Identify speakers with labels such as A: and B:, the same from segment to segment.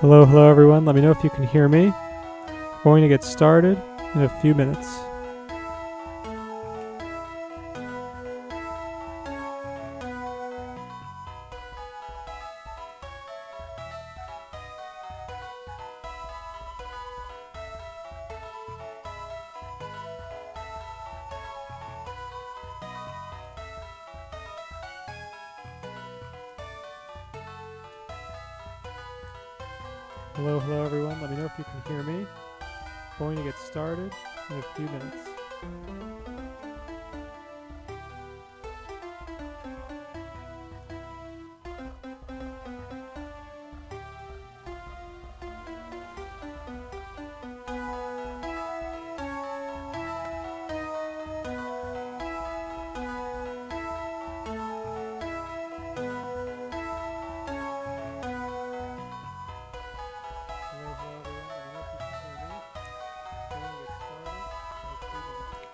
A: Hello everyone. Let me know if you can hear me. We're going to get started in a few minutes. Hello everyone. Let me know if you can hear me. We're going to get started in a few minutes.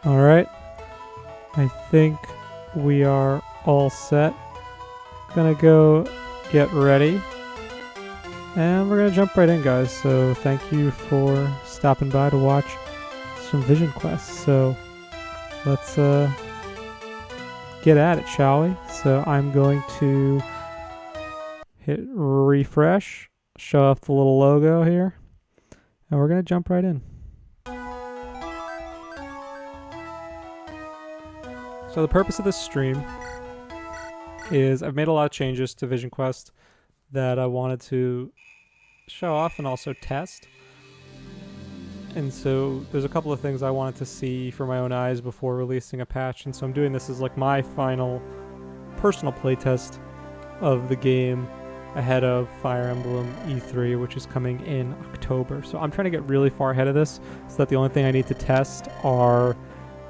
A: All right, I think we are all set. Gonna go get ready, and we're gonna jump right in, guys. So thank you for stopping by to watch some Vision Quests. So let's get at it, shall we? So I'm going to hit refresh, show off the little logo here, and we're gonna jump right in. So the purpose of this stream is I've made a lot of changes to Vision Quest that I wanted to show off and also test. And so there's a couple of things I wanted to see for my own eyes before releasing a patch. And so I'm doing this as like my final personal playtest of the game ahead of Fire Emblem E3, which is coming in October. So I'm trying to get really far ahead of this so that the only thing I need to test are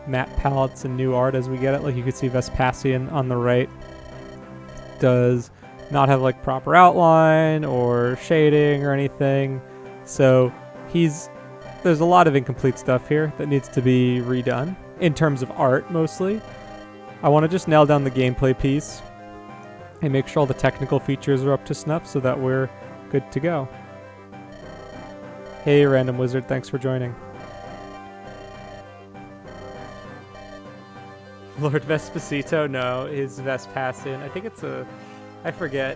A: map palettes and new art as we get it. Like you can see Vespasian on the right does not have like proper outline or shading or anything. So there's a lot of incomplete stuff here that needs to be redone in terms of art mostly. I want to just nail down the gameplay piece and make sure all the technical features are up to snuff so that we're good to go. Hey Random Wizard, thanks for joining. Lord Vespacito, no, is Vespasian. I think I forget.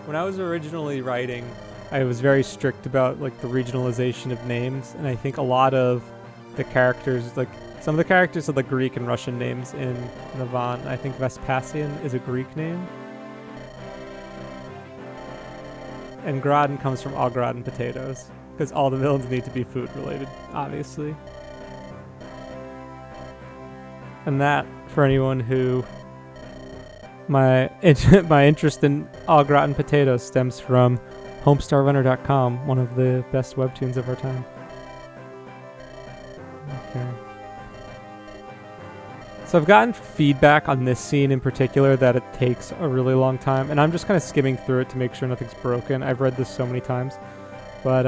A: When I was originally writing, I was very strict about like the regionalization of names, and I think a lot of the characters, like some of the characters are like Greek and Russian names in Navan. I think Vespasian is a Greek name. And Graden comes from au gratin potatoes, because all the villains need to be food related, obviously. And that, for anyone who, my interest in au gratin potatoes stems from homestarrunner.com, one of the best webtoons of our time. Okay. So I've gotten feedback on this scene in particular that it takes a really long time, and I'm just kind of skimming through it to make sure nothing's broken. I've read this so many times, but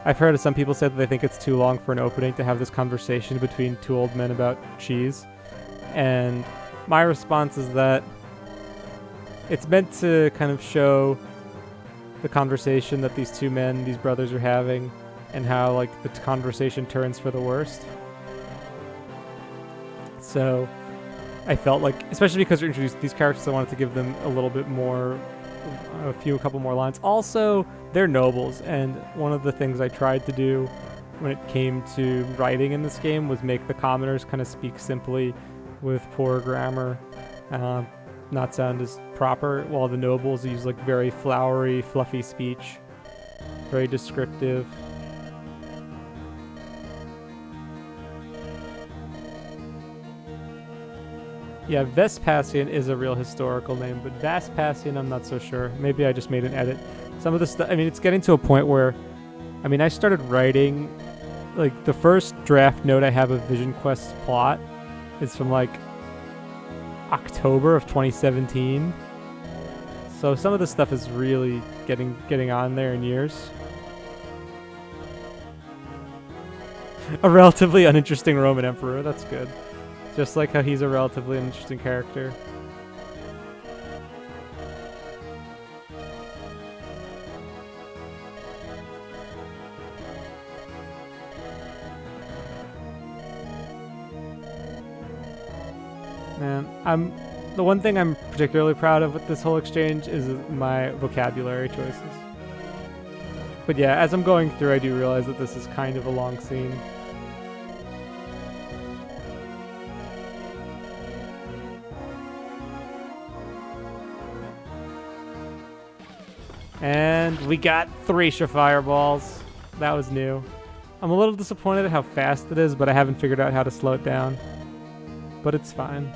A: I've heard some people say that they think it's too long for an opening to have this conversation between two old men about cheese. And my response is that it's meant to kind of show the conversation that these brothers are having, and how like the conversation turns for the worst. So I felt like, especially because they're introduced these characters, I wanted to give them a little bit more, a couple more lines. Also, they're nobles, and one of the things I tried to do when it came to writing in this game was make the commoners kind of speak simply with poor grammar, not sound as proper, while the nobles use like very flowery, fluffy speech, very descriptive. Yeah, Vespasian is a real historical name, but Vespasian, I'm not so sure. Maybe I just made an edit. Some of the stuff, I mean, it's getting to a point where, I mean, I started writing, like, the first draft note I have of Vision Quest's plot is from, like, October of 2017. So some of the stuff is really getting on there in years. A relatively uninteresting Roman emperor, that's good. Just like how he's a relatively uninteresting character. Man, the one thing I'm particularly proud of with this whole exchange is my vocabulary choices. But yeah, as I'm going through, I do realize that this is kind of a long scene. And we got 3 fireballs. That was new. I'm a little disappointed at how fast it is, but I haven't figured out how to slow it down. But it's fine.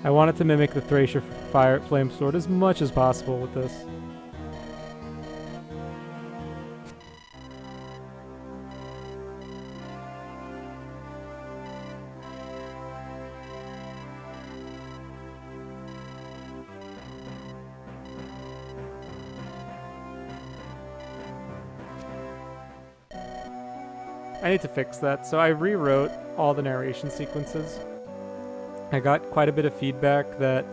A: I wanted to mimic the Thracia fire flame sword as much as possible with this. I need to fix that. So I rewrote all the narration sequences. I got quite a bit of feedback that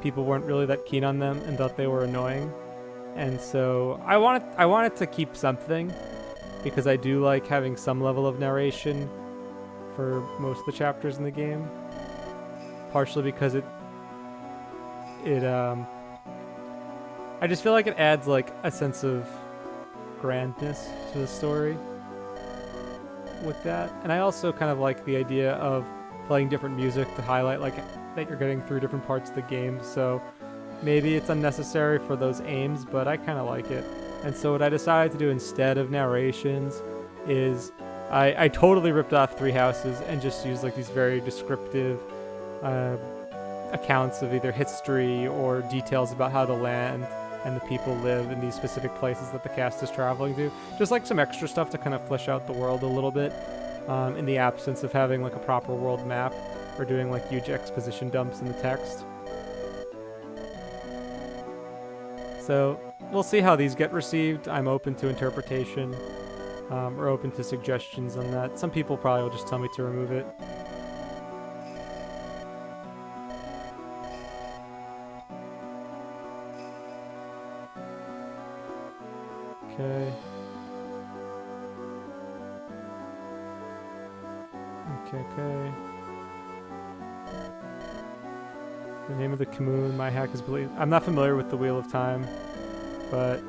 A: people weren't really that keen on them and thought they were annoying. And so I wanted to keep something because I do like having some level of narration for most of the chapters in the game. Partially because I just feel like it adds like a sense of grandness to the story with that. And I also kind of like the idea of playing different music to highlight like that you're getting through different parts of the game. So maybe it's unnecessary for those aims, but I kind of like it. And so what I decided to do instead of narrations is I totally ripped off Three Houses and just used like these very descriptive accounts of either history or details about how the land and the people live in these specific places that the cast is traveling to. Just like some extra stuff to kind of flesh out the world a little bit in the absence of having like a proper world map or doing like huge exposition dumps in the text. So we'll see how these get received. I'm open to interpretation or open to suggestions on that. Some people probably will just tell me to remove it. Okay. Okay. The name of the commune, my hack is believed. I'm not familiar with the Wheel of Time, but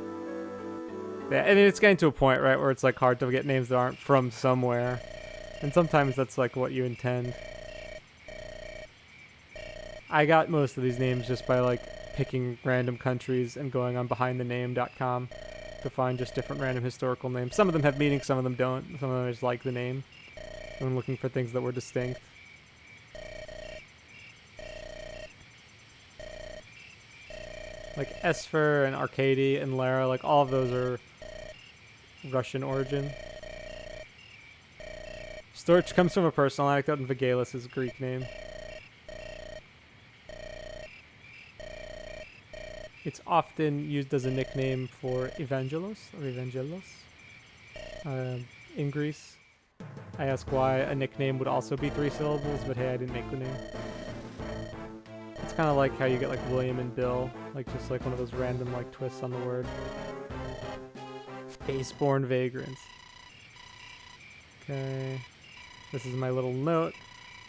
A: yeah, and it's getting to a point, right, where it's like hard to get names that aren't from somewhere, and sometimes that's like what you intend. I got most of these names just by like picking random countries and going on behindthename.com to find just different random historical names. Some of them have meaning, some of them don't. Some of them I just like the name. I'm looking for things that were distinct. Like Esfer and Arcady and Lara, like all of those are Russian origin. Storch comes from a personal anecdote, and Vigalis is a Greek name. It's often used as a nickname for Evangelos or Evangelos in Greece. I ask why a nickname would also be 3 syllables, but hey, I didn't make the name. It's kind of like how you get like William and Bill, like just like one of those random like twists on the word. Baseborn vagrants. Okay, this is my little note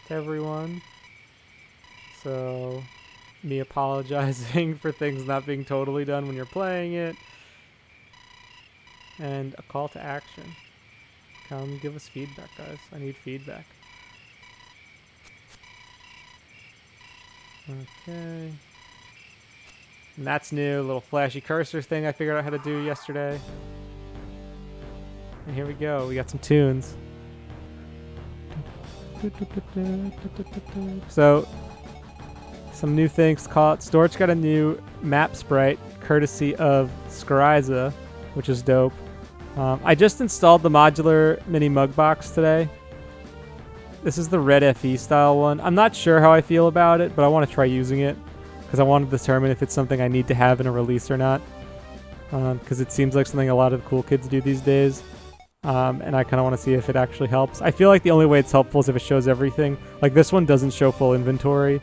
A: to everyone. So, me apologizing for things not being totally done when you're playing it. And a call to action. Come give us feedback, guys. I need feedback. Okay. And that's new. Little flashy cursor thing I figured out how to do yesterday. And here we go. We got some tunes. So, some new things to call it. Storch got a new map sprite courtesy of Skyriza, which is dope. I just installed the modular mini mug box today. This is the red FE style one. I'm not sure how I feel about it, but I want to try using it because I want to determine if it's something I need to have in a release or not. Because it seems like something a lot of cool kids do these days. And I kind of want to see if it actually helps. I feel like the only way it's helpful is if it shows everything. Like this one doesn't show full inventory,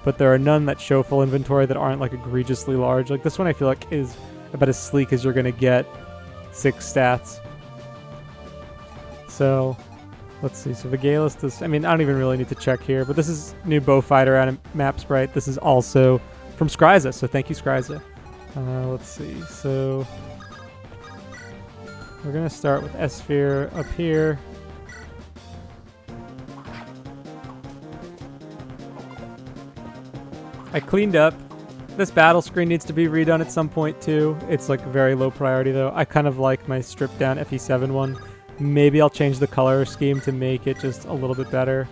A: but there are none that show full inventory that aren't like egregiously large. Like this one I feel like is about as sleek as you're going to get 6 stats. So Let's see. So Vigalis does. I mean, I don't even really need to check here, but this is new Bowfighter map sprite. This is also from Skryza, so thank you, Skryza. Let's see. So we're gonna start with S-Sphere up here. I cleaned up. This battle screen needs to be redone at some point too. It's like very low priority though. I kind of like my stripped down FE7 one. Maybe I'll change the color scheme to make it just a little bit better.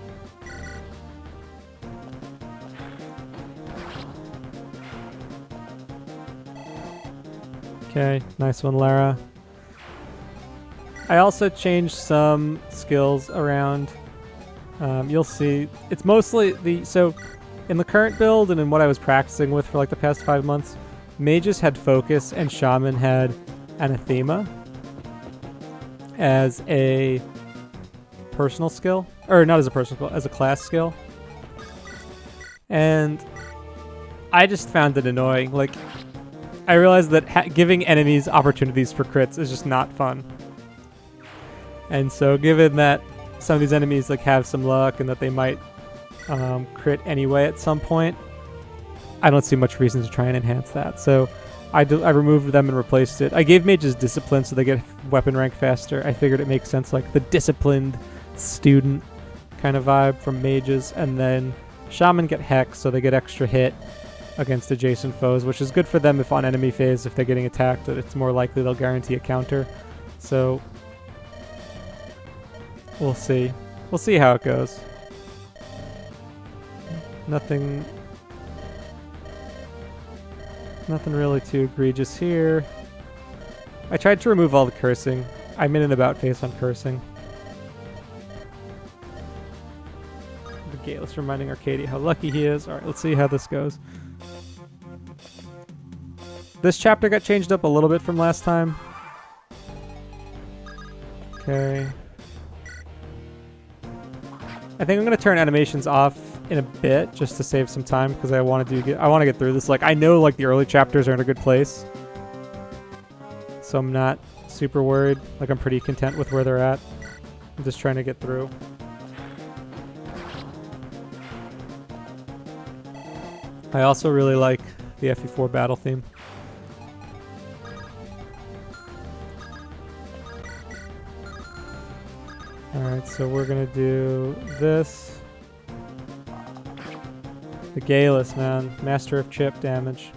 A: Okay, nice one, Lara. I also changed some skills around. You'll see. It's mostly the... So, in the current build and in what I was practicing with for like the past 5 months, Mages had Focus and Shaman had Anathema as a personal skill. Or not as a personal skill, as a class skill. And I just found it annoying. Like, I realized that giving enemies opportunities for crits is just not fun. And so given that some of these enemies like have some luck and that they might crit anyway at some point, I don't see much reason to try and enhance that. So I removed them and replaced it. I gave mages discipline so they get weapon rank faster. I figured it makes sense, like the disciplined student kind of vibe from mages. And then shaman get hex so they get extra hit against adjacent foes, which is good for them if on enemy phase, if they're getting attacked, that it's more likely they'll guarantee a counter. So we'll see. We'll see how it goes. Nothing really too egregious here. I tried to remove all the cursing. I'm in an about phase on cursing. The Galus reminding Arcadia how lucky he is. Alright, let's see how this goes. This chapter got changed up a little bit from last time. Okay. I think I'm gonna turn animations off in a bit just to save some time because I want to get through this. Like, I know like the early chapters are in a good place, so I'm not super worried. Like, I'm pretty content with where they're at. I'm just trying to get through. I also really like the FE4 battle theme. Alright, so we're gonna do this. The Galus, man. Master of chip damage.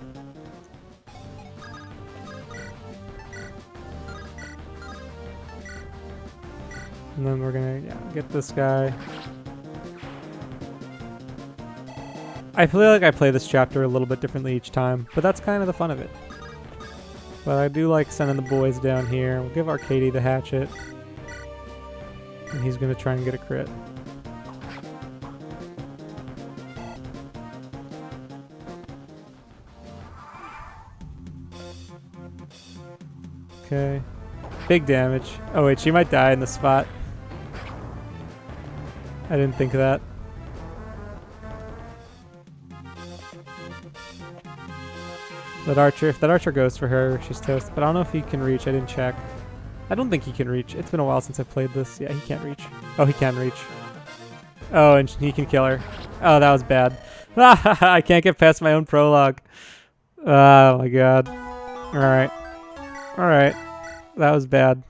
A: And then we're gonna get this guy. I feel like I play this chapter a little bit differently each time, but that's kind of the fun of it. But I do like sending the boys down here. We'll give Arcadia the hatchet. And he's gonna try and get a crit. Okay. Big damage. Oh wait, she might die in the spot. I didn't think of that. If that archer goes for her, she's toast. But I don't know if he can reach. I didn't check. I don't think he can reach. It's been a while since I've played this. Yeah, he can't reach. Oh, he can reach. Oh, and he can kill her. Oh, that was bad. I can't get past my own prologue. Oh my god. Alright. Alright. That was bad.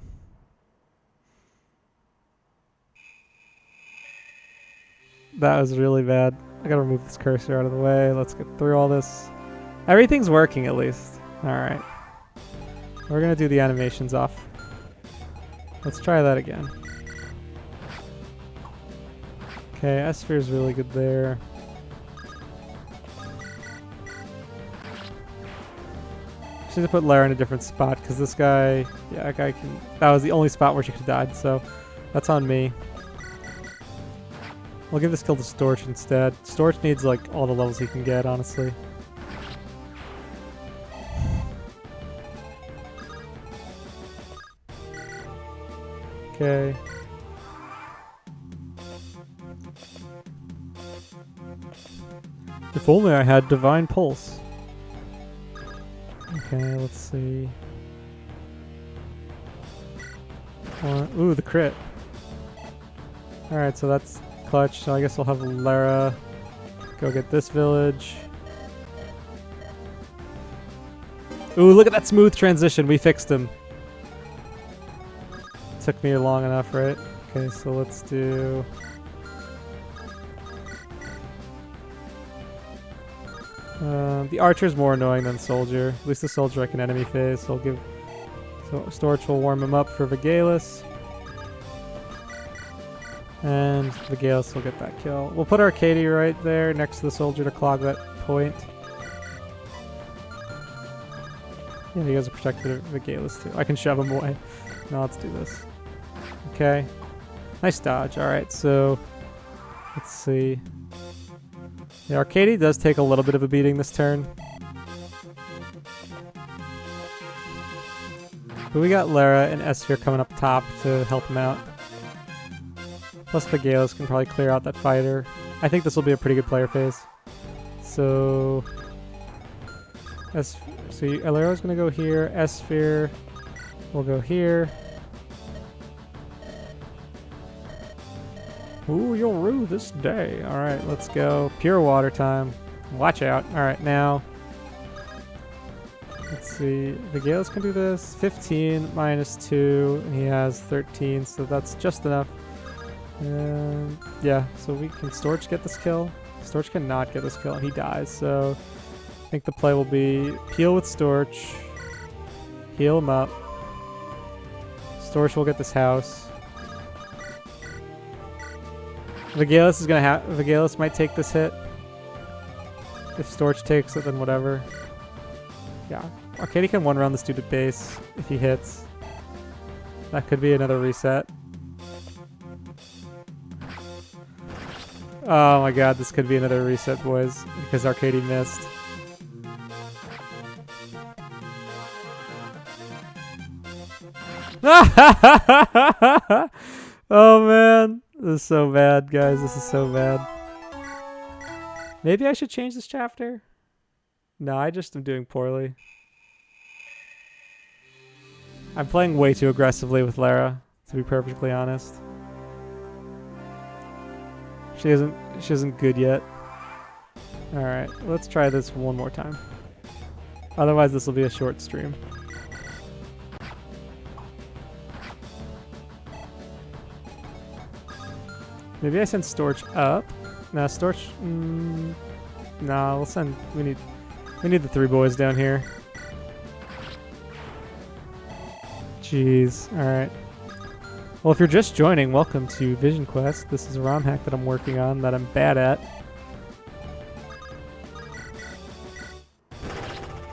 A: That was really bad. I gotta remove this cursor out of the way. Let's get through all this. Everything's working at least. Alright. We're gonna do the animations off. Let's try that again. Okay, S-Sphere is really good there. Just need to put Lara in a different spot because this guy, yeah, that guy can. That was the only spot where she could have died, so that's on me. We'll give this kill to Storch instead. Storch needs like all the levels he can get, honestly. Okay. If only I had Divine Pulse. Okay, let's see. Ooh, the crit. Alright, so that's clutch. So I guess we'll have Lara go get this village. Ooh, look at that smooth transition. We fixed him. Took me long enough, right? Okay, so let's do... the archer's more annoying than soldier. At least the soldier I can enemy phase, so I'll give... So Storch will warm him up for Vigalis. And Vigalis will get that kill. We'll put Arcady right there next to the soldier to clog that point. Yeah, he has a protected Vigalis too. I can shove him away. Now let's do this. Okay. Nice dodge. Alright, so... Let's see. Yeah, Arcady does take a little bit of a beating this turn. But we got Lara and S-Sphere coming up top to help him out. Plus Vigalis can probably clear out that fighter. I think this will be a pretty good player phase. So... Lara's gonna go here. S-Sphere will go here. Ooh, you'll rue this day. Alright, let's go. Pure water time. Watch out. Alright, now... Let's see. Vigalis can do this. 15 minus 2, and he has 13, so that's just enough. And yeah, so we can Storch get this kill. Storch cannot get this kill, and he dies, so... I think the play will be peel with Storch, heal him up. Storch will get this house. Vigalis is gonna have... Vigalis might take this hit. If Storch takes it, then whatever. Yeah. Arcady can one-round this dude at base if he hits. That could be another reset. Oh my god, this could be another reset, boys, because Arcady missed. Oh man, this is so bad, guys. This is so bad. Maybe I should change this chapter? No, I just am doing poorly. I'm playing way too aggressively with Lara, to be perfectly honest. She isn't good yet. Alright, let's try this one more time. Otherwise this will be a short stream. Maybe I send Storch up. Nah, Storch... nah, we'll send... We need the 3 boys down here. Jeez. Alright. Well, if you're just joining, welcome to Vision Quest. This is a ROM hack that I'm working on that I'm bad at.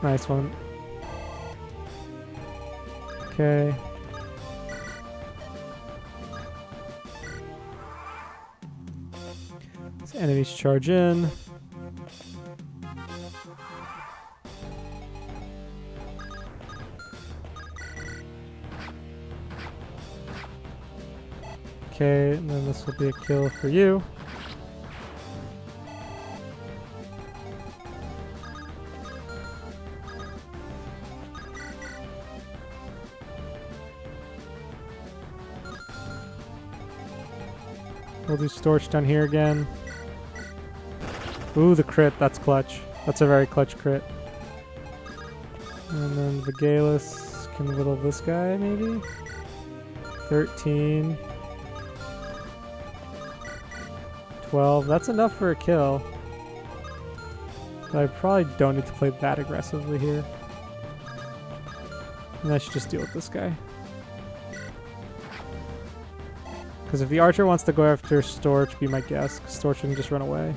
A: Nice one. Okay. So enemies charge in. Okay, and then this will be a kill for you. We'll do Storch down here again. Ooh, the crit. That's clutch. That's a very clutch crit. And then Vigalis can whittle this guy, maybe? 13. 12. That's enough for a kill. But I probably don't need to play that aggressively here. And I should just deal with this guy. Because if the archer wants to go after Storch, be my guess. Storch can just run away.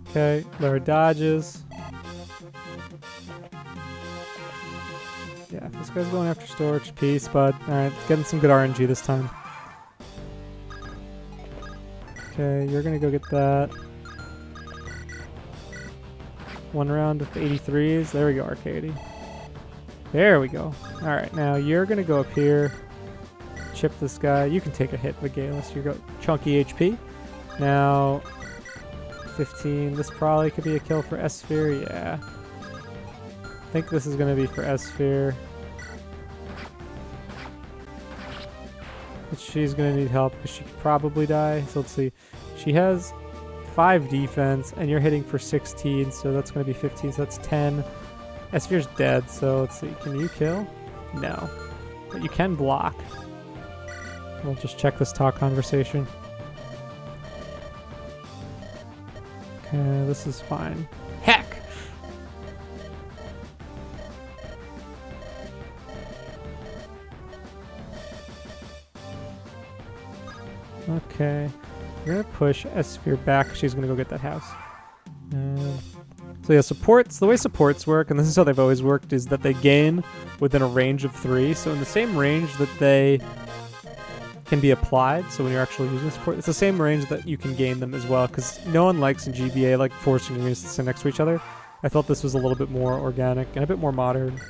A: Okay, Lara dodges. Yeah, if this guy's going after Storch, peace, bud. Alright, getting some good RNG this time. Okay, you're gonna go get that. One round with 83s. There we go, Arcady. There we go. Alright, now you're gonna go up here. Chip this guy. You can take a hit, Vigalis. You got chunky HP. Now, 15. This probably could be a kill for S-Sphere. Yeah. I think this is gonna be for S-Sphere. she's gonna need help because she could probably die. So let's see. She has 5 defense, and you're hitting for 16, so that's gonna be 15. So that's 10. Esphere's dead. So let's see. Can you kill? No, but you can block. We'll just check this talk conversation. Okay, this is fine. Heck! Okay, we're gonna push S-Sphere back. She's gonna go get that house. So yeah, supports, the way supports work, and this is how they've always worked, is that they gain within a range of 3. So in the same range that they can be applied, so when you're actually using support, it's the same range that you can gain them as well, because no one likes in GBA like forcing your units to sit next to each other. I felt this was a little bit more organic and a bit more modern.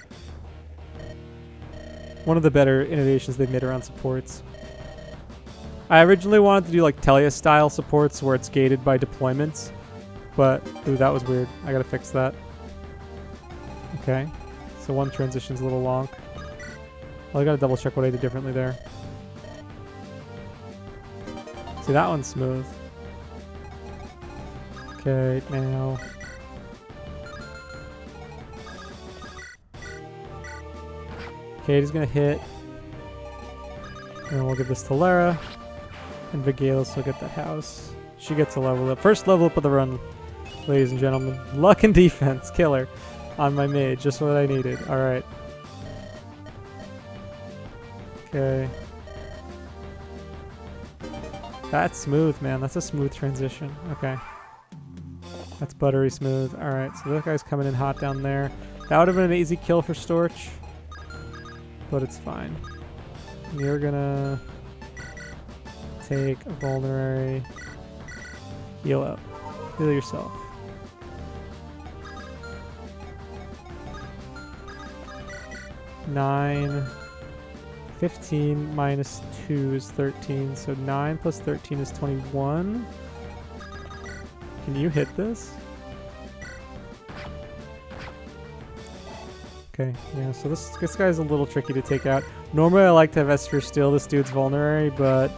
A: One of the better innovations they've made around supports. I originally wanted to do like Telia style supports where it's gated by deployments, but ooh, that was weird. I gotta fix that. Okay, so one transition's a little long. Well, I gotta double check what I did differently there. See, that one's smooth. Okay, now. Katie's gonna hit. And we'll give this to Lara. And Vigalis will get that house. She gets a level up. First level up of the run, ladies and gentlemen. Luck and defense, killer. On my mage, just what I needed. Alright. Okay. That's smooth, man. That's a smooth transition. Okay. That's buttery smooth. Alright, so that guy's coming in hot down there. That would have been an easy kill for Storch. But it's fine. You're gonna take a vulnerary. Heal up. Heal yourself. Nine. 15 minus 2 is 13, so 9 plus 13 is 21. Can you hit this? Okay, yeah, so this guy's a little tricky to take out. Normally I like to have S-Sphere steal this dude's vulnerary, but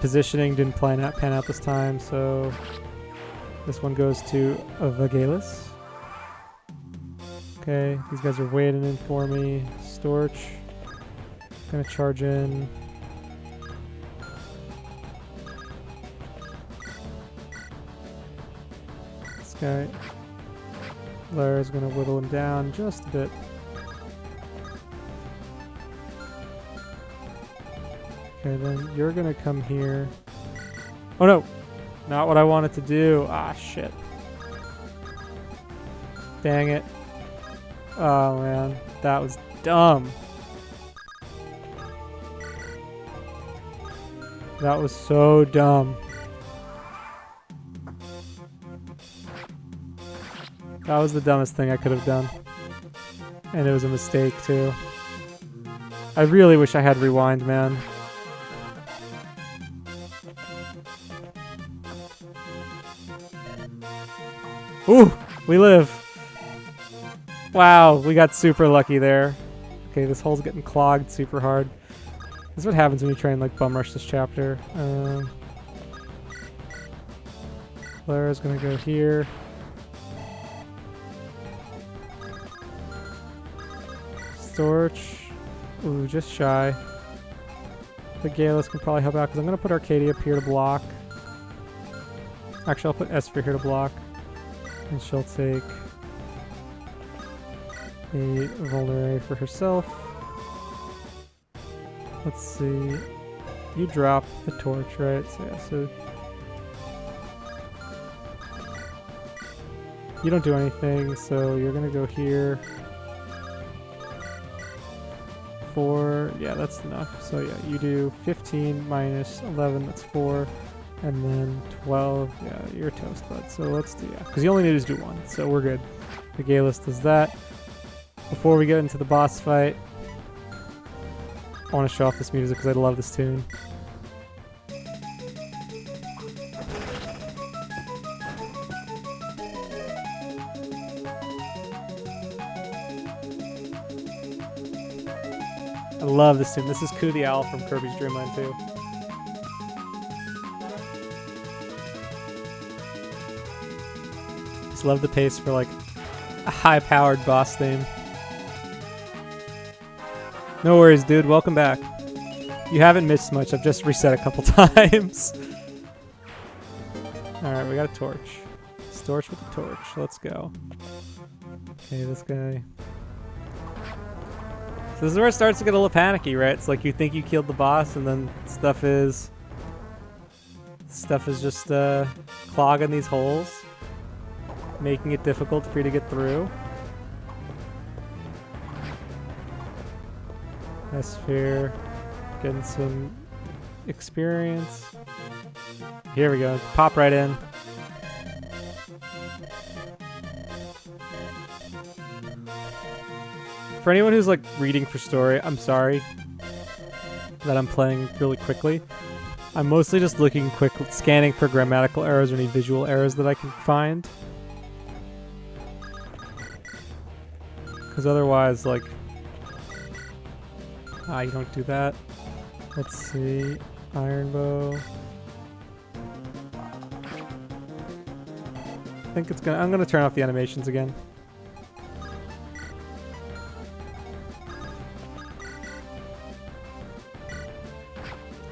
A: positioning didn't pan out this time, so this one goes to Vigalis. Okay, these guys are waiting in for me. Storch. Gonna charge in. This guy. Lara's gonna whittle him down just a bit. Okay, then you're gonna come here. Oh no! Not what I wanted to do. Ah, shit. Dang it. Oh man, that was dumb. That was so dumb. That was the dumbest thing I could have done. And it was a mistake too. I really wish I had rewind, man. Ooh, we live. Wow, we got super lucky there. Okay, this hole's getting clogged super hard. This is what happens when you try and like bum rush this chapter. Lara's gonna go here. Storch. Ooh, just shy. The Galus can probably help out because I'm gonna put Arcadia up here to block. Actually, I'll put S-Sphere here to block. And she'll take a vulnerary for herself. Let's see. You drop the torch, right? So yeah, so you don't do anything, so you're gonna go here. 4, yeah, that's enough. So yeah, you do 15 minus 11, that's 4, and then 12, yeah, you're toast, bud. So let's do, yeah, because you only need to do 1, so we're good. The Galus does that. Before we get into the boss fight, I want to show off this music because I love this tune. I love this tune. This is Coo the Owl from Kirby's Dream Land 2. Just love the pace for like a high-powered boss theme. No worries, dude. Welcome back. You haven't missed much. I've just reset a couple times. Alright, we got a torch. Torch with the torch. Let's go. Okay, this guy. So this is where it starts to get a little panicky, right? It's like you think you killed the boss, and then stuff is just clogging these holes, making it difficult for you to get through. S-Sphere, getting some experience. Here we go. Pop right in. For anyone who's like reading for story, I'm sorry that I'm playing really quickly. I'm mostly just looking scanning for grammatical errors or any visual errors that I can find. Because otherwise, like, you don't do that. Let's see, Iron Bow. I think it's I'm gonna turn off the animations again.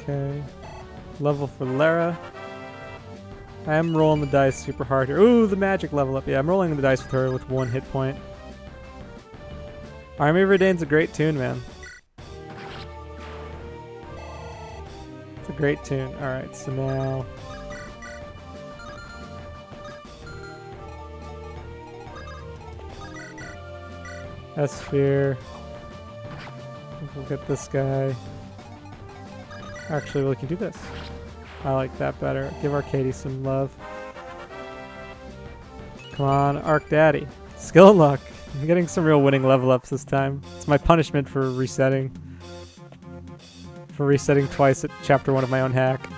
A: Okay, level for Lara. I am rolling the dice super hard here. Ooh, the magic level up. Yeah, I'm rolling the dice with her with 1 hit point. Army of Redain's a great tune, man. It's a great tune. Alright, so now... S-Sphere. We'll get this guy. Actually, we can do this. I like that better. Give Arcady some love. Come on, Arc Daddy. Skill and luck. I'm getting some real winning level ups this time. It's my punishment for resetting. For resetting twice at chapter 1 of my own hack.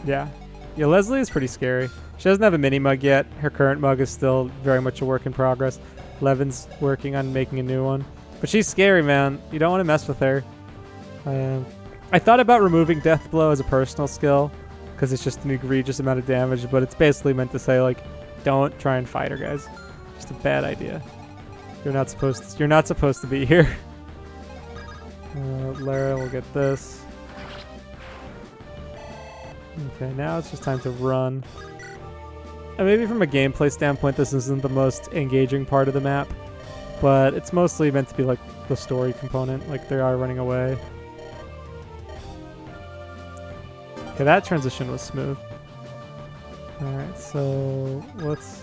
A: Yeah. Yeah, Leslie is pretty scary. She doesn't have a mini mug yet. Her current mug is still very much a work in progress. Levin's working on making a new one. But she's scary, man. You don't want to mess with her. I thought about removing Death Blow as a personal skill, because it's just an egregious amount of damage, but it's basically meant to say, like, don't try and fight her, guys. Just a bad idea. You're not supposed to be here. Lara will get this. Okay, now it's just time to run. And maybe from a gameplay standpoint, this isn't the most engaging part of the map, but it's mostly meant to be like the story component, like they are running away. Okay, that transition was smooth. Alright, so let's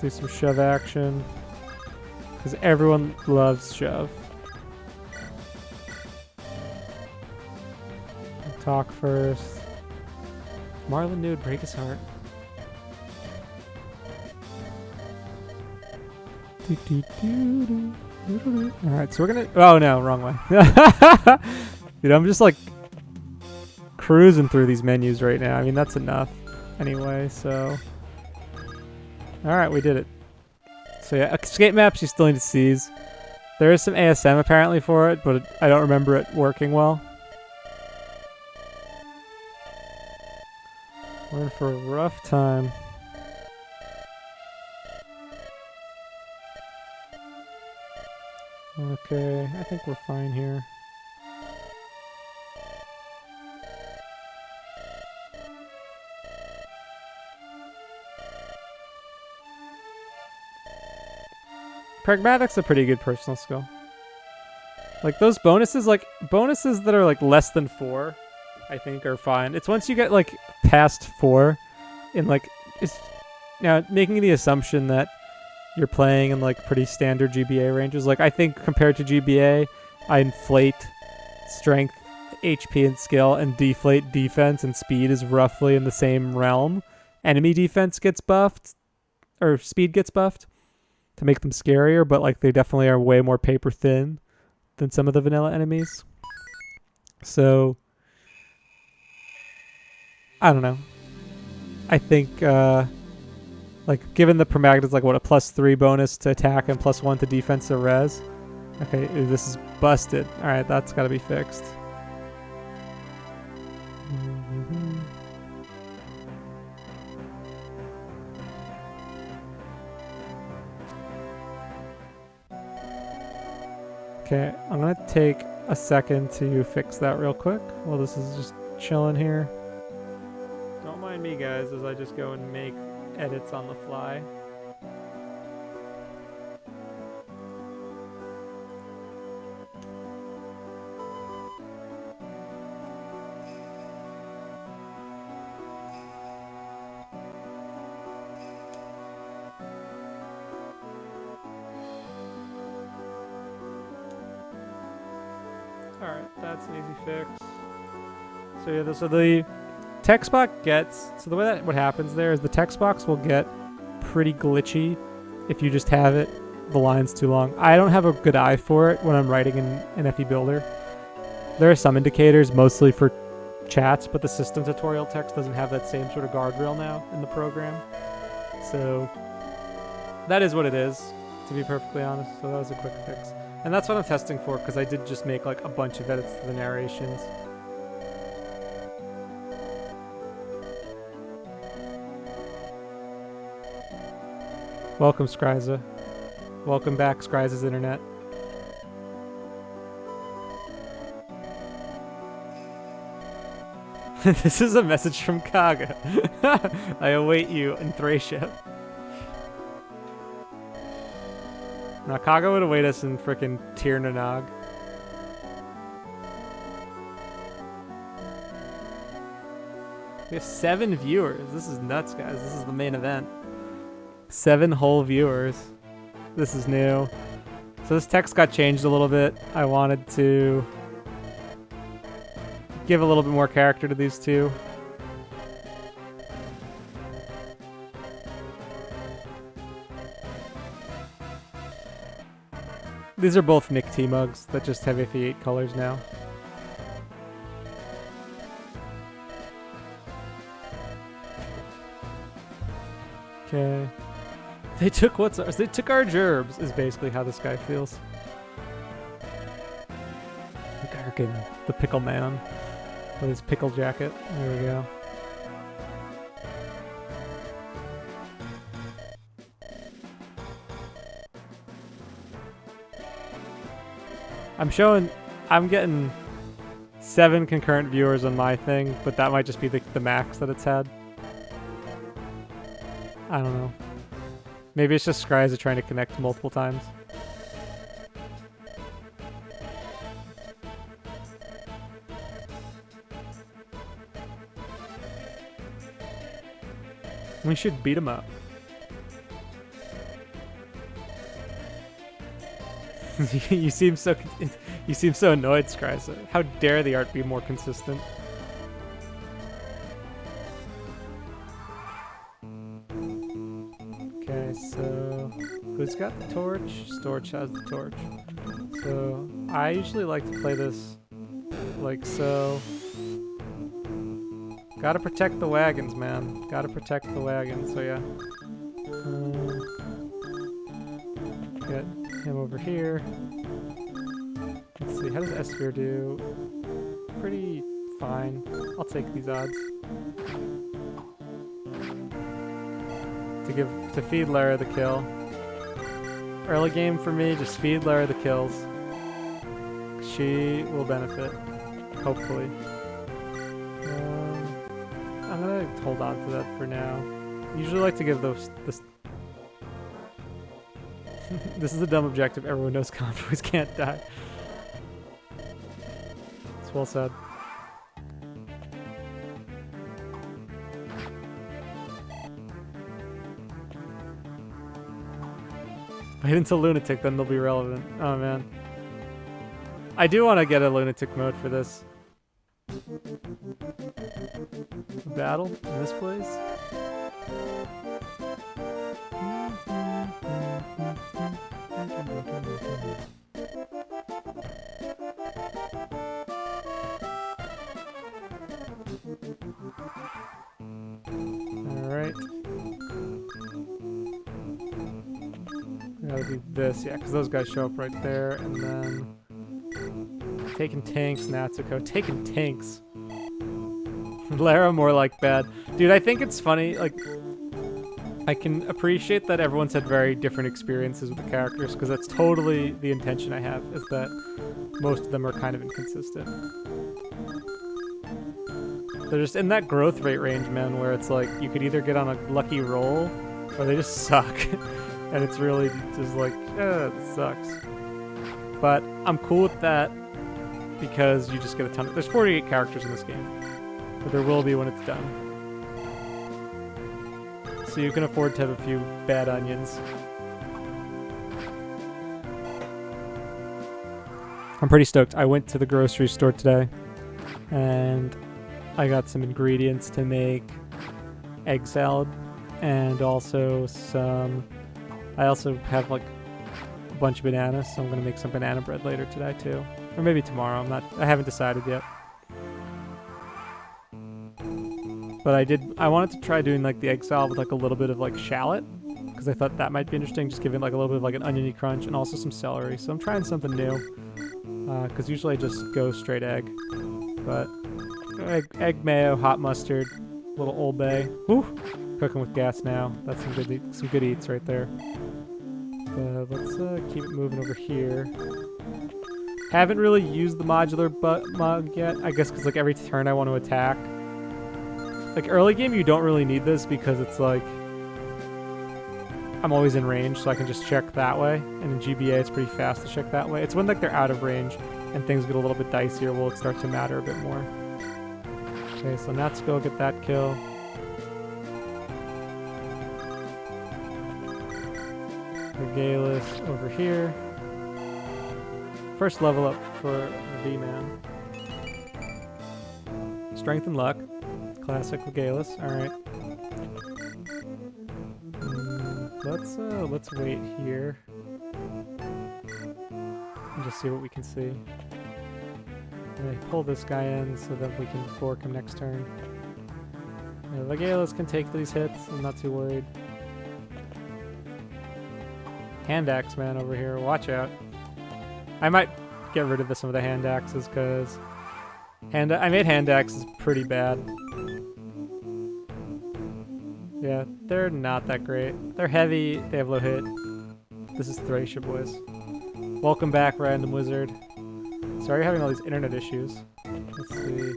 A: do some shove action, because everyone loves shove. Talk first. Marlon knew it'd break his heart. Alright, so we're gonna... Oh no, wrong way. Dude, I'm just like cruising through these menus right now. I mean, that's enough anyway, so... Alright, we did it. So yeah, escape maps you still need to seize. There is some ASM apparently for it, but I don't remember it working well. We're in for a rough time. Okay, I think we're fine here. Pragmatic's a pretty good personal skill. Like those bonuses, bonuses that are like less than 4, I think are fine. It's once you get like past 4 in like, it's now making the assumption that you're playing in like pretty standard GBA ranges. Like I think compared to GBA, I inflate strength, HP, and skill, and deflate defense and speed is roughly in the same realm. Enemy defense gets buffed, or speed gets buffed to make them scarier, but like they definitely are way more paper thin than some of the vanilla enemies. So I don't know. I think Like, given the permagnet's like, what, a +3 bonus to attack and +1 to defense or res? Okay, ooh, this is busted. Alright, that's gotta be fixed. Okay, I'm gonna take a second to fix that real quick while this is just chilling here. Don't mind me, guys, as I just go and make edits on the fly. Alright, that's an easy fix. So yeah, so the text box gets, so the way that what happens there is the text box will get pretty glitchy if you just have it, the line's too long. I don't have a good eye for it when I'm writing in FE Builder. There are some indicators, mostly for chats, but the system tutorial text doesn't have that same sort of guardrail now in the program. So that is what it is, to be perfectly honest. So that was a quick fix. And that's what I'm testing for, because I did just make like a bunch of edits to the narrations. Welcome, Skryza. Welcome back, Skryza's internet. This is a message from Kaga. I await you in Thracia. Now, Kaga would await us in frickin' Tir Nanog. We have 7 viewers. This is nuts, guys. This is the main event. 7 whole viewers. This is new. So this text got changed a little bit. I wanted to give a little bit more character to these two. These are both Nick T mugs that just have FE8 colors now. Okay. They took what's ours. They took our gerbs, is basically how this guy feels. Garkin, the pickle man. With his pickle jacket. There we go. I'm getting 7 concurrent viewers on my thing, but that might just be the max that it's had. I don't know. Maybe it's just Skryza trying to connect multiple times. We should beat him up. You seem so annoyed, Skryza. How dare the art be more consistent? Okay, so who's got the torch? Storch has the torch. So I usually like to play this like so. Gotta protect the wagons, man. Gotta protect the wagons, so yeah. Get him over here. Let's see, how does S-Sphere do? Pretty fine. I'll take these odds. To feed Lara the kill. Early game for me, just feed Lara the kills. She will benefit, hopefully. I'm gonna hold on to that for now. Usually like to give those this. This is a dumb objective. Everyone knows convoys can't die. It's well said. Wait until Lunatic, then they'll be relevant. Oh man. I do want to get a Lunatic mode for this. Battle in this place? Alright. I gotta do this, yeah, because those guys show up right there, and then taking tanks, Natsuko. Taking tanks. Lara more like bad. Dude, I think it's funny, like, I can appreciate that everyone's had very different experiences with the characters, because that's totally the intention I have, is that most of them are kind of inconsistent. They're just in that growth rate range, man, where it's like, you could either get on a lucky roll, or they just suck. And it's really just like, it sucks. But I'm cool with that, because you just get a ton of... There's 48 characters in this game, but there will be when it's done. So you can afford to have a few bad onions. I'm pretty stoked. I went to the grocery store today, and I got some ingredients to make egg salad, and also some... I also have like a bunch of bananas, so I'm gonna make some banana bread later today too. Or maybe tomorrow, I haven't decided yet. But I wanted to try doing like the egg salad with like a little bit of like shallot, because I thought that might be interesting, just giving like a little bit of like an oniony crunch, and also some celery. So I'm trying something new, because usually I just go straight egg. But egg mayo, hot mustard, little Old Bay. Woo! Cooking with gas now. That's some good eats right there. Let's keep it moving over here. Haven't really used the modular mug yet, I guess, because like every turn I want to attack. Like early game, you don't really need this because it's like I'm always in range, so I can just check that way. And in GBA, it's pretty fast to check that way. It's when like they're out of range and things get a little bit dicier, will it start to matter a bit more. Okay, so let's go get that kill. Regalis over here. First level up for V-Man. Strength and luck. Classic Regalis. Alright. Let's wait here. And just see what we can see. Pull this guy in so that we can fork him next turn. Yeah, Regalis can take these hits. I'm not too worried. Hand axe man over here, watch out. I might get rid of some of the hand axes because I made hand axes pretty bad. Yeah, they're not that great. They're heavy, they have low hit. This is Thracia, boys. Welcome back, Random Wizard. Sorry you're having all these internet issues. Let's see.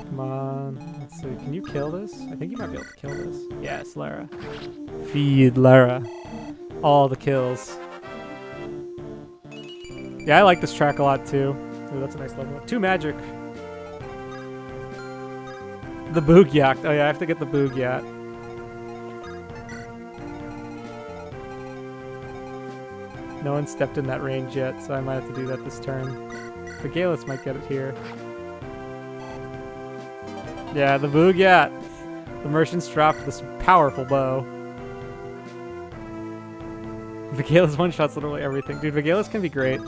A: Come on. Let's see. Can you kill this? I think you might be able to kill this. Yes, Lara. Feed Lara. All the kills. Yeah, I like this track a lot too. Ooh, that's a nice level up. 2 magic. The Boogyak. Oh yeah, I have to get the Boogyak. No one stepped in that range yet, so I might have to do that this turn. Regalis might get it here. Yeah, the Boogyak. The merchants dropped this powerful bow. Regalis one-shots literally everything. Dude, Regalis can be great.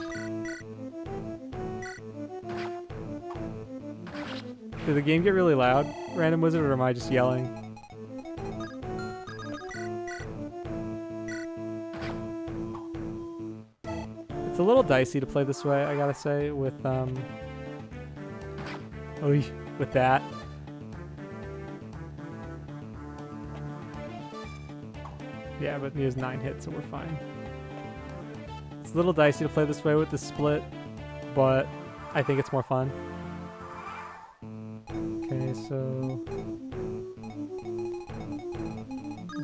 A: Did the game get really loud, Random Wizard, or am I just yelling? It's a little dicey to play this way, I gotta say, with with that. Yeah, but he has 9 hits, so we're fine. It's a little dicey to play this way with the split, but I think it's more fun. Okay, so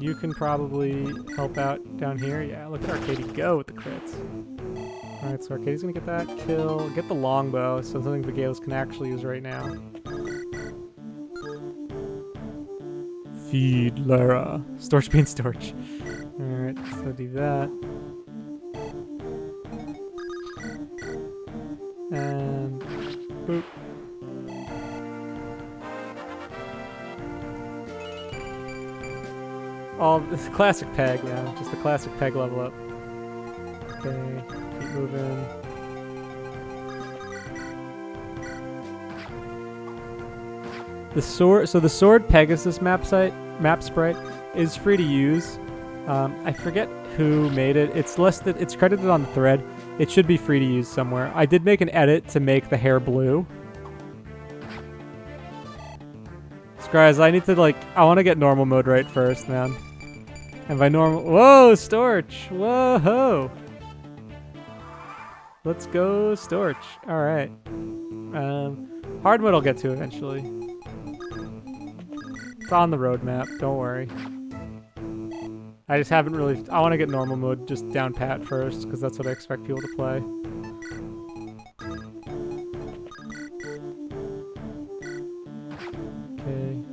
A: you can probably help out down here. Yeah, look at Arcady go with the crits. Alright, so Arcady's gonna get that kill. Get the longbow, so something Regalis can actually use right now. Feed Lara. Storch bean Storch. Alright, so do that. And boop. All this classic peg, yeah, just the classic peg level up. Okay, keep moving. The sword, so the sword Pegasus map sprite is free to use. I forget who made it. It's listed. It's credited on the thread. It should be free to use somewhere. I did make an edit to make the hair blue. So guys, I need to I want to get normal mode right first, man. And by normal, whoa, Storch, whoa. Let's go, Storch. All right. Hard mode I'll get to eventually. It's on the roadmap. Don't worry. I just haven't really... I want to get normal mode just down pat first, because that's what I expect people to play. Okay.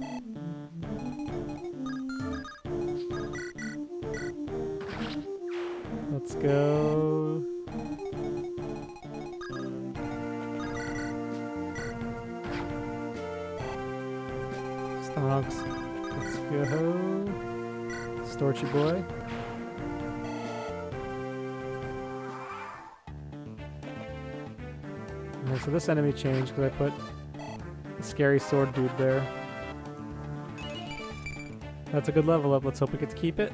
A: Let's go. Stonks. Let's go. Storchy boy. Okay, so this enemy changed because I put the scary sword dude there. That's a good level up. Let's hope we get to keep it.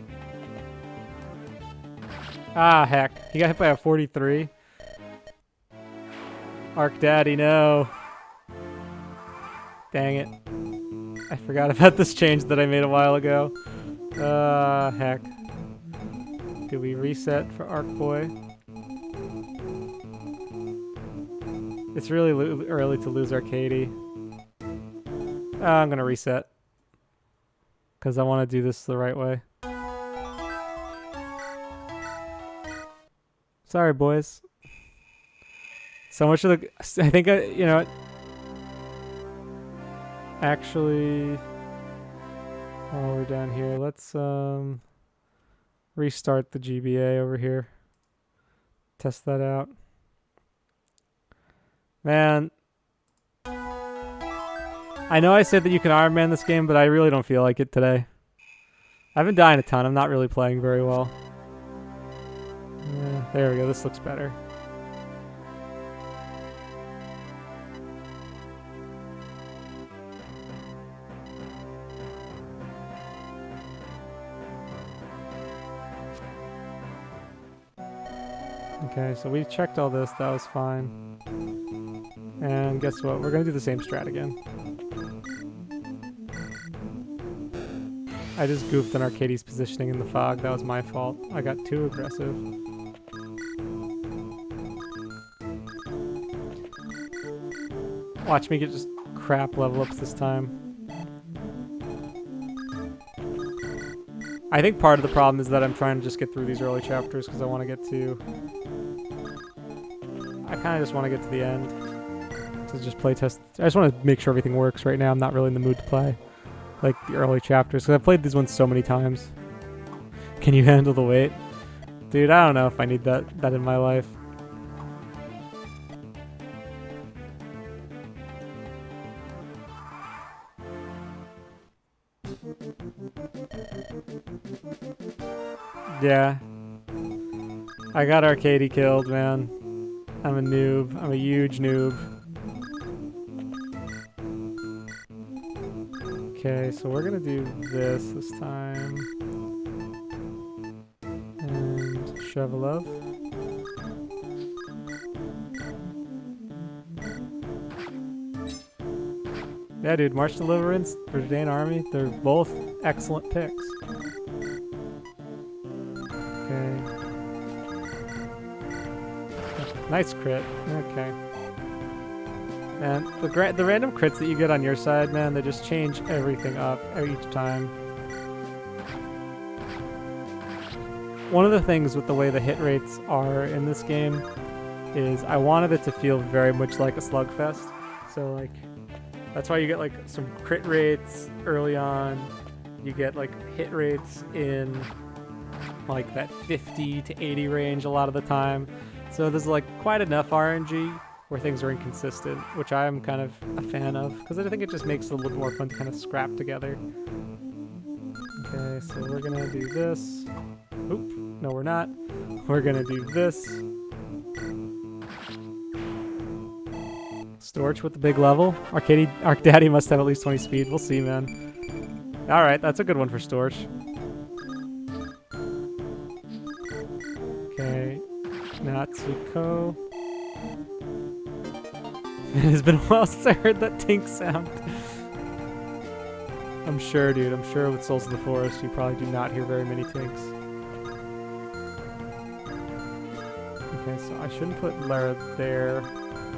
A: Ah, heck. He got hit by a 43. Arc Daddy, no. Dang it. I forgot about this change that I made a while ago. Heck. Do we reset for Arc Boy? It's really early to lose Arcady. I'm gonna reset. Because I want to do this the right way. Sorry, boys. So much of the... I think you know what? Actually... While we're down here, let's restart the GBA over here. Test that out. Man. I know I said that you can Iron Man this game, but I really don't feel like it today. I've been dying a ton. I'm not really playing very well. Yeah, there we go. This looks better. Okay, so we checked all this. That was fine. And guess what? We're going to do the same strat again. I just goofed on Arcadie's positioning in the fog. That was my fault. I got too aggressive. Watch me get just crap level ups this time. I think part of the problem is that I'm trying to just get through these early chapters because I want to get to... I kind of just want to get to the end to just play test. I just want to make sure everything works right now. I'm not really in the mood to play like the early chapters because I've played these ones so many times. Can you handle the weight? Dude, I don't know if I need that in my life. Yeah. I got Arcadie killed, man. I'm a noob. I'm a huge noob. Okay, so we're gonna do this time. And Chevalov. Yeah, dude, March Deliverance, Verdane Army, they're both excellent picks. Okay. Nice crit. Okay. And the random crits that you get on your side, man, they just change everything up each time. One of the things with the way the hit rates are in this game is I wanted it to feel very much like a slugfest. So like, that's why you get like some crit rates early on. You get like hit rates in like that 50 to 80 range a lot of the time. So there's like quite enough RNG where things are inconsistent, which I'm kind of a fan of, because I think it just makes it a little more fun to kind of scrap together. Okay, so we're gonna do this. Oop, no we're not. We're gonna do this. Storch with the big level. Arc Daddy must have at least 20 speed. We'll see, man. Alright, that's a good one for Storch. Natsuko. It has been a while since I heard that tink sound. I'm sure, dude. I'm sure with Souls of the Forest, you probably do not hear very many tinks. Okay, so I shouldn't put Lara there.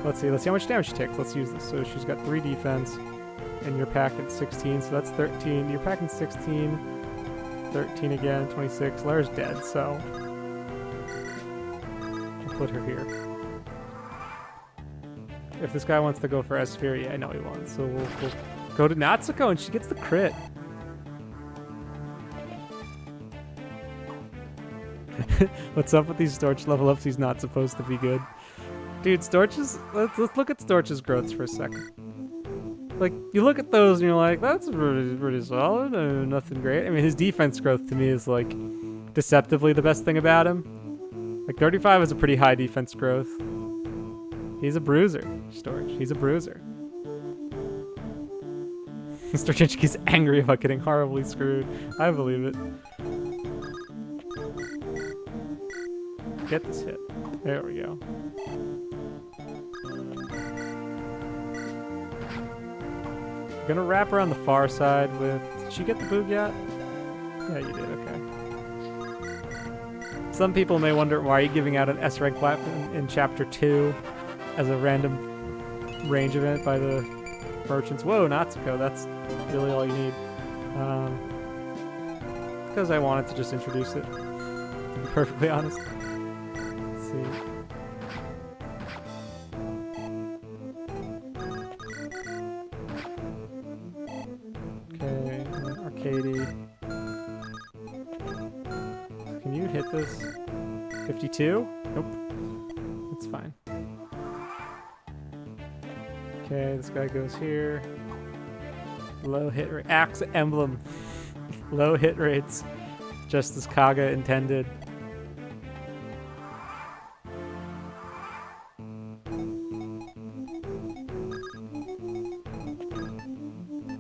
A: Let's see how much damage she takes. Let's use this. So she's got 3 defense, and you're packing 16, so that's 13. You're packing 16, 13 again, 26. Lara's dead, so I'll put her here. If this guy wants to go for S-Sphere, yeah, I know he wants. So we'll go to Natsuko, and she gets the crit. What's up with these Storch level ups? He's not supposed to be good. Dude, Storch is... Let's look at Storch's growths for a second. Like, you look at those and you're like, that's pretty solid. Nothing great. I mean, his defense growth to me is, like, deceptively the best thing about him. Like, 35 is a pretty high defense growth. He's a bruiser, Storch. He's a bruiser. Mr. Chinchiki's angry about getting horribly screwed. I believe it. Get this hit. There we go. I'm gonna wrap her on the far side with... Did she get the boog yet? Yeah, you did, okay. Some people may wonder why are you giving out an S-rank weapon in Chapter 2 as a random range event by the merchants. Whoa, Natsuko, that's really all you need. Because I wanted to just introduce it, to be perfectly honest. Let's see. Okay, Arcady. Can you hit this? 52? Nope. That's fine. Okay, this guy goes here. Low hit rate. Axe Emblem. Low hit rates. Just as Kaga intended.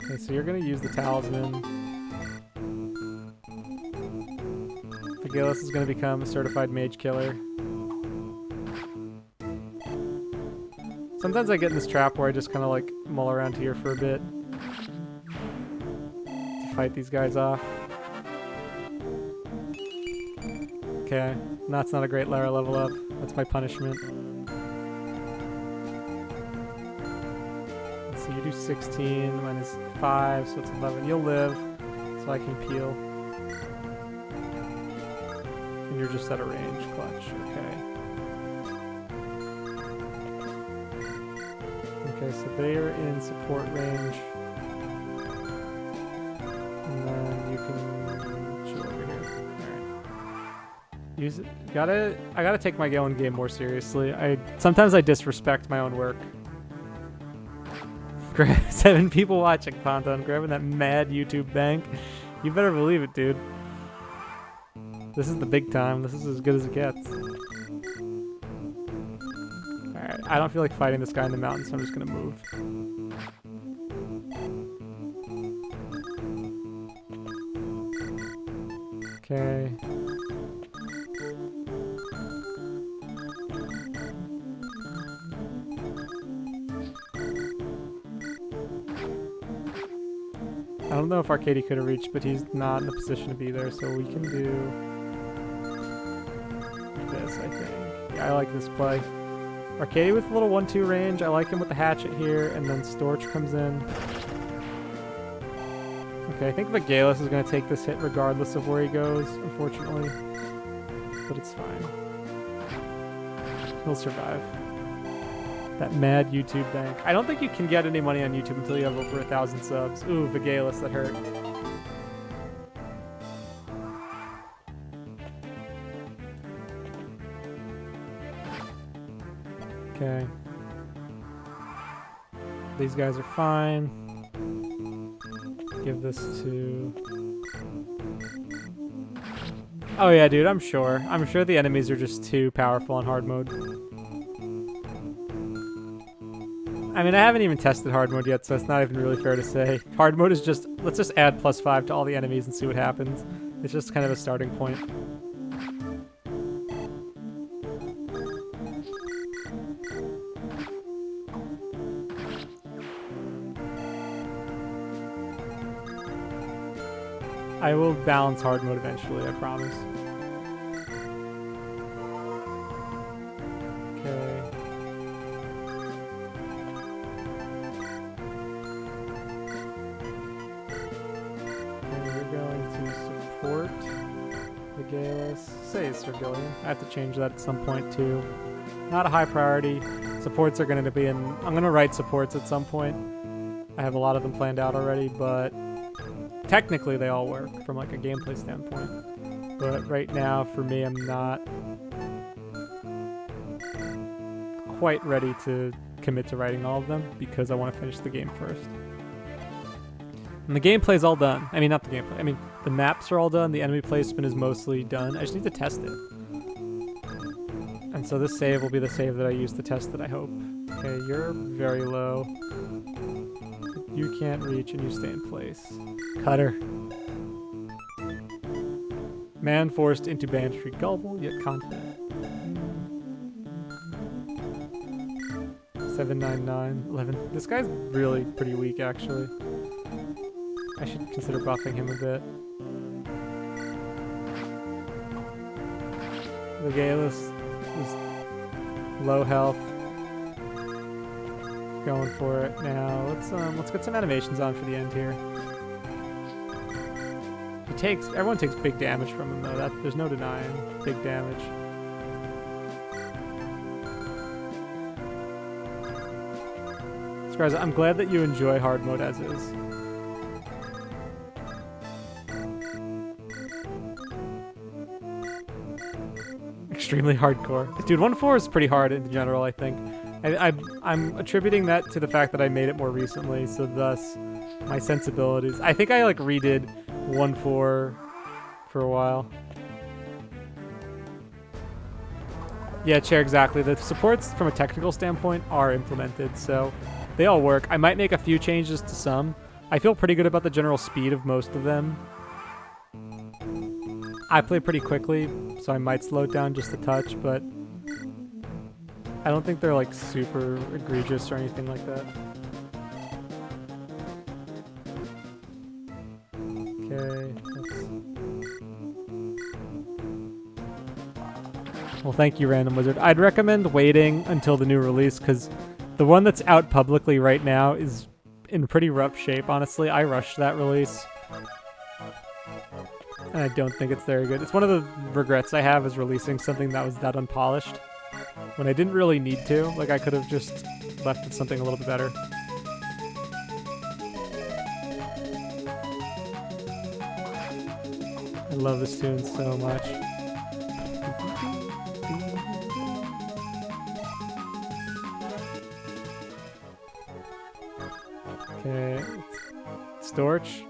A: Okay, so you're gonna use the talisman. Gillis is gonna become a certified mage killer. Sometimes I get in this trap where I just kind of like mull around here for a bit to fight these guys off. Okay, that's not a great Lara level up. That's my punishment. Let's see, you do 16 minus 5, so it's 11. You'll live, so I can peel. And you're just at a range clutch, okay. Okay, so they are in support range. And then you can chill over here. Alright. Use it. I gotta take my own game more seriously. Sometimes I disrespect my own work. 7 people watching, Pandan, grabbing that mad YouTube bank. You better believe it, dude. This is the big time. This is as good as it gets. Alright, I don't feel like fighting this guy in the mountains, so I'm just gonna move. Okay. I don't know if Arcady could have reached, but he's not in a position to be there, so we can do this, I think. Yeah, I like this play. Arcady with a little 1-2 range. I like him with the hatchet here, and then Storch comes in. Okay, I think Vigalis is going to take this hit regardless of where he goes, unfortunately. But it's fine. He'll survive. That mad YouTube bank. I don't think you can get any money on YouTube until you have over 1,000 subs. Ooh, Vigalis, that hurt. Okay. These guys are fine. Give this to... Oh yeah, dude, I'm sure. I'm sure the enemies are just too powerful on hard mode. I mean, I haven't even tested hard mode yet, so it's not even really fair to say. Hard mode is just... Let's just add +5 to all the enemies and see what happens. It's just kind of a starting point. I will balance hard mode eventually, I promise. Okay. And we're going to support the Galus. Say it's Sergillion. I have to change that at some point too. Not a high priority. Supports are going to be in... I'm going to write supports at some point. I have a lot of them planned out already, but technically they all work from like a gameplay standpoint. But right now, for me, I'm not quite ready to commit to writing all of them because I want to finish the game first. And the gameplay's all done. I mean, not the gameplay. I mean, the maps are all done. The enemy placement is mostly done. I just need to test it. And so this save will be the save that I use to test it, I hope. Okay, you're very low. You can't reach and you stay in place. Cutter. Man forced into banditry. Gullible, yet confident. 799, 11. This guy's really pretty weak, actually. I should consider buffing him a bit. The Galus is low health. Going for it now. Let's get some animations on for the end here. Everyone takes big damage from him though. There's no denying big damage. Scars, I'm glad that you enjoy hard mode as is. Extremely hardcore. Dude, 1.4 is pretty hard in general, I think. I'm attributing that to the fact that I made it more recently, so thus my sensibilities. I think I like redid 1.4 for a while. Yeah, Chair, exactly. The supports from a technical standpoint are implemented, so they all work. I might make a few changes to some. I feel pretty good about the general speed of most of them. I play pretty quickly, so I might slow it down just a touch, but I don't think they're like super egregious or anything like that. Okay. Well, thank you, Random Wizard. I'd recommend waiting until the new release because the one that's out publicly right now is in pretty rough shape, honestly. I rushed that release. And I don't think it's very good. It's one of the regrets I have is releasing something that was that unpolished when I didn't really need to. Like, I could have just left it something a little bit better. I love this tune so much. Okay. Storch.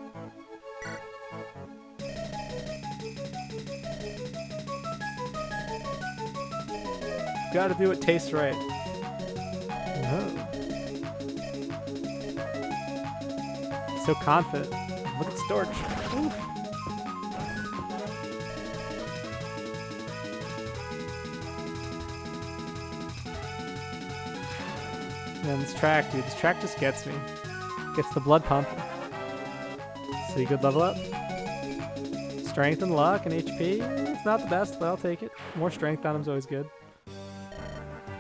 A: Gotta do what tastes right. Oh. So confident. Look at Storch. Oof. Man, this track, dude. This track just gets me. Gets the blood pumping. So you could level up. Strength and luck and HP. It's not the best, but I'll take it. More strength on him is always good.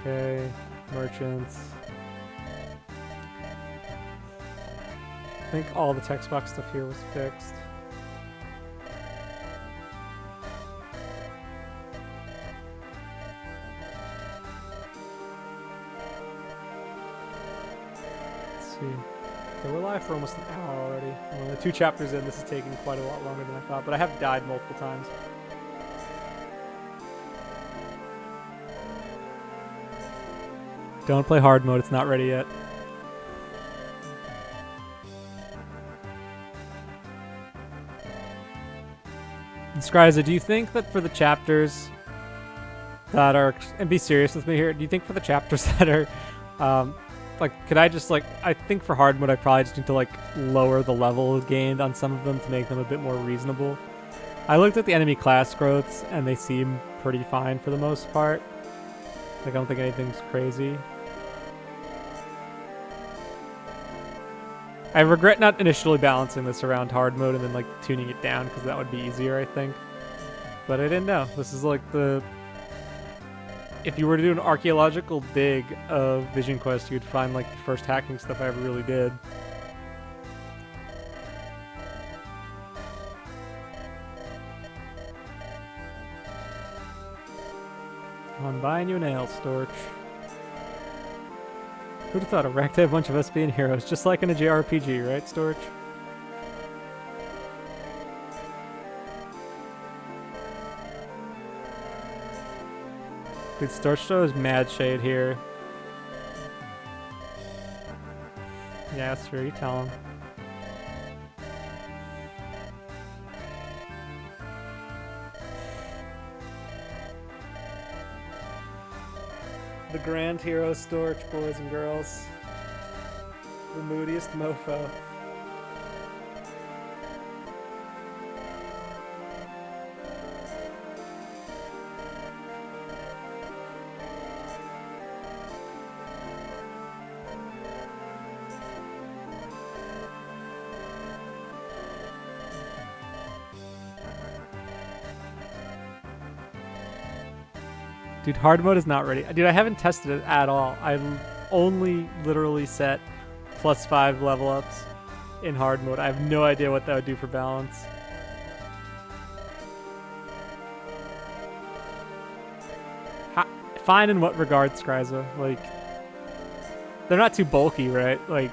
A: Okay, merchants. I think all the text box stuff here was fixed. Let's see. Okay, we're live for almost an hour already. The 2 chapters in, this is taking quite a lot longer than I thought, but I have died multiple times. Don't play hard mode, it's not ready yet. And Scriza, do you think that for the chapters that are, and be serious with me here, do you think for the chapters that are, like, could I just, like, I think for hard mode I probably just need to, like, lower the level gained on some of them to make them a bit more reasonable. I looked at the enemy class growths and they seem pretty fine for the most part. Like, I don't think anything's crazy. I regret not initially balancing this around hard mode and then like tuning it down because that would be easier, I think. But I didn't know. This is like the... If you were to do an archaeological dig of Vision Quest, you'd find like the first hacking stuff I ever really did. I'm buying you an ale, Storch. Who'd have thought a wreck to have a bunch of us being heroes, just like in a JRPG, right, Storch? Dude, Storch is mad shade here. Yeah, that's true, you tell him. The grand hero Storch, boys and girls. The moodiest mofo. Dude, hard mode is not ready. Dude, I haven't tested it at all. I only literally set +5 level ups in hard mode. I have no idea what that would do for balance. Fine in what regard, Skryza? Like, they're not too bulky, right? Like,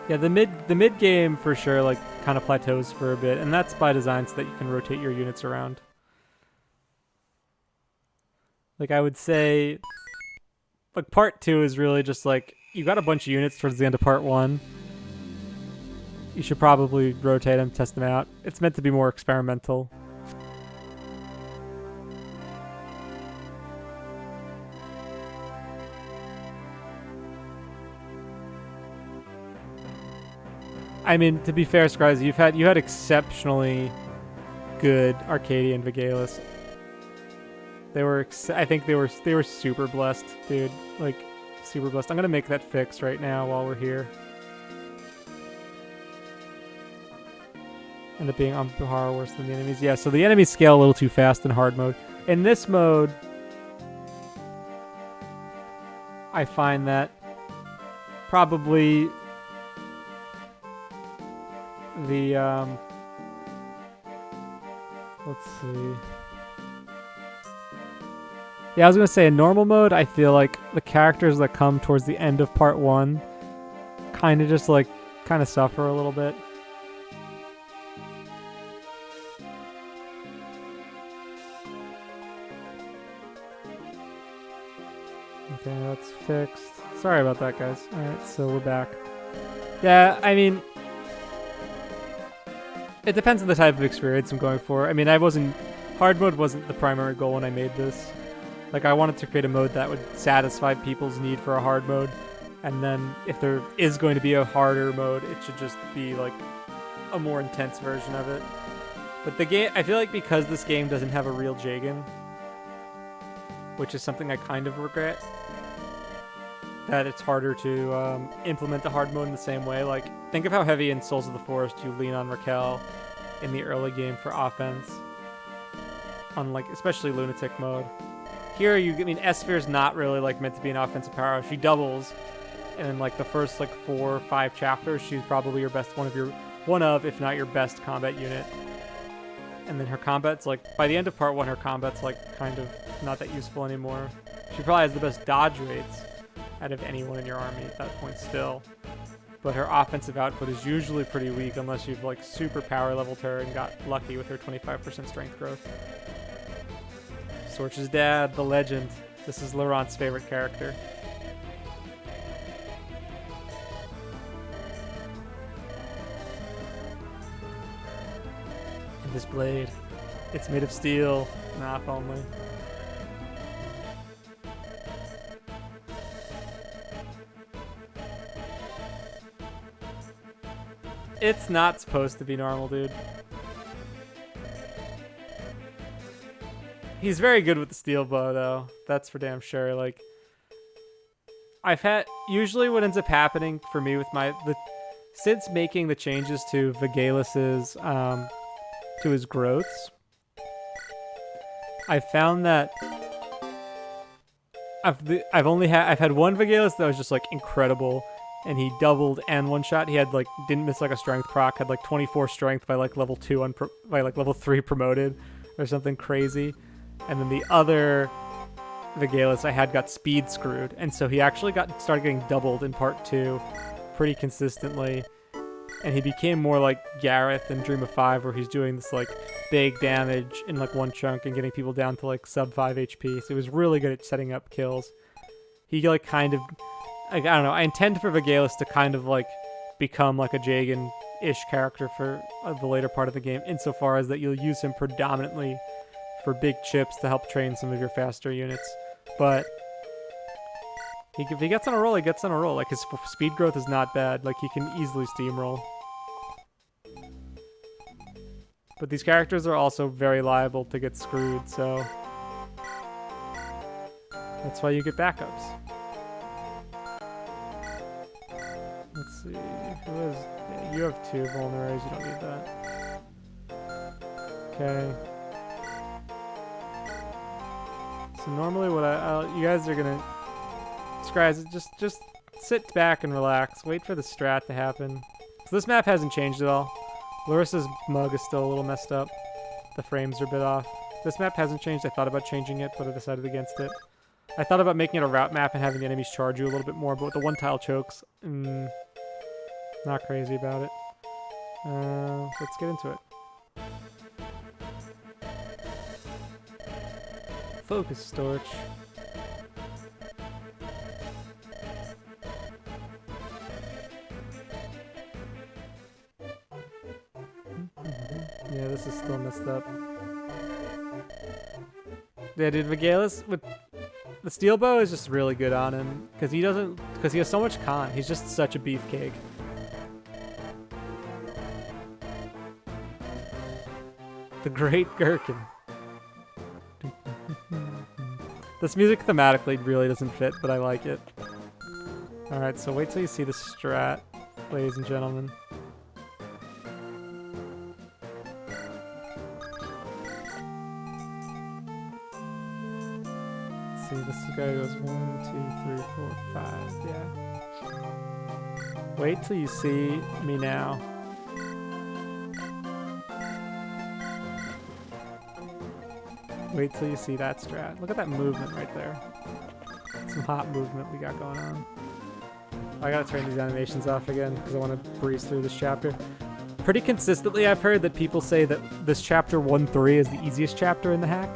A: yeah, the mid game for sure, like, kind of plateaus for a bit, and that's by design so that you can rotate your units around. Like, I would say, like, part 2 is really just like, you got a bunch of units towards the end of part 1. You should probably rotate them, test them out. It's meant to be more experimental. I mean, to be fair, Skryza, you had exceptionally good Arcadia and Vigalis. They were, I think they were super blessed, dude. Like, super blessed. I'm gonna make that fix right now while we're here. End up being on Bahara worse than the enemies. Yeah, so the enemies scale a little too fast in hard mode. In this mode, I find that probably the let's see. Yeah, I was gonna say in normal mode, I feel like the characters that come towards the end of part 1 kind of just like kind of suffer a little bit. Okay, that's fixed. Sorry about that, guys. Alright, so we're back. Yeah, I mean, it depends on the type of experience I'm going for. I mean, hard mode wasn't the primary goal when I made this. Like, I wanted to create a mode that would satisfy people's need for a hard mode. And then if there is going to be a harder mode, it should just be like a more intense version of it. But the game, I feel like because this game doesn't have a real Jagan, which is something I kind of regret, that it's harder to implement the hard mode in the same way. Like, think of how heavy in Souls of the Forest you lean on Raquel in the early game for offense. On, like, especially Lunatic mode. Here, I mean, S-Sphere's not really, like, meant to be an offensive power. She doubles, and in, like, the first, like, 4 or 5 chapters, she's probably your best, one of, if not your best combat unit. And then her combat's, like, by the end of part 1, her combat's, like, kind of not that useful anymore. She probably has the best dodge rates out of anyone in your army at that point still. But her offensive output is usually pretty weak unless you've like super power leveled her and got lucky with her 25% strength growth. Storch's dad, the legend. This is Laurent's favorite character. And this blade. It's made of steel. Nah, if only. It's not supposed to be normal, dude. He's very good with the steel bow, though. That's for damn sure. Like, I've had usually what ends up happening for me with since making the changes to Vigalus's to his growths, I've found that I've had one Vigalus that was just like incredible, and he doubled and one shot. He had like didn't miss like a strength proc, had like 24 strength by like level 2 by like level 3 promoted or something crazy. And then the other Vigalus I had got speed screwed, and so he actually started getting doubled in part 2 pretty consistently, and he became more like Gareth in Dream of 5, where he's doing this like big damage in like one chunk and getting people down to like sub 5 HP. So he was really good at setting up kills. He like kind of, I don't know, I intend for Vigalus to kind of like become like a Jagan-ish character for the later part of the game, insofar as that you'll use him predominantly for big chips to help train some of your faster units. But if he gets on a roll, he gets on a roll. Like, his speed growth is not bad. Like, he can easily steamroll. But these characters are also very liable to get screwed, so that's why you get backups. Let's see. Yeah, you have 2 vulneraries. You don't need that. Okay. So normally what you guys are gonna... Guys, just sit back and relax. Wait for the strat to happen. So this map hasn't changed at all. Larissa's mug is still a little messed up. The frames are a bit off. This map hasn't changed. I thought about changing it, but I decided against it. I thought about making it a route map and having the enemies charge you a little bit more, but with the one-tile chokes, not crazy about it. Let's get into it. Focus torch. Yeah, this is still messed up. Yeah, dude, Vigalus with the steel bow is just really good on him because he has so much con. He's just such a beefcake. The Great Gherkin. This music thematically really doesn't fit, but I like it. Alright, so wait till you see the strat, ladies and gentlemen. Let's see, this guy goes 1, 2, 3, 4, 5, yeah. Wait till you see me now. Wait till you see that strat. Look at that movement right there. Some hot movement we got going on. I gotta turn these animations off again because I want to breeze through this chapter. Pretty consistently, I've heard that people say that this chapter 1.3 is the easiest chapter in the hack.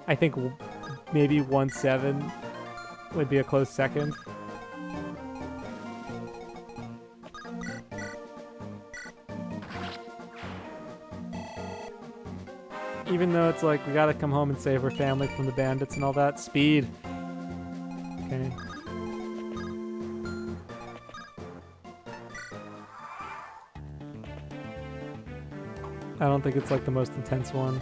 A: I think maybe 1.7 would be a close second. Even though it's like, we gotta come home and save our family from the bandits and all that. Speed. Okay. I don't think it's like the most intense one.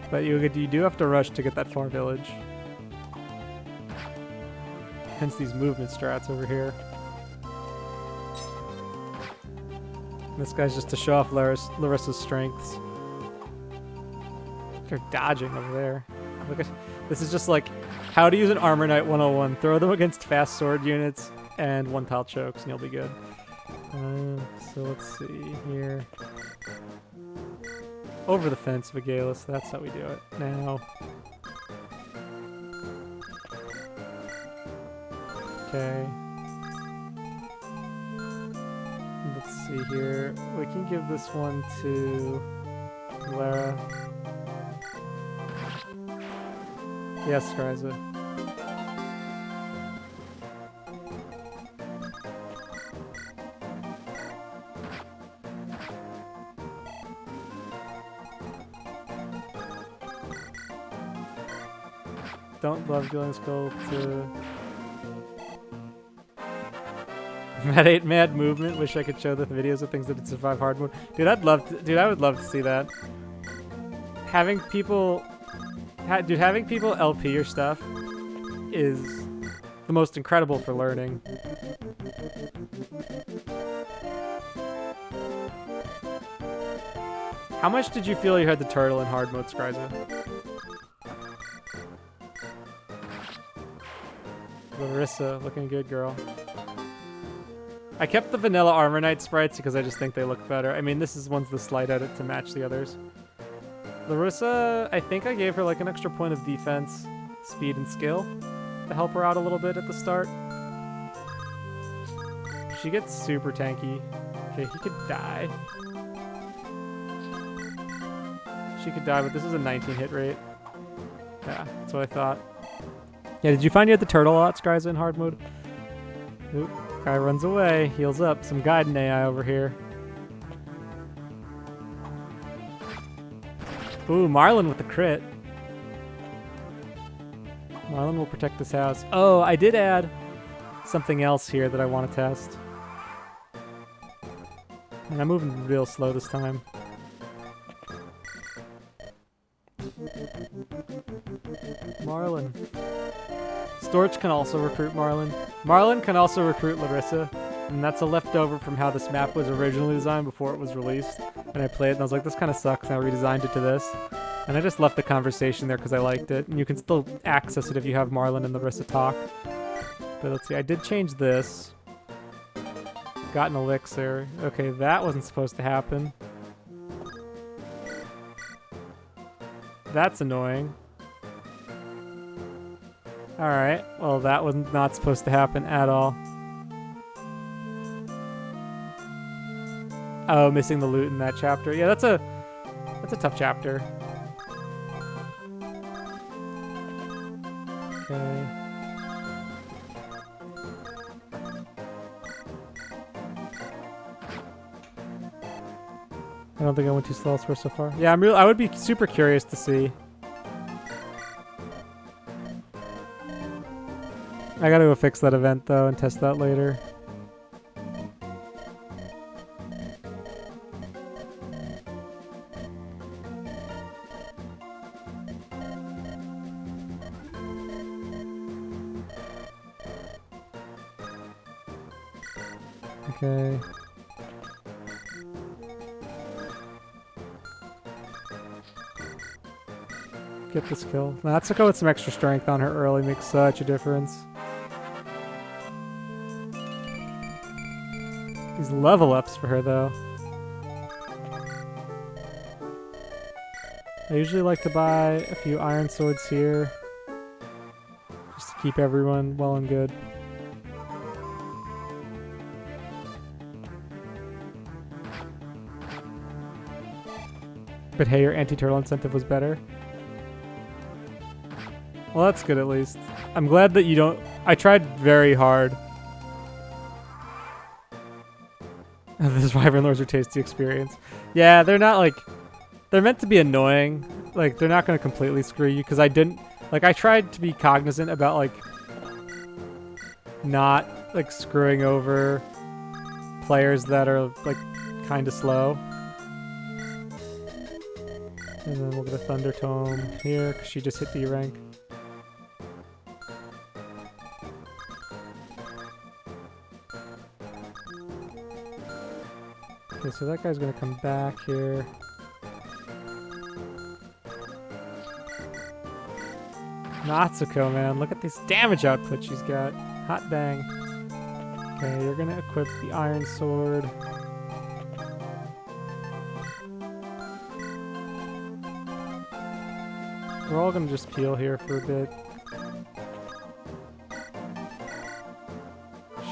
A: But you do have to rush to get that far village. Hence these movement strats over here. This guy's just to show off Larissa's strengths. They're dodging over there. Look at this is just like how to use an Armor Knight 101. Throw them against fast sword units and one-tile chokes and you'll be good. So let's see here. Over the fence, Vigalus. That's how we do it. Now. Okay. Let's see here. We can give this one to Lara. Yes, Skriza. Don't love dealing skull to Mad movement. Wish I could show the videos of things that would survive hard mode. Dude, I would love to see that. having people, dude, having people LP your stuff is the most incredible for learning. How much did you feel you had the turtle in hard mode, Scriza? Larissa, looking good, girl. I kept the vanilla Armor Knight sprites because I just think they look better. I mean, one's the slight edit to match the others. Larissa, I think I gave her like an extra point of defense, speed, and skill to help her out a little bit at the start. She gets super tanky. Okay, he could die. She could die, but this is a 19 hit rate. Yeah, that's what I thought. Yeah, did you find you had the turtle a lot, Scriza, in hard mode? Oop, guy runs away, heals up. Some guiding AI over here. Ooh, Marlin with the crit. Marlin will protect this house. Oh, I did add something else here that I want to test. And I'm moving real slow this time. Marlin. Storch can also recruit Marlin. Marlin can also recruit Larissa, and that's a leftover from how this map was originally designed before it was released. And I played it and I was like, this kind of sucks, and I redesigned it to this. And I just left the conversation there because I liked it. And you can still access it if you have Marlin and Larissa talk. But let's see, I did change this. Got an elixir. Okay, that wasn't supposed to happen. That's annoying. Alright, well that was not supposed to happen at all. Oh, missing the loot in that chapter. Yeah, that's a tough chapter. Okay. I don't think I went too slow elsewhere so far. Yeah, I would be super curious to see. I gotta go fix that event though and test that later. Okay. Get this kill. Natsuko with some extra strength on her early makes such a difference. These level ups for her though. I usually like to buy a few iron swords here, just to keep everyone well and good. But hey, your anti-turtle incentive was better. Well, that's good at least. I'm glad that you don't... I tried very hard. The Wyvern Lords are tasty experience. Yeah, they're not like... They're meant to be annoying. Like, they're not going to completely screw you, because I didn't... Like, I tried to be cognizant about, like... Not, like, screwing over players that are, like, kind of slow. And then we'll get a Thunder Tome here, because she just hit D rank. Okay, so that guy's gonna come back here. Natsuko, man, look at this damage output she's got. Hot dang. Okay, you're gonna equip the Iron Sword. We're all gonna just peel here for a bit.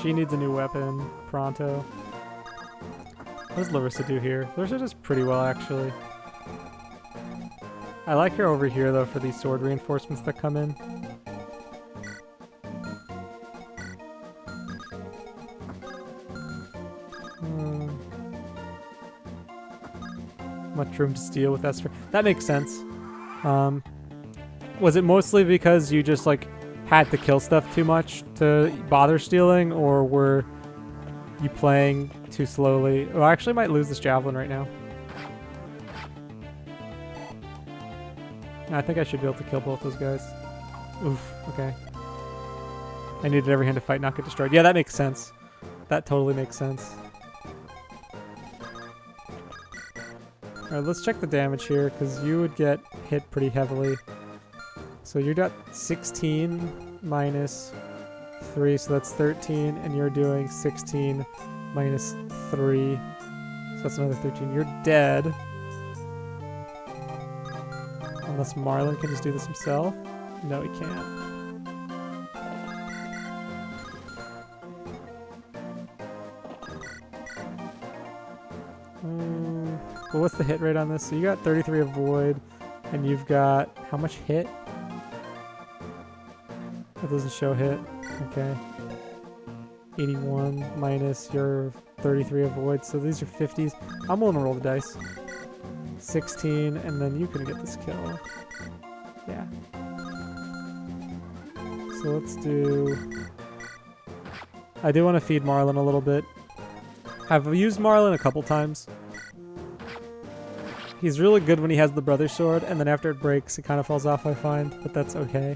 A: She needs a new weapon, pronto. What does Larissa do here? Larissa does pretty well, actually. I like her over here, though, for these sword reinforcements that come in. Much room to steal with Esper. That makes sense. Was it mostly because you just, like, had to kill stuff too much to bother stealing, or were you playing too slowly? Oh, I actually might lose this javelin right now. I think I should be able to kill both those guys. Oof, okay. I needed every hand to fight, not get destroyed. Yeah, that makes sense. That totally makes sense. Alright, let's check the damage here, because you would get hit pretty heavily. So you got 16 minus 3, so that's 13, and you're doing 16 minus 3. So that's another 13. You're dead. Unless Marlon can just do this himself. No, he can't. Well, what's the hit rate on this? So you got 33 avoid, and you've got how much hit? It doesn't show hit. Okay. 81 minus your 33 avoid. So these are 50s. I'm willing to roll the dice. 16, and then you can get this kill. Yeah. So let's do... I do want to feed Marlon a little bit. I've used Marlon a couple times. He's really good when he has the brother sword, and then after it breaks, it kind of falls off, I find, but that's okay.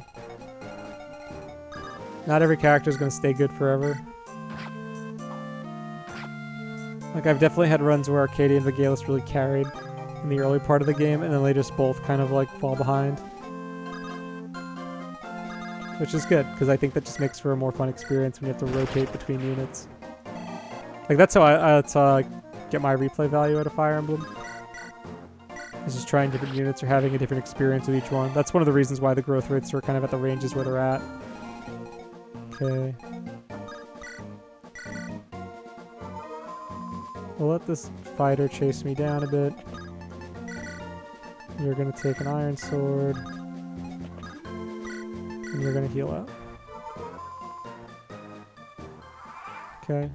A: Not every character is going to stay good forever. Like, I've definitely had runs where Arcadia and Vigalis really carried in the early part of the game, and then they just both kind of, like, fall behind. Which is good, because I think that just makes for a more fun experience when you have to rotate between units. Like, that's how I get my replay value out of Fire Emblem. It's just trying different units or having a different experience with each one. That's one of the reasons why the growth rates are kind of at the ranges where they're at. Okay. We'll let this fighter chase me down a bit. You're going to take an iron sword. And you're going to heal up. Okay.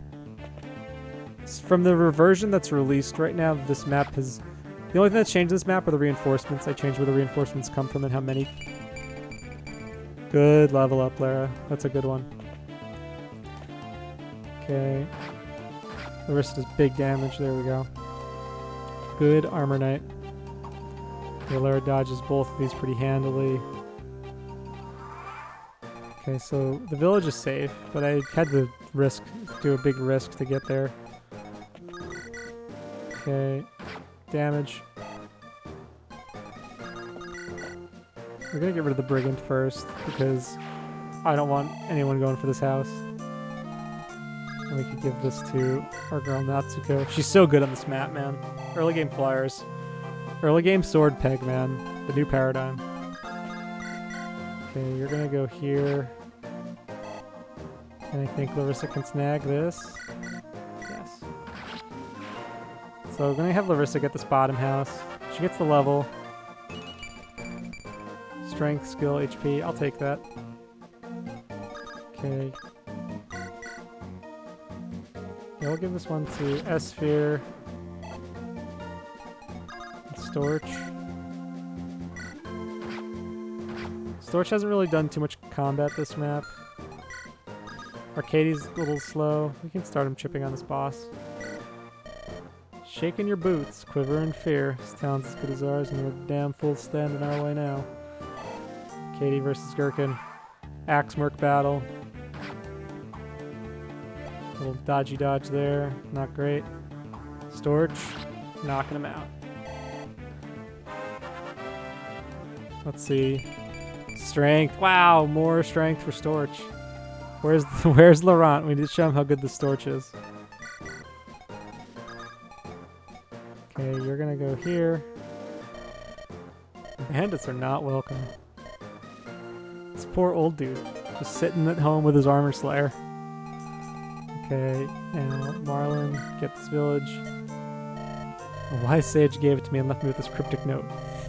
A: From the reversion that's released right now, this map has... The only thing that's changed this map are the reinforcements. I changed where the reinforcements come from and how many. Good level up, Lara. That's a good one. Okay. Larissa does big damage. There we go. Good Armor Knight. Okay, Lara dodges both of these pretty handily. Okay, so the village is safe, but I had to do a big risk to get there. Okay. Damage. We're gonna get rid of the brigand first because I don't want anyone going for this house. And we could give this to our girl Natsuko. She's so good on this map, man. Early game flyers. Early game sword peg, man. The new paradigm. Okay, you're gonna go here. And I think Larissa can snag this. Yes. So we're gonna have Larissa get this bottom house. She gets the level. Strength, skill, HP. I'll take that. Okay. Yeah, we'll give this one to S-Sphere. Storch. Storch hasn't really done too much combat this map. Arcadie's a little slow. We can start him chipping on this boss. Shaking your boots, quiver in fear. This town's as good as ours, and we're damn full standing our way now. Katie versus Gherkin. Axe Merc battle. Little dodgy dodge there. Not great. Storch. Knocking him out. Let's see. Strength. Wow, more strength for Storch. Where's Laurent? We need to show him how good the Storch is. Okay, you're gonna go here. Bandits are not welcome. This poor old dude, just sitting at home with his armor slayer. Okay, and Marlon, get this village. A wise sage gave it to me and left me with this cryptic note.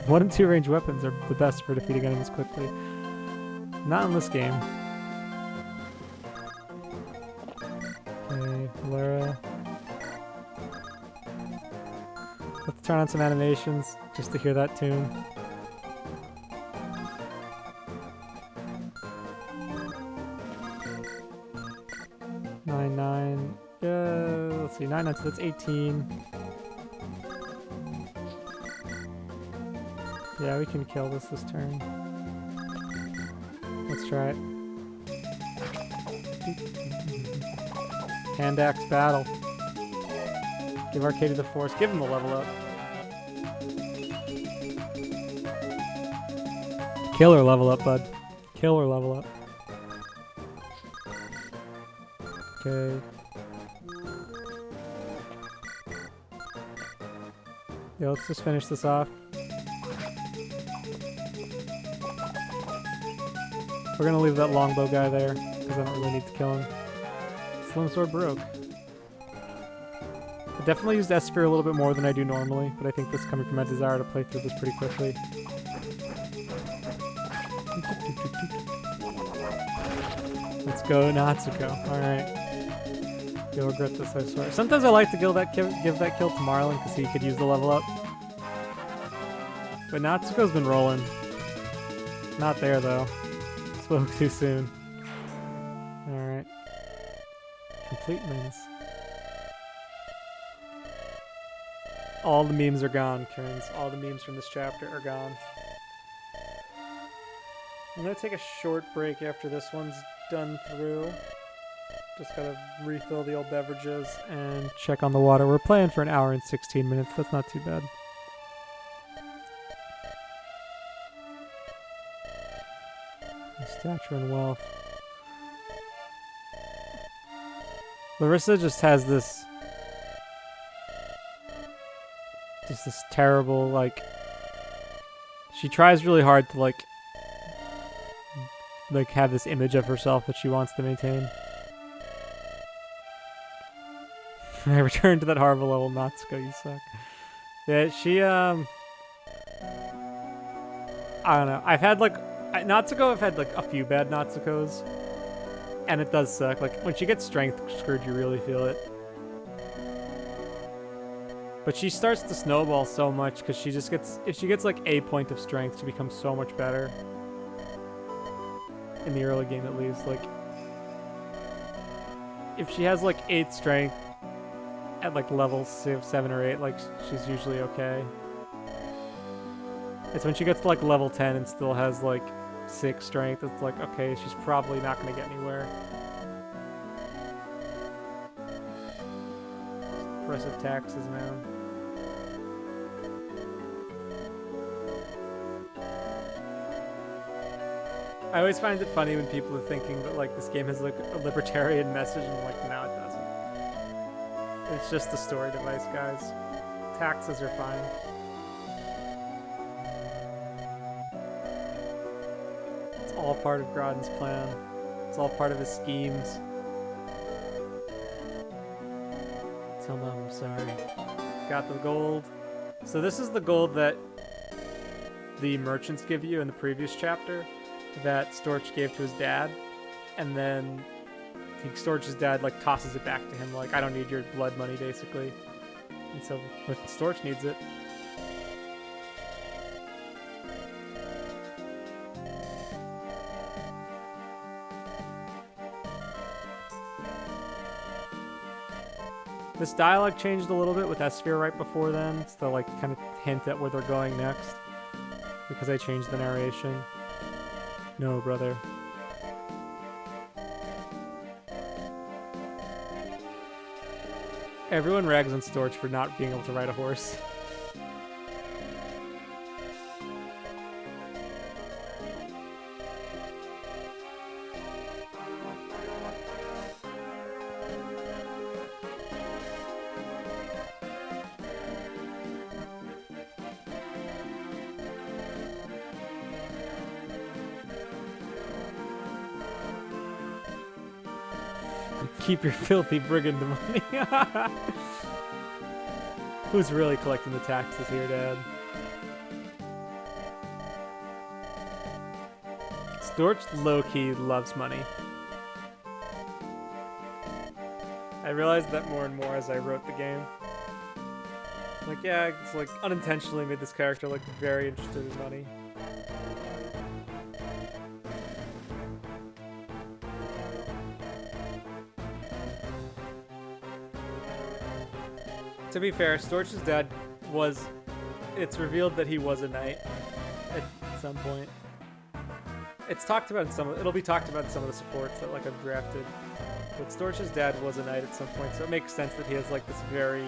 A: 1 and 2 range weapons are the best for defeating enemies quickly. Not in this game. Okay, Lara. Let's turn on some animations just to hear that tune. Nine. Let's see, 9, so that's 18. Yeah, we can kill this turn. Let's try it. Hand axe battle. Give Arcady the force. Give him the level up. Killer level up, bud. Killer level up. Okay. Yeah, let's just finish this off. We're gonna leave that longbow guy there, because I don't really need to kill him. Slim sword broke. I definitely used S-Sphere a little bit more than I do normally, but I think this is coming from my desire to play through this pretty quickly. Let's go, Natsuko. Alright. You'll regret this, I swear. Sometimes I like to give that kill to Marlon because he could use the level up. But Natsuko's been rolling. Not there, though. Spoke too soon. Alright. Complete wins. All the memes are gone, Kerns. All the memes from this chapter are gone. I'm gonna take a short break after this one's done through. Just gotta refill the old beverages and check on the water. We're playing for an hour and 16 minutes. That's not too bad. Stature and wealth. Larissa just has this terrible, like, she tries really hard to like have this image of herself that she wants to maintain. I returned to that horrible level. Natsuko, you suck. Yeah, she I don't know. I've had like Natsuko, I've had like a few bad Natsukos, and it does suck. Like when she gets strength screwed, you really feel it. But she starts to snowball so much because she just gets, if she gets like a point of strength, she becomes so much better. In the early game at least. Like, if she has like 8 strength at like level 7 or 8, like she's usually okay. It's when she gets to like level 10 and still has like 6 strength, it's like, okay, she's probably not going to get anywhere. Impressive taxes, man. I always find it funny when people are thinking that like this game has like a libertarian message, and I'm like, no, it doesn't. It's just a story device, guys. Taxes are fine. It's all part of Groddon's plan. It's all part of his schemes. Tell Mom I'm sorry. Got the gold. So this is the gold that the merchants give you in the previous chapter that Storch gave to his dad, and then I think Storch's dad like tosses it back to him like, I don't need your blood money, basically. And so but Storch needs it. This dialogue changed a little bit with S-Sphere right before then, to like kind of hint at where they're going next, because I changed the narration. No, brother. Everyone rags on Storch for not being able to ride a horse. Keep your filthy brigand money. Who's really collecting the taxes here, Dad? Storch low-key loves money. I realized that more and more as I wrote the game. Like, yeah, it's like unintentionally made this character like very interested in money. To be fair, Storch's dad was... It's revealed that he was a knight. some point. It's talked about in some. It'll be talked about in some of the supports that like I've drafted. But Storch's dad was a knight at some point, so it makes sense that he has like this very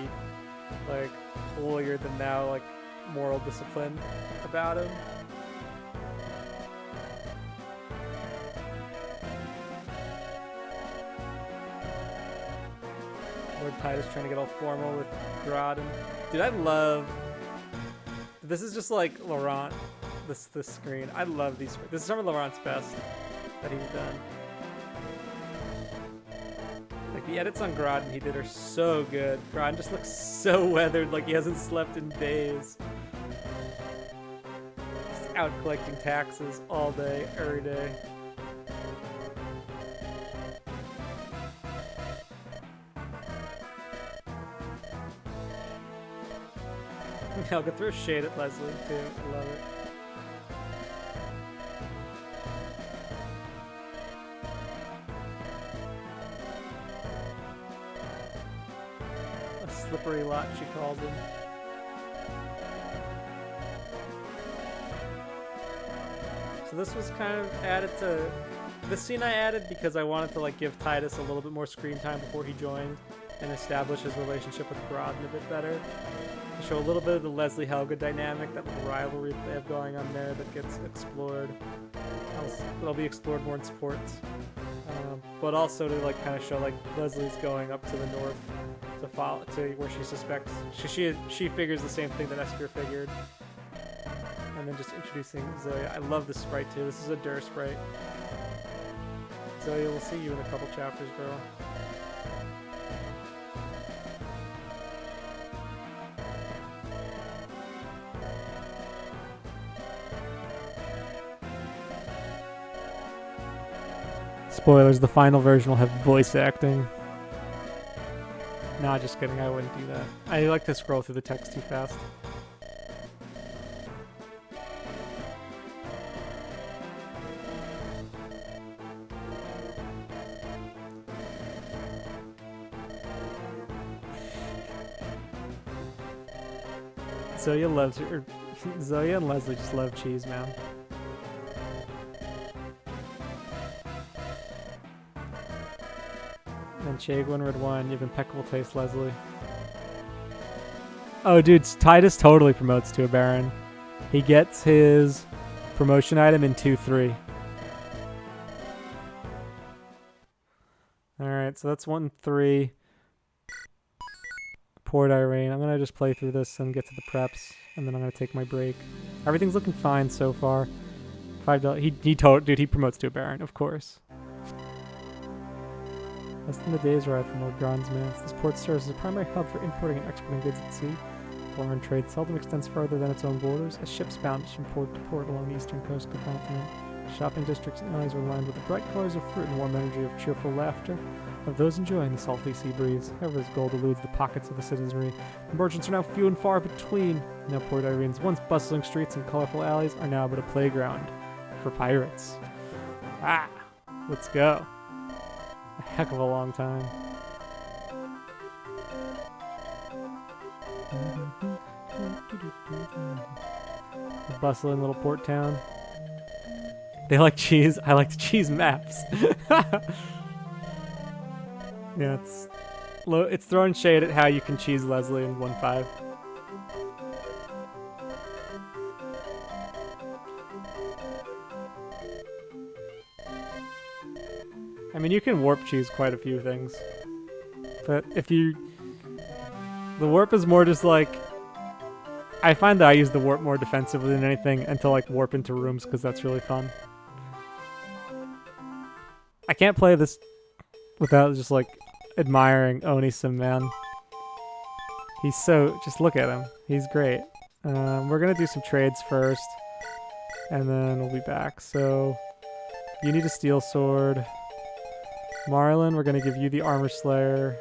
A: like holier than thou like moral discipline about him. Lord Titus trying to get all formal with Grodd. Dude, I love. This is just like Laurent. This screen. I love these. This is some of Laurent's best that he's done. Like the edits on Grodd he did are so good. Grodd just looks so weathered, like he hasn't slept in days. Just out collecting taxes all day, every day. I'll go throw shade at Leslie too. I love it. A slippery lot, she calls him. So this was kind of added to this scene I added because I wanted to like give Titus a little bit more screen time before he joined and establish his relationship with Grodd a bit better. Show a little bit of the Leslie Helga dynamic, that little rivalry that they have going on there that gets explored. It'll be explored more in sports, but also to like kind of show like Leslie's going up to the north to follow to where she suspects she figures the same thing that Esper figured, and then just introducing Zoya. I love this sprite too. This is a Dur sprite. Zoya, we'll see you in a couple chapters, girl. Spoilers, the final version will have voice acting. Nah, just kidding, I wouldn't do that. I like to scroll through the text too fast. Zoya loves her. Zoya and Leslie just love cheese, man. And Chagwin Red Wine, you have impeccable taste, Leslie. Oh, dude, Titus totally promotes to a Baron. He gets his promotion item in 2-3. Alright, so that's 1-3. Port Irene. I'm going to just play through this and get to the preps, and then I'm going to take my break. Everything's looking fine so far. $5. Dude, he promotes to a Baron, of course. Less than the day's ride from Lord Grond's Manse, this port serves as a primary hub for importing and exporting goods at sea. Foreign trade seldom extends farther than its own borders, as ships bound from port to port along the eastern coast of the continent. Shopping districts and alleys are lined with the bright colors of fruit and warm energy of cheerful laughter of those enjoying the salty sea breeze. However, this gold eludes the pockets of the citizenry. The merchants are now few and far between. Now Port Irene's once bustling streets and colorful alleys are now but a playground for pirates. Ah, let's go. A heck of a long time. A bustling little port town. They like cheese. I like the cheese maps. Yeah, it's throwing shade at how you can cheese Leslie in 1.5. I mean, you can warp cheese quite a few things, but the warp is more just like, I find that I use the warp more defensively than anything, and to like warp into rooms because that's really fun. I can't play this without just like admiring Onisim, man. He's so, just look at him. He's great. We're gonna do some trades first, and then we'll be back. So, you need a steel sword. Marlon, we're gonna give you the armor slayer.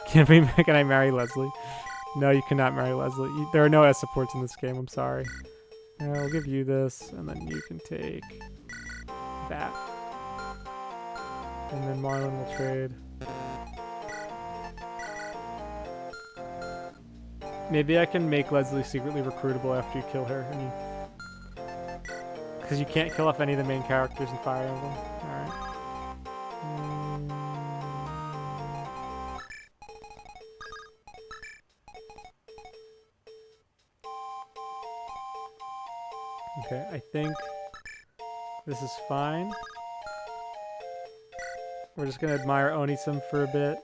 A: Can I marry Leslie? No, you cannot marry Leslie. There are no S supports in this game, I'm sorry. We'll give you this, and then you can take that. And then Marlon will trade. Maybe I can make Leslie secretly recruitable after you kill her, and you because you can't kill off any of the main characters in Fire Emblem. Alright. Okay, I think this is fine. We're just gonna admire Onisum for a bit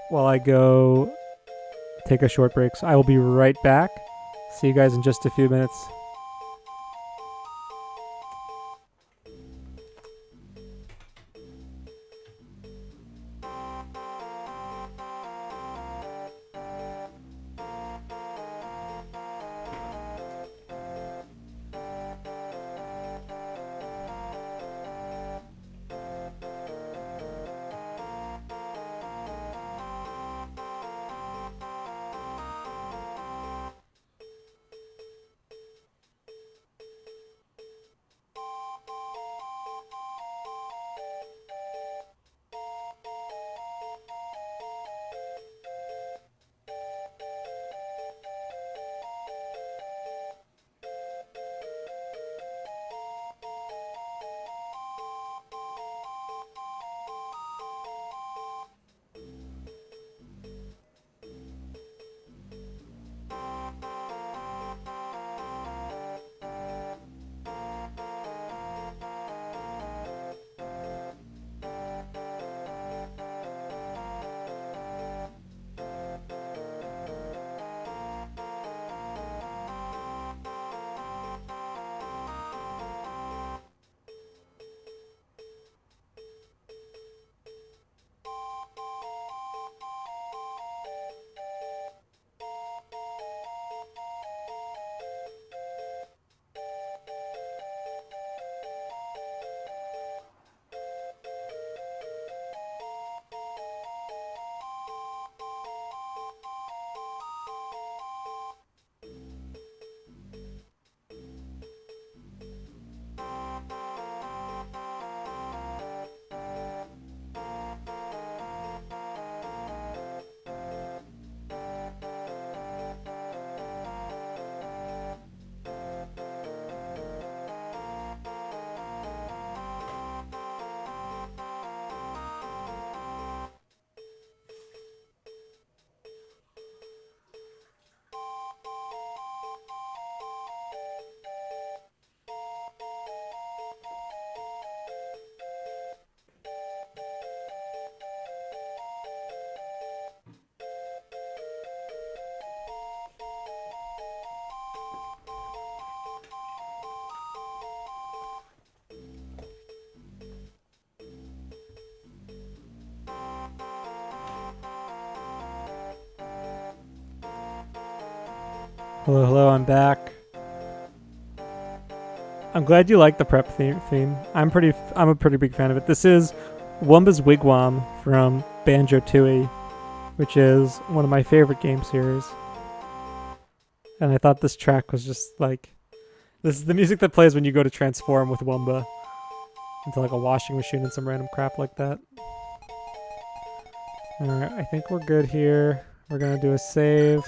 A: while I go take a short break. So I will be right back. See you guys in just a few minutes. Hello, hello, I'm back. I'm glad you like the prep theme. I'm a pretty big fan of it. This is Wumba's Wigwam from Banjo-Tooie, which is one of my favorite game series. And I thought this track was just like, this is the music that plays when you go to transform with Wumba into like a washing machine and some random crap like that. Alright, I think we're good here. We're gonna do a save.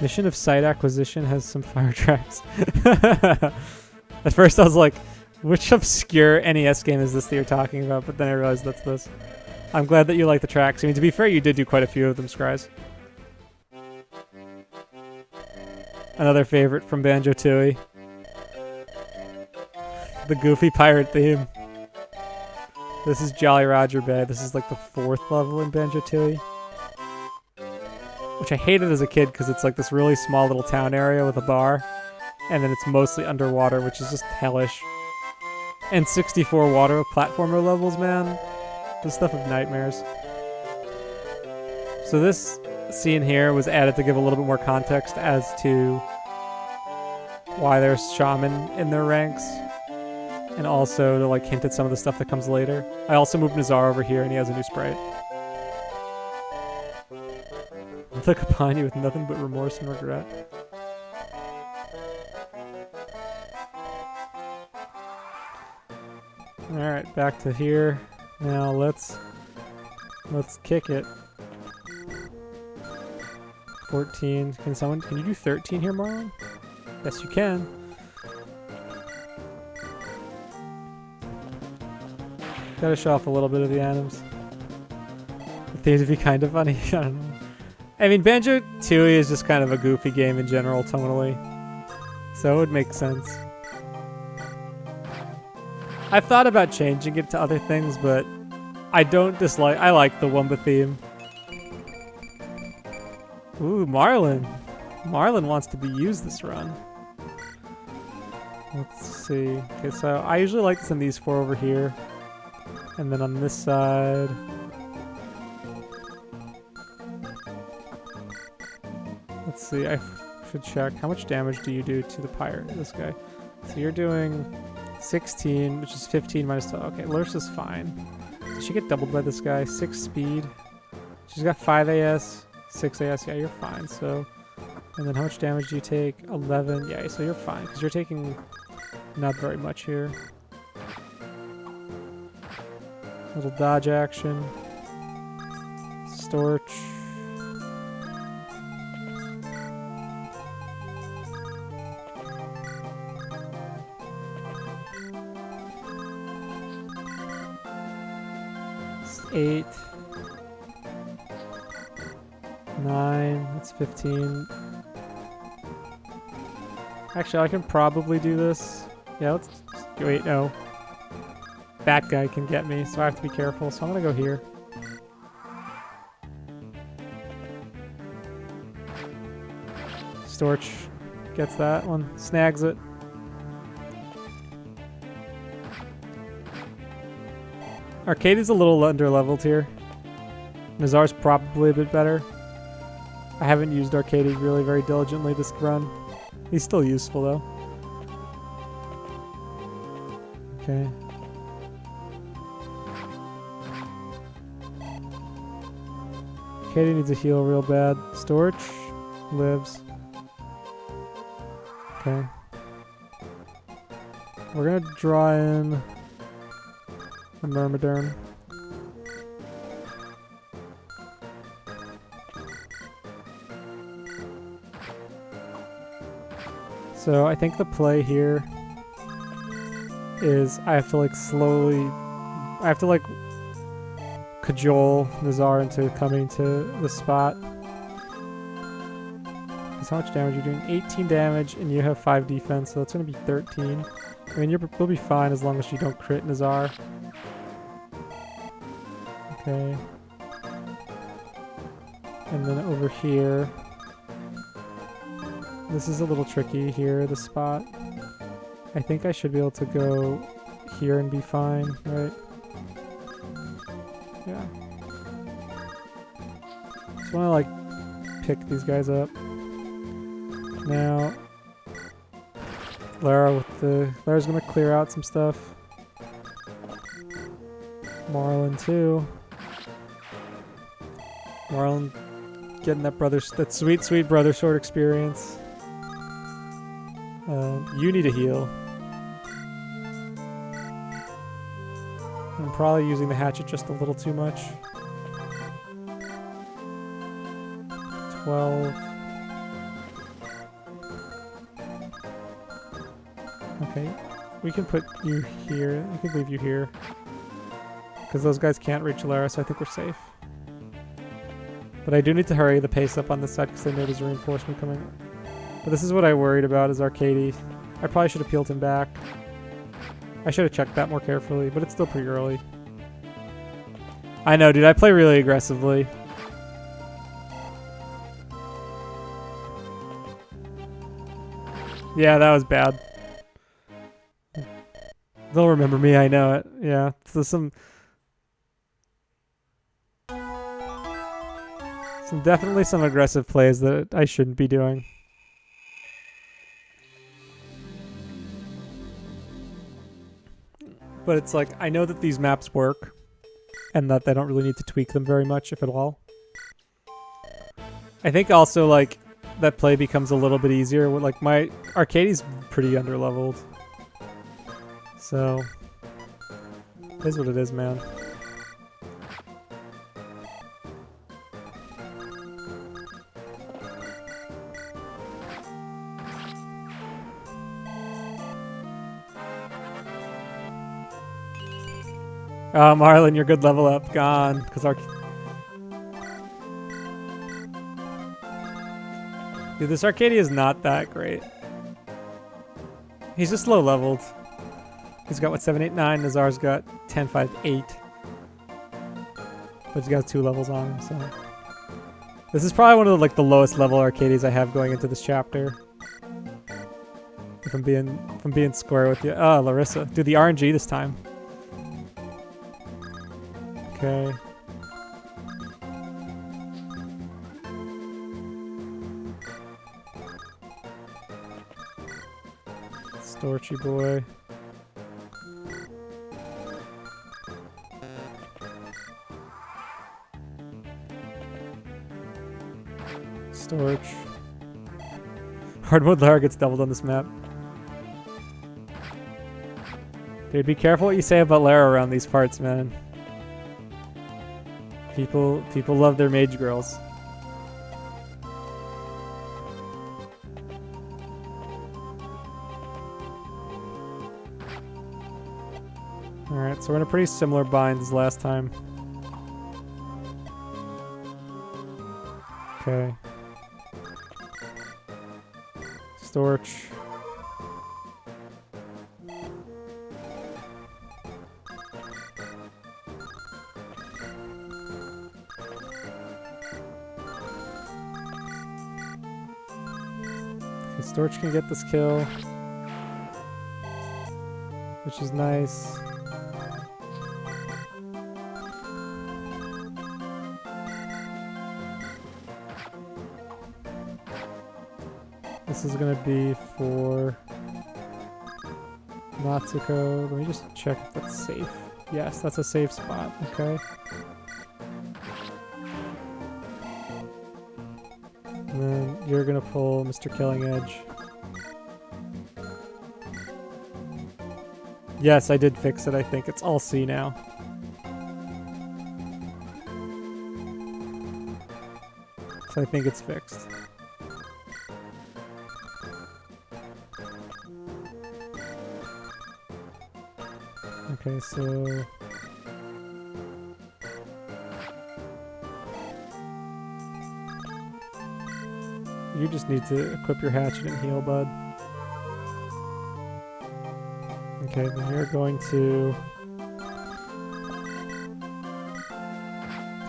A: Mission of Site Acquisition has some fire tracks. At first I was like, which obscure NES game is this that you're talking about? But then I realized that's this. I'm glad that you like the tracks. I mean, to be fair, you did do quite a few of them, Scries. Another favorite from Banjo-Tooie. The goofy pirate theme. This is Jolly Roger Bay. This is like the 4th level in Banjo-Tooie. Which I hated as a kid because it's like this really small little town area with a bar, and then it's mostly underwater, which is just hellish. And 64 water platformer levels, man. This stuff of nightmares. So this scene here was added to give a little bit more context as to why there's shaman in their ranks, and also to like hint at some of the stuff that comes later. I also moved Nazar over here, and he has a new sprite. I look upon you with nothing but remorse and regret. Alright, back to here. Now let's kick it. 14. Can you do 13 here, Marlon? Yes, you can. Gotta show off a little bit of the items. They would be kind of funny. I don't know. I mean, Banjo-Tooie is just kind of a goofy game in general, tonally. So it would make sense. I've thought about changing it to other things, but I don't dislike... I like the Wumba theme. Ooh, Marlon. Marlon wants to be used this run. Let's see. Okay, so I usually like to send these 4 over here. And then on this side... Let's see, I should check. How much damage do you do to the pirate, this guy? So you're doing 16, which is 15 minus 12. Okay, Lursa's fine. Does she get doubled by this guy? 6 speed. She's got 5 AS, 6 AS. Yeah, you're fine. So, and then how much damage do you take? 11. Yeah, so you're fine, because you're taking not very much here. Little dodge action. Storch. Eight, 9, that's 15. Actually, I can probably do this. Yeah, let's... Wait, no. That guy can get me, so I have to be careful. So I'm gonna go here. Storch gets that one. Snags it. Arcade is a little under-leveled here. Nazar's probably a bit better. I haven't used Arcade really very diligently this run. He's still useful though. Okay. Arcade needs a heal real bad. Storch lives. Okay. We're gonna draw in a Myrmidon. So I think the play here is I have to like slowly, I have to like cajole Nazar into coming to the spot. Because how much damage are you doing? 18 damage and you have 5 defense, so that's going to be 13. I mean, you'll be fine as long as you don't crit Nazar. Okay. And then over here, this is a little tricky here, the spot. I think I should be able to go here and be fine, right? Yeah. Just want to like pick these guys up. Now, Lara's gonna clear out some stuff. Marlon too. Marlon getting that sweet brother sword experience. You need a heal. I'm probably using the hatchet just a little too much. 12. Okay, we can put you here. We can leave you here. Because those guys can't reach Lara, so I think we're safe. But I do need to hurry the pace up on this side because I know there's a reinforcement coming. But this is what I worried about is Arcady. I probably should have peeled him back. I should have checked that more carefully, but it's still pretty early. I know, dude. I play really aggressively. Yeah, that was bad. They'll remember me, I know it. Yeah, so definitely some aggressive plays that I shouldn't be doing. But it's like, I know that these maps work, and that I don't really need to tweak them very much, if at all. I think also, like, that play becomes a little bit easier. Like, my Arcady's pretty underleveled. So, it is what it is, man. Oh, Marlon, your good level up gone because our. Dude, this Arcadia is not that great. He's just low leveled. He's got what, 7, 8, 9. Nazar's got 10, 5, 8. But he's got 2 levels on him, so. This is probably one of the, the lowest level Arcadies I have going into this chapter. If I'm being square with you. Oh, Larissa. Dude, the RNG this time. Okay. Storchy boy. Storch. Hard mode Lara gets doubled on this map. Dude, be careful what you say about Lara around these parts, man. People love their mage girls. Alright, so we're in a pretty similar bind as last time. Okay. Storch. Okay, Storch can get this kill, which is nice. This is gonna be for Natsuko. Let me just check if that's safe. Yes, that's a safe spot. Okay. And then you're gonna pull Mr. Killing Edge. Yes, I did fix it, I think. It's all C now. So I think it's fixed. Okay, so... you just need to equip your hatchet and heal, bud. Okay, then you're going to...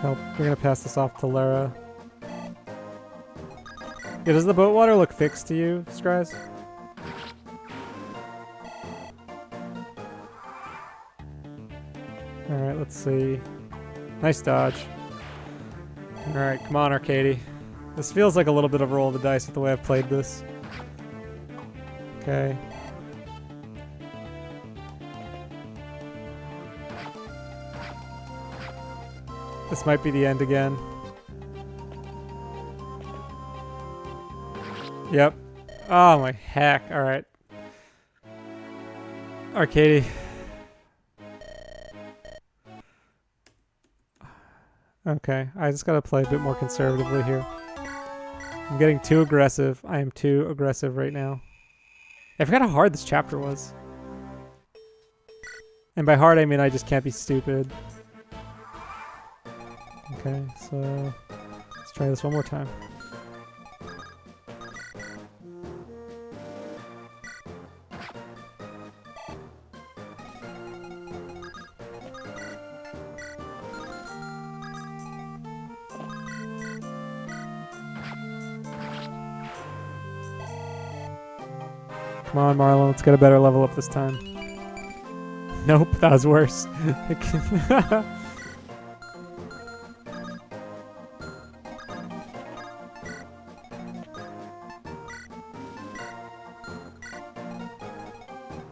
A: help. You're gonna pass this off to Lara. Yeah, does the boat water look fixed to you, Scries? Alright, let's see. Nice dodge. Alright, come on, Arcady. This feels like a little bit of a roll of the dice with the way I've played this. Okay. This might be the end again. Yep. Oh my heck. Alright. Arcady. Okay, I just gotta play a bit more conservatively here. I'm getting too aggressive. I am too aggressive right now. I forgot how hard this chapter was. And by hard, I mean I just can't be stupid. Okay, so let's try this one more time. Come on, Marlon, let's get a better level up this time. Nope, that was worse.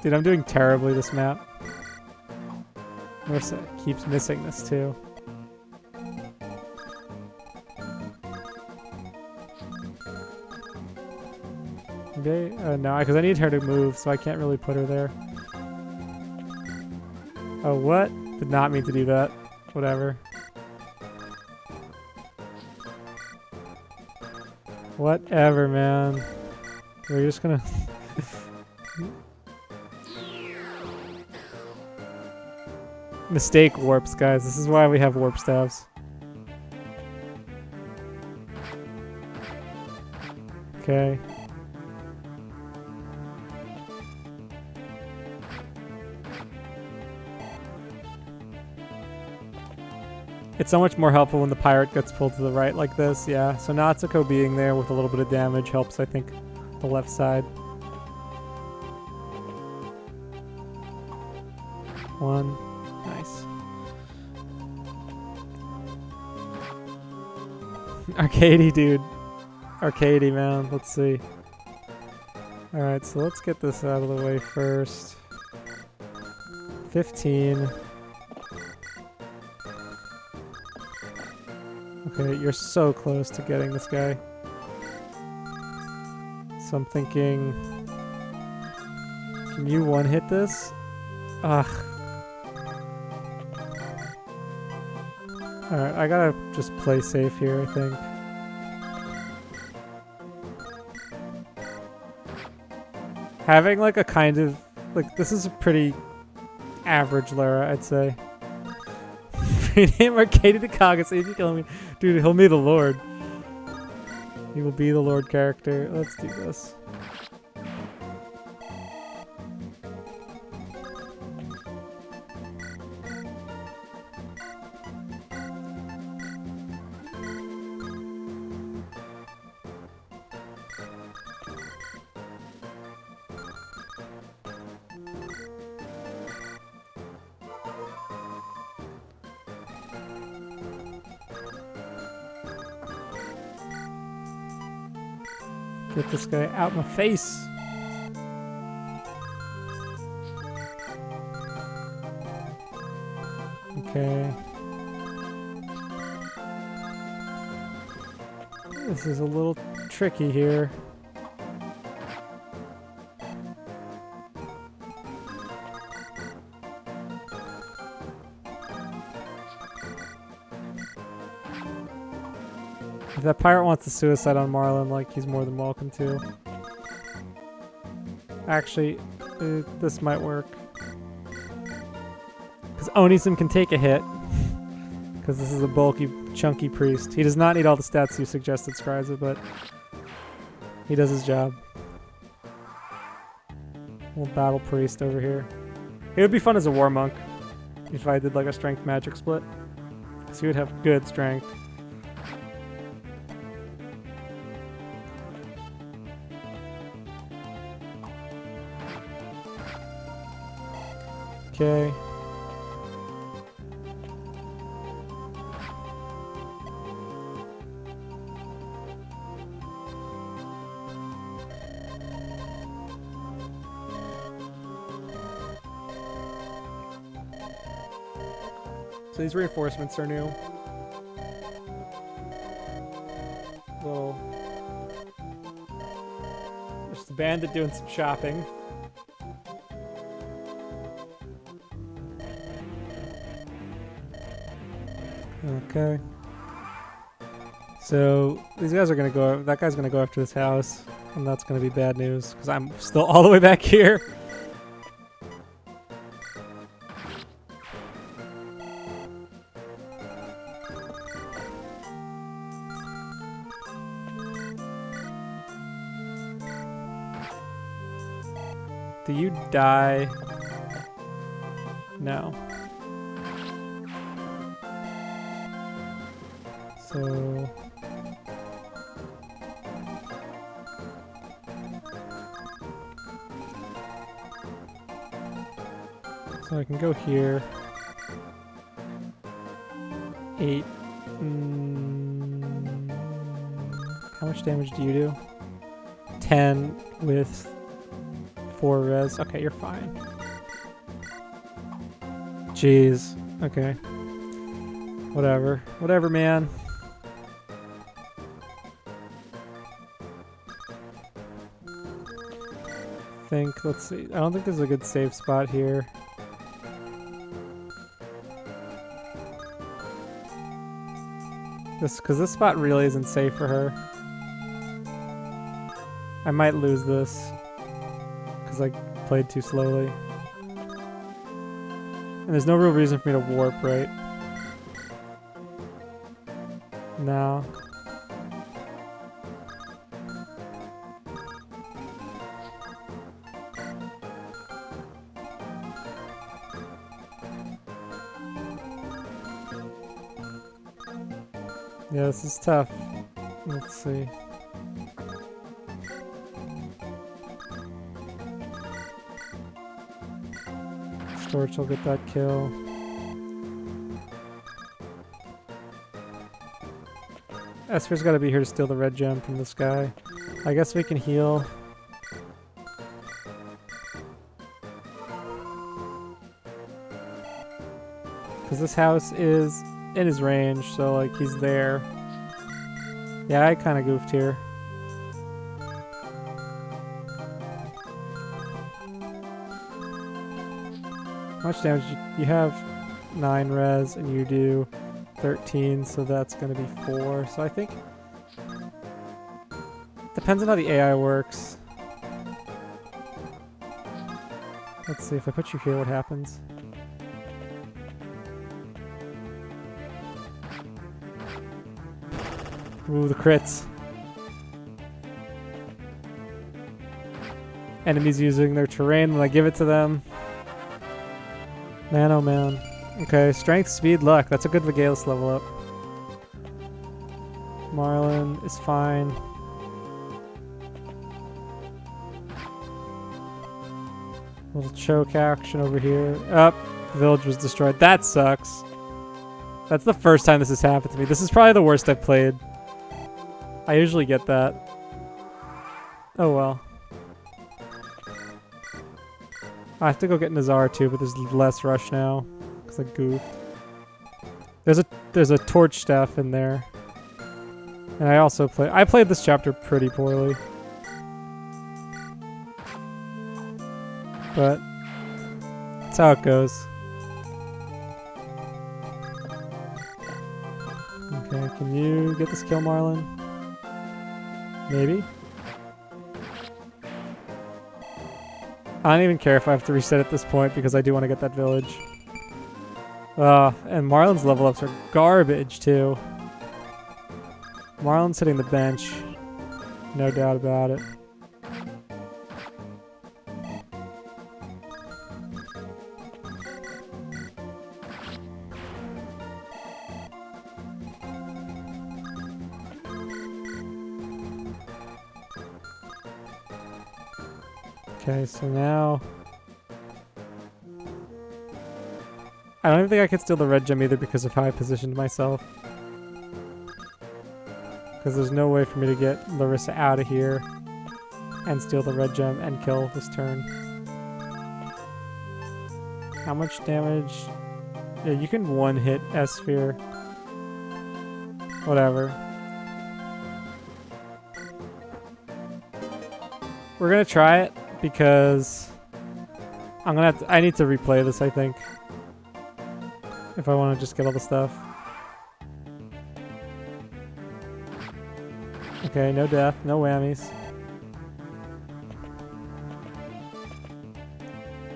A: Dude, I'm doing terribly this map. Marissa keeps missing this too. Okay, no, because I need her to move, so I can't really put her there. Oh, what? Did not mean to do that. Whatever. Whatever, man. We're just gonna... Mistake warps, guys. This is why we have warp staves. Okay. It's so much more helpful when the pirate gets pulled to the right like this, yeah. So Natsuko being there with a little bit of damage helps, I think, the left side. One. Nice. Arcady, dude. Arcady, man. Let's see. Alright, so let's get this out of the way first. 15. Okay, you're so close to getting this guy. So I'm thinking... Can you one-hit this? Ugh. Alright, I gotta just play safe here, I think. Having like a kind of... Like, this is a pretty average Lara, I'd say. Rename Arcady to Kaga, see if you kill me. Dude, he'll be the Lord. He will be the Lord character. Let's do this. Get this guy out my face. Okay. This is a little tricky here. If that pirate wants to suicide on Marlin, like, he's more than welcome to. Actually, this might work. Because Onisim can take a hit. Because this is a bulky, chunky priest. He does not need all the stats you suggested, Scriza, but he does his job. Little battle priest over here. It would be fun as a war monk if I did like a strength magic split. Because he would have good strength. Okay. So these reinforcements are new. Little... Just the bandit doing some shopping. Okay. So these guys are gonna go. That guy's gonna go after this house, and that's gonna be bad news because I'm still all the way back here. Do you die? No. So I can go here. 8. How much damage do you do? 10 with 4 res. Okay, you're fine. Jeez. Okay. Whatever. Whatever, man. Let's see. I don't think there's a good safe spot here. Because this spot really isn't safe for her. I might lose this because I played too slowly. And there's no real reason for me to warp, right? No. Yeah, this is tough. Let's see. Storch will get that kill. Esper's gotta be here to steal the red gem from this guy. I guess we can heal. Because this house is in his range, so like he's there. Yeah, I kind of goofed here. How much damage you have? 9 res, and you do 13, so that's going to be 4. So I think depends on how the AI works. Let's see if I put you here, what happens? Ooh, the crits. Enemies using their terrain when I give it to them. Man, oh man. Okay, strength, speed, luck. That's a good Vigalis level up. Marlin is fine. Little choke action over here. Up, village was destroyed. That sucks. That's the first time this has happened to me. This is probably the worst I've played. I usually get that. Oh well. I have to go get Nazar too, but there's less rush now because I goofed. There's a torch staff in there, and I played this chapter pretty poorly, but that's how it goes. Okay, can you get this kill, Marlin? Maybe. I don't even care if I have to reset at this point because I do want to get that village. And Marlin's level ups are garbage too. Marlin's hitting the bench. No doubt about it. Okay, so now I don't even think I can steal the red gem either because of how I positioned myself. Because there's no way for me to get Larissa out of here and steal the red gem and kill this turn. How much damage? Yeah, you can one-hit S-Sphere. Whatever. We're gonna try it because I need to replay this, I think. If I want to just get all the stuff. Okay, no death, no whammies.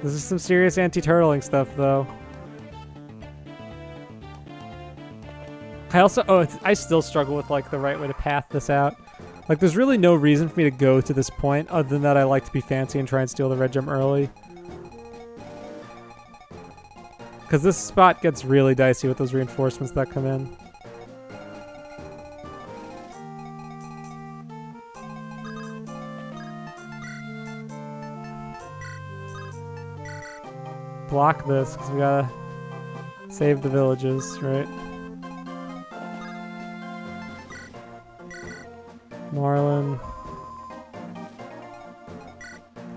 A: This is some serious anti-turtling stuff, though. I still struggle with, like, the right way to path this out. Like, there's really no reason for me to go to this point other than that I like to be fancy and try and steal the red gem early. Because this spot gets really dicey with those reinforcements that come in. Block this, because we gotta save the villages, right? Marlin.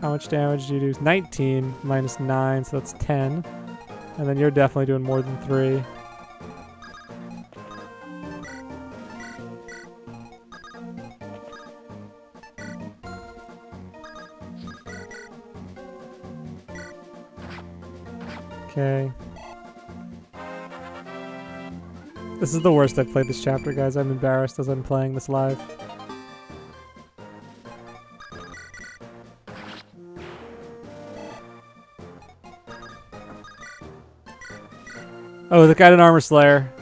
A: How much damage do you do? 19 minus 9, so that's 10. And then you're definitely doing more than 3. Okay. This is the worst I've played this chapter, guys. I'm embarrassed as I'm playing this live. Oh, the guy in Armor Slayer.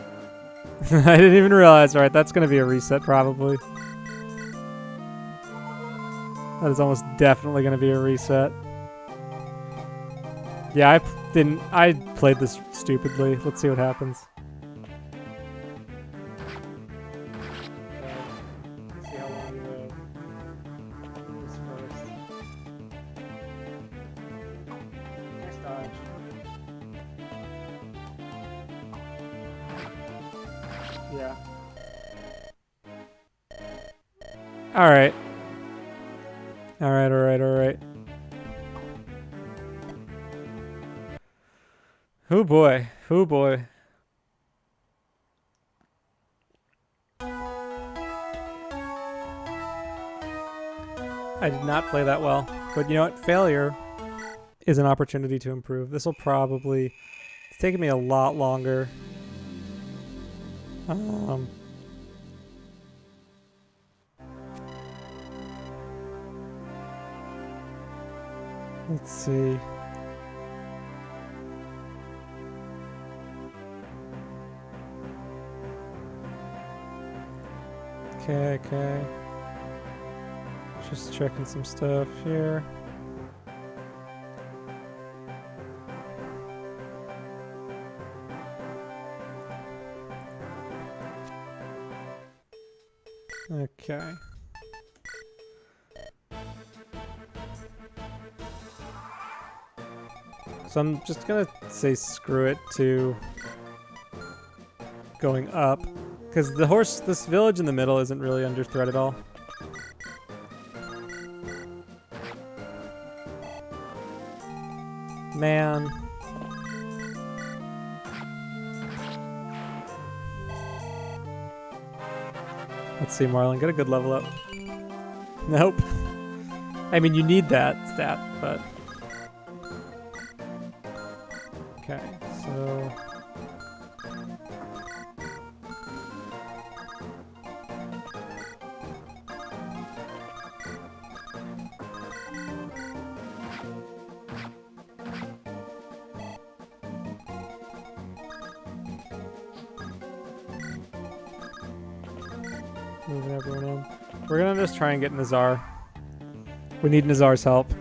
A: I didn't even realize. Alright, that's gonna be a reset probably. That is almost definitely gonna be a reset. Yeah, I played this stupidly. Let's see what happens. Let's see how long you live. This first. Nice dodge. Yeah. Alright. Alright. Oh boy. Oh boy. I did not play that well. But you know what? Failure is an opportunity to improve. This will probably... It's taking me a lot longer. Let's see. Okay. Just checking some stuff here. Okay. So I'm just gonna say screw it to going up. Because this village in the middle isn't really under threat at all. Man. Let's see, Marlon, get a good level up. Nope. I mean, you need that stat, but... Okay, so... Moving everyone in. We're gonna just try and get Nazar. We need Nazar's help.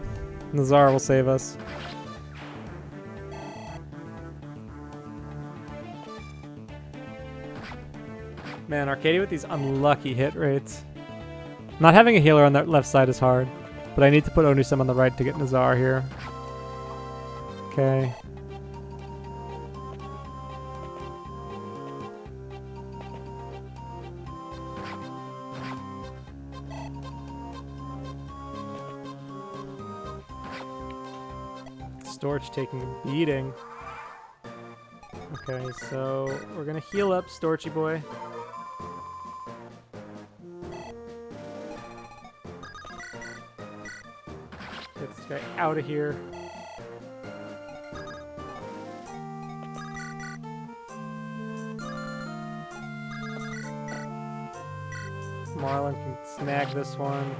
A: Nazar will save us. Man, Arcadia with these unlucky hit rates. Not having a healer on that left side is hard, but I need to put Onusem on the right to get Nazar here. Okay. Storch taking a beating. Okay, so we're gonna heal up Storchy boy. Get this guy out of here. Marlon can snag this one.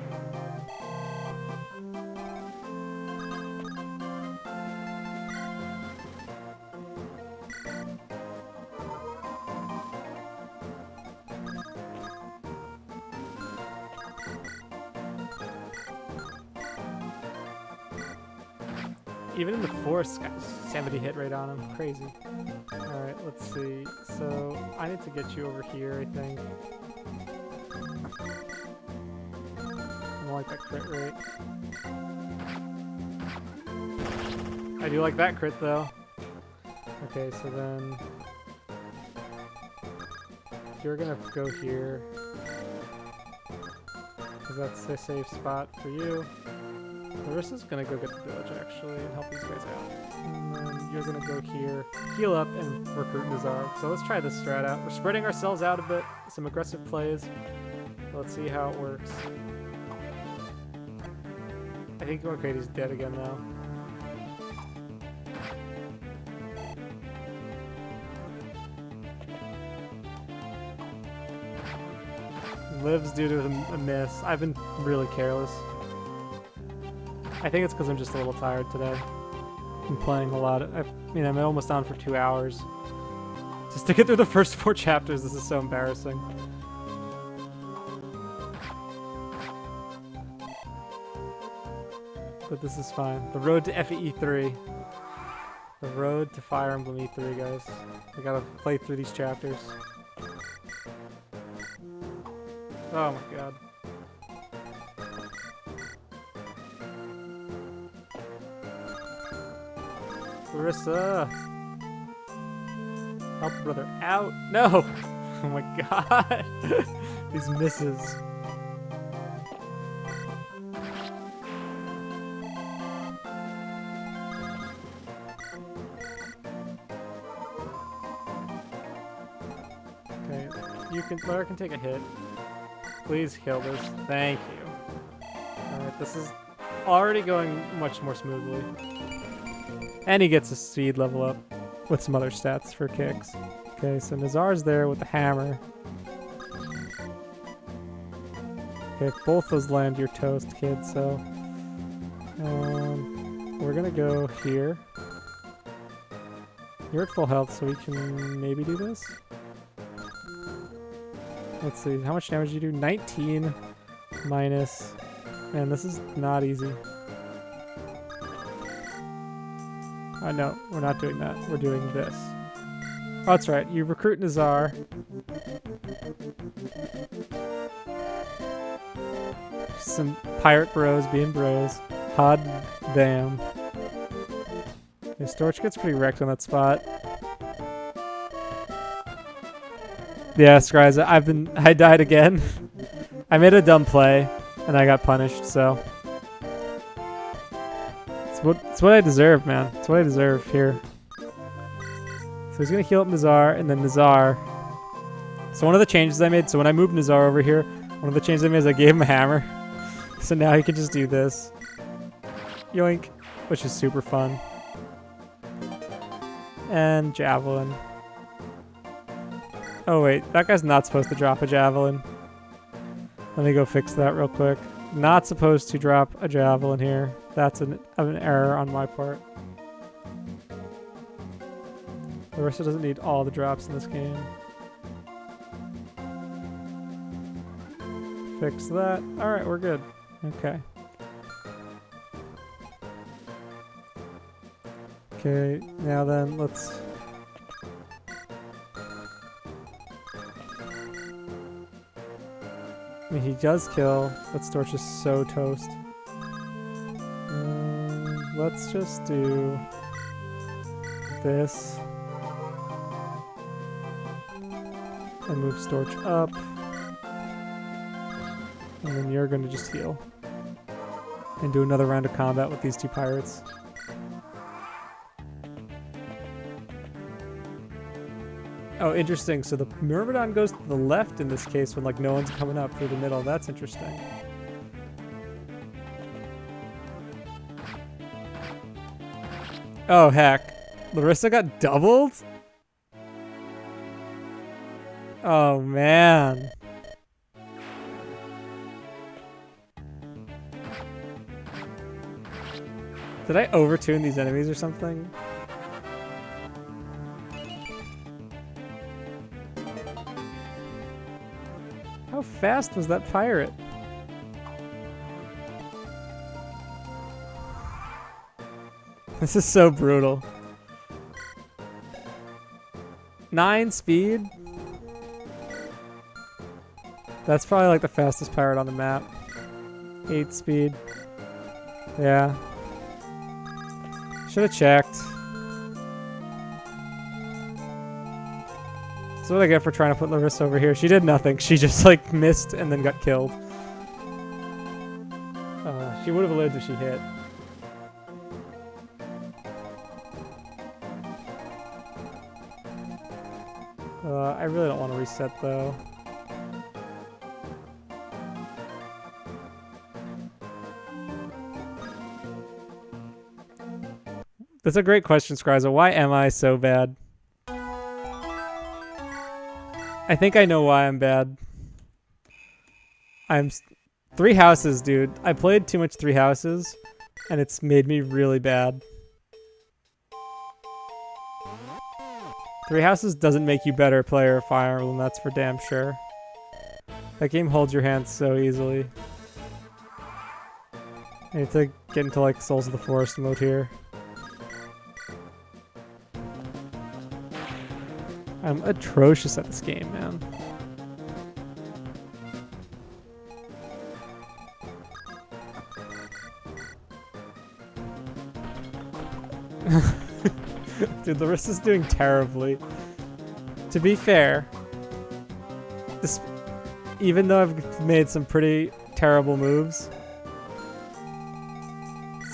A: Even in the forest, got 70 hit rate on him. Crazy. Alright, let's see. So, I need to get you over here, I think. I don't like that crit rate. I do like that crit, though. Okay, so then... You're gonna go here. Because that's a safe spot for you. Larissa's gonna go get the village, actually, and help these guys out. And then you're gonna go here, heal up, and recruit Nazar. So let's try this strat out. We're spreading ourselves out a bit, some aggressive plays. Let's see how it works. I think Arcadia's dead again now. Lives due to a miss. I've been really careless. I think it's because I'm just a little tired today. I'm playing a lot. I mean, I'm almost on for 2 hours. Just to get through the first 4 chapters, this is so embarrassing. But this is fine. The road to FEE3. The road to Fire Emblem E3, guys. I gotta play through these chapters. Oh my god. Larissa! Help brother out! No! Oh my god! These misses. Okay, Lara can take a hit. Please kill this. Thank you. Alright, this is already going much more smoothly. And he gets a speed level up with some other stats for kicks. Okay, so Nazar's there with the hammer. Okay, if both those land, you're toast, kid, so... we're gonna go here. You're at full health, so we can maybe do this? Let's see, how much damage do you do? 19 minus... Man, this is not easy. No, we're not doing that. We're doing this. Oh, that's right. You recruit Nazar. Some pirate bros being bros. Hot damn. Okay, Storch gets pretty wrecked on that spot. Yeah, Scryza, I died again. I made a dumb play, and I got punished, so... It's what I deserve, man. It's what I deserve here. So he's gonna heal up Nazar, and then Nazar. So one of the changes I made, so when I moved Nazar over here, one of the changes I made is I gave him a hammer. So now he can just do this. Yoink. Which is super fun. And Javelin. Oh wait, that guy's not supposed to drop a Javelin. Let me go fix that real quick. Not supposed to drop a Javelin here. That's an error on my part. Larissa doesn't need all the drops in this game. Fix that. Alright, we're good. Okay. Okay, now then, let's... I mean, he does kill, but Storch is so toast. Let's just do this. And move Storch up. And then you're gonna just heal. And do another round of combat with these 2 pirates. Oh, interesting. So the Myrmidon goes to the left in this case when like no one's coming up through the middle. That's interesting. Oh, heck. Larissa got doubled? Oh, man. Did I overtune these enemies or something? How fast was that pirate? This is so brutal. 9 speed? That's probably like the fastest pirate on the map. 8 speed. Yeah. Should have checked. That's what I get for trying to put Larissa over here. She did nothing. She just like missed and then got killed. She would have lived if she hit. I really don't want to reset though. That's a great question, Scryza. Why am I so bad? I think I know why I'm bad. I'm 3 houses, dude. I played too much 3 houses, and it's made me really bad. Three Houses doesn't make you better player of Fire Emblem, that's for damn sure. That game holds your hand so easily. I need to get into like Souls of the Forest mode here. I'm atrocious at this game, man. Dude, Larissa's doing terribly. To be fair, this, even though I've made some pretty terrible moves.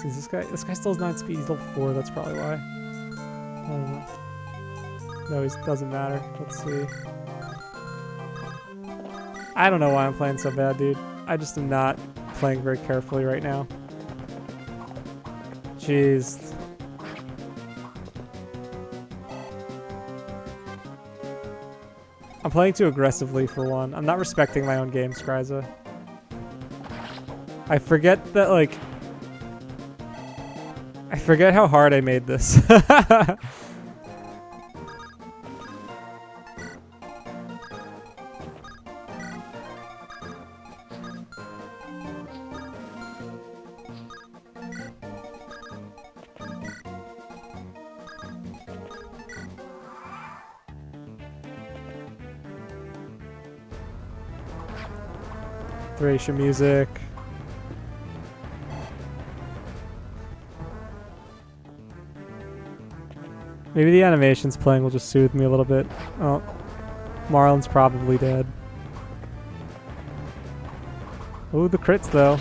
A: See, this guy still has 9 speed, he's level 4, that's probably why. I don't know. No, it doesn't matter. Let's see. I don't know why I'm playing so bad, dude. I just am not playing very carefully right now. Jeez. I'm playing too aggressively for one. I'm not respecting my own game, Skryza. I forget that, like... I forget how hard I made this. Thracia music. Maybe the animations playing will just soothe me a little bit. Oh, Marlon's probably dead. Ooh, the crits though.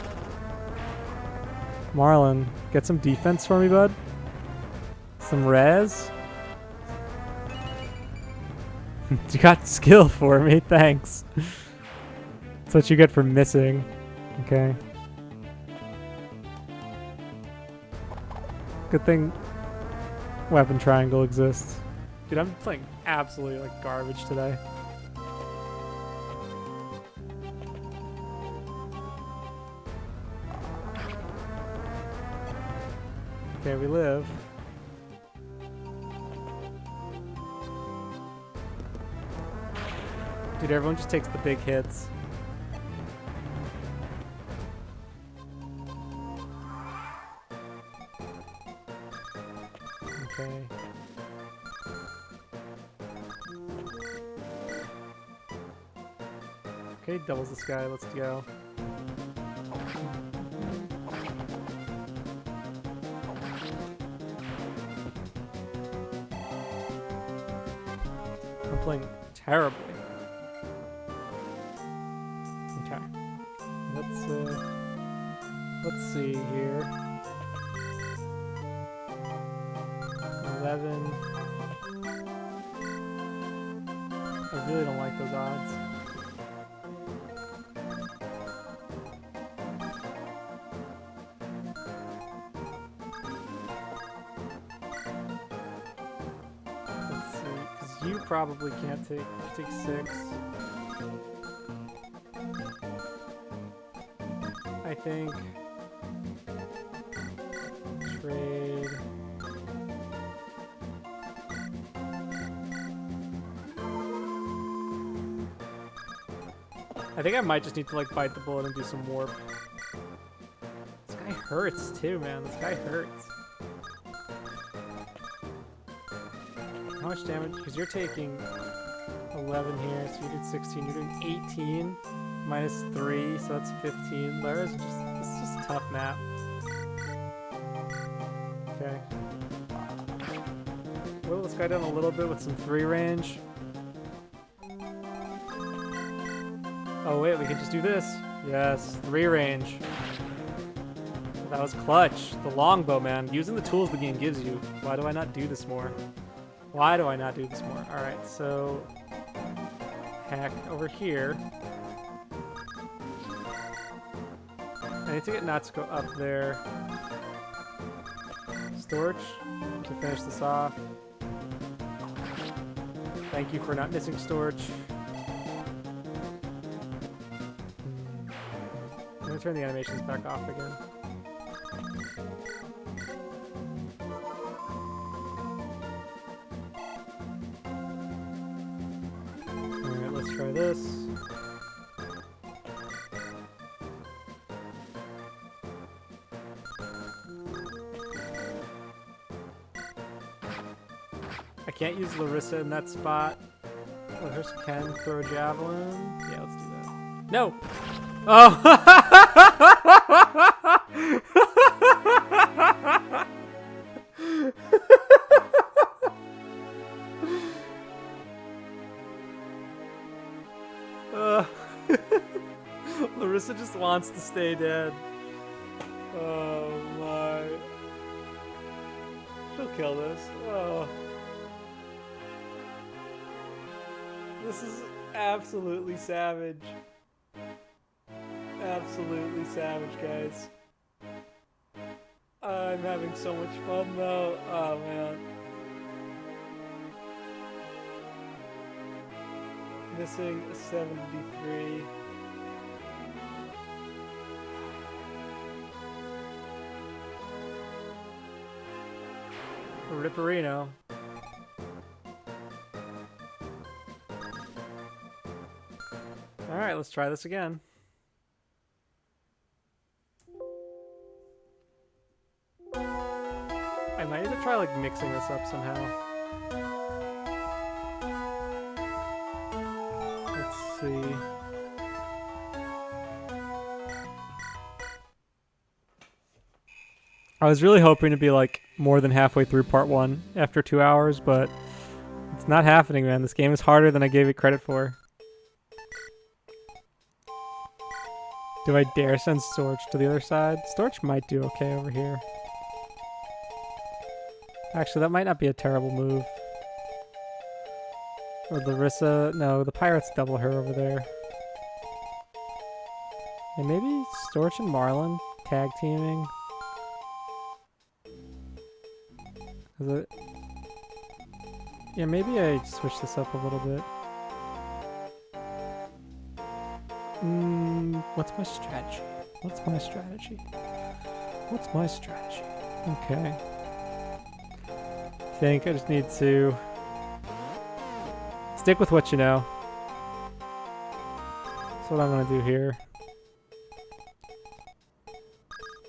A: Marlon, get some defense for me, bud. Some res. You got skill for me, thanks. That's what you get for missing. Okay. Good thing weapon triangle exists. Dude, I'm playing absolutely like garbage today. Okay, we live. Dude, everyone just takes the big hits. Okay. Okay, doubles the sky, let's go. I'm playing terribly. Okay. Let's see here. 11. I really don't like those odds. Let's see, because you probably can't take 6. I think trade. I think I might just need to like bite the bullet and do some warp. This guy hurts too, man. This guy hurts. How much damage? Because you're taking 11 here, so you did 16. You're doing 18 minus 3, so that's 15. Lara's just, it's just a tough map. Okay. Whittle this guy down a little bit with some 3 range. Oh wait, we can just do this. Yes, 3 range. That was clutch. The longbow, man. Using the tools the game gives you. Why do I not do this more? Why do I not do this more? Alright, so... Hack over here. I need to get Natsuko up there. Storage to finish this off. Thank you for not missing storage. I'm gonna turn the animations back off again. try this. I can't use Larissa in that spot. Larissa can throw a javelin. Yeah, let's do that. No! Oh! Larissa just wants to stay dead. Oh my. She'll kill this. Oh. This is absolutely savage. Absolutely savage, guys. I'm having so much fun though. Oh man. Missing a 73. A Ripperino. Alright, let's try this again. I might need to try like mixing this up somehow. Let's see. I was really hoping to be like more than halfway through part 1 after 2 hours, but it's not happening, man. This game is harder than I gave it credit for. Do I dare send Storch to the other side? Storch might do okay over here. Actually, that might not be a terrible move. Or Larissa. No, the pirates double her over there. And maybe Storch and Marlin tag teaming. Yeah, maybe I switch this up a little bit. What's my strategy? What's my strategy? What's my strategy? Okay. I think I just need to stick with what you know. That's what I'm gonna do here.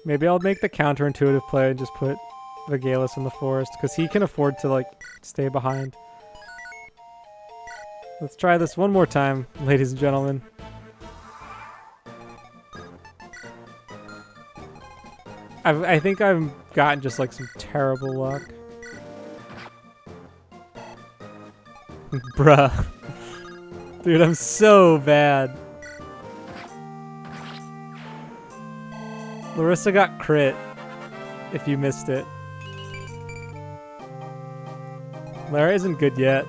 A: Maybe I'll make the counterintuitive play and just put Vigalis in the forest, because he can afford to, like, stay behind. Let's try this one more time, ladies and gentlemen. I think I've gotten just, like, some terrible luck. Bruh. Dude, I'm so bad. Larissa got crit, if you missed it. Lara isn't good yet.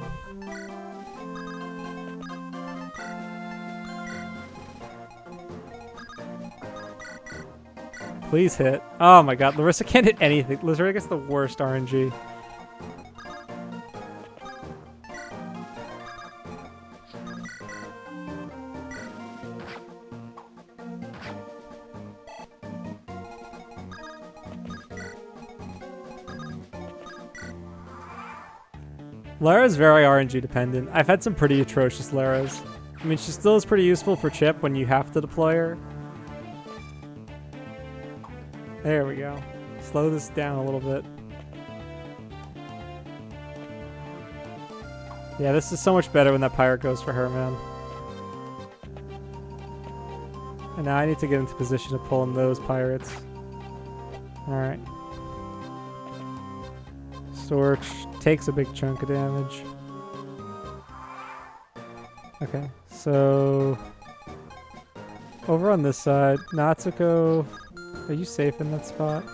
A: Please hit. Oh my god, Larissa can't hit anything. Larissa gets the worst RNG. Lara's very RNG dependent. I've had some pretty atrocious Laras. I mean, she still is pretty useful for Chip when you have to deploy her. There we go. Slow this down a little bit. Yeah, this is so much better when that pirate goes for her, man. And now I need to get into position to pull in those pirates. Alright. Storch takes a big chunk of damage. Okay, so over on this side, Natsuko, are you safe in that spot?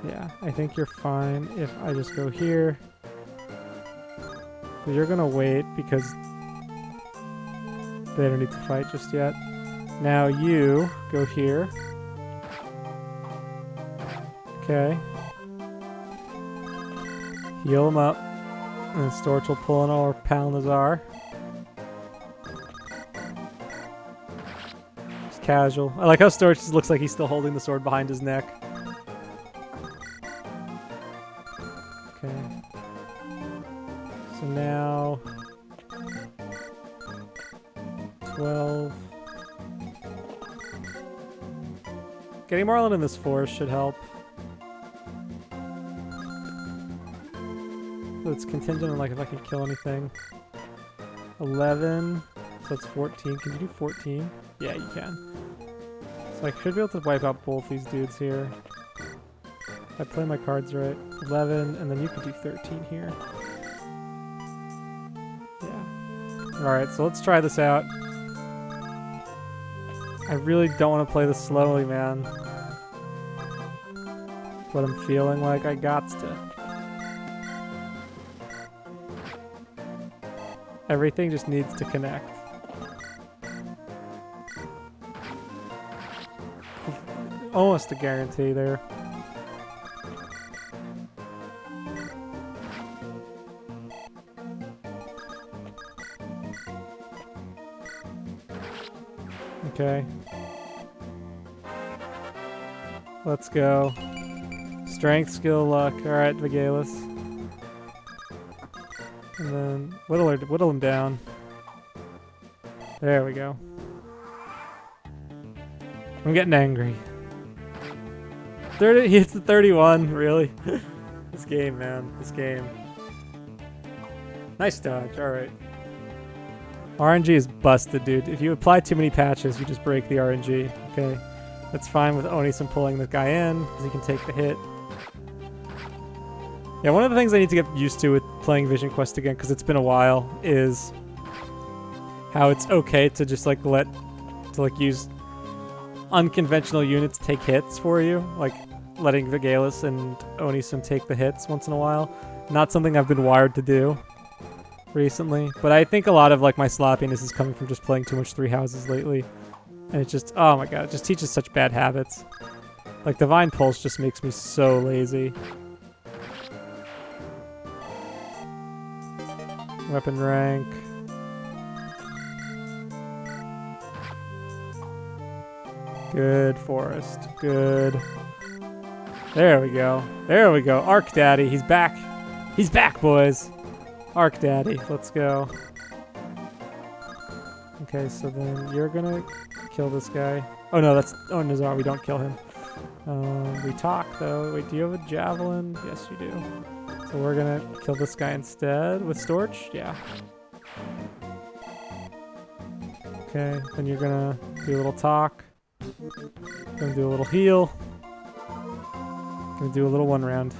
A: Yeah, I think you're fine if I just go here. You're gonna wait because they don't need to fight just yet. Now you go here. Okay. Heal him up. And then Storch will pull in our Palnazar. Just casual. I like how Storch just looks like he's still holding the sword behind his neck. Okay. So now 12. Getting Marlin in this forest should help. So it's contingent on like if I can kill anything. 11. So that's 14. Can you do 14? Yeah, you can. So I should be able to wipe out both these dudes here. If I play my cards right. 11, and then you could do 13 here. Yeah. Alright, so let's try this out. I really don't want to play this slowly, man. But I'm feeling like I gots to. Everything just needs to connect. Almost a guarantee there. Okay. Let's go. Strength, skill, luck. Alright, Vigalis. And then whittle him down. There we go. I'm getting angry. 30, he hits the 31, really? This game, man. This game. Nice dodge, alright. RNG is busted, dude. If you apply too many patches, you just break the RNG. Okay. That's fine with Onisun pulling this guy in, because he can take the hit. Yeah, one of the things I need to get used to with playing Vision Quest again, because it's been a while, is how it's okay to just like use unconventional units take hits for you, like letting Vigalis and Onisun take the hits once in a while. Not something I've been wired to do recently, but I think a lot of like my sloppiness is coming from just playing too much Three Houses lately, and it just, oh my god, it just teaches such bad habits. Like Divine Pulse just makes me so lazy. Weapon rank. Good, Forest. Good. There we go. There we go. Arc Daddy. He's back. He's back, boys. Arc Daddy. Let's go. Okay, so then you're gonna kill this guy. Oh no, that's... Oh, Nazar, we don't kill him. We talk, though. Wait, do you have a javelin? Yes, you do. So we're gonna kill this guy instead with Storch? Yeah. Okay, then you're gonna do a little talk. Gonna do a little heal. Gonna do a little one round.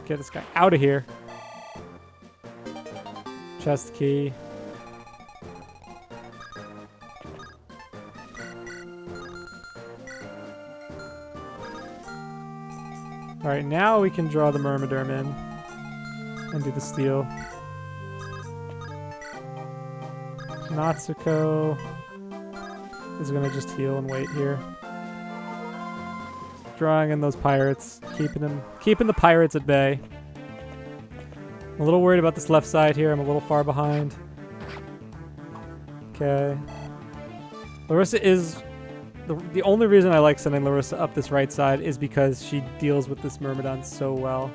A: Get this guy out of here. Chest key. Alright, now we can draw the Myrmidon in and do the steal. Natsuko is gonna just heal and wait here. Just drawing in those pirates, keeping the pirates at bay. I'm a little worried about this left side here. I'm a little far behind. Okay. Larissa is... The only reason I like sending Larissa up this right side is because she deals with this Myrmidon so well.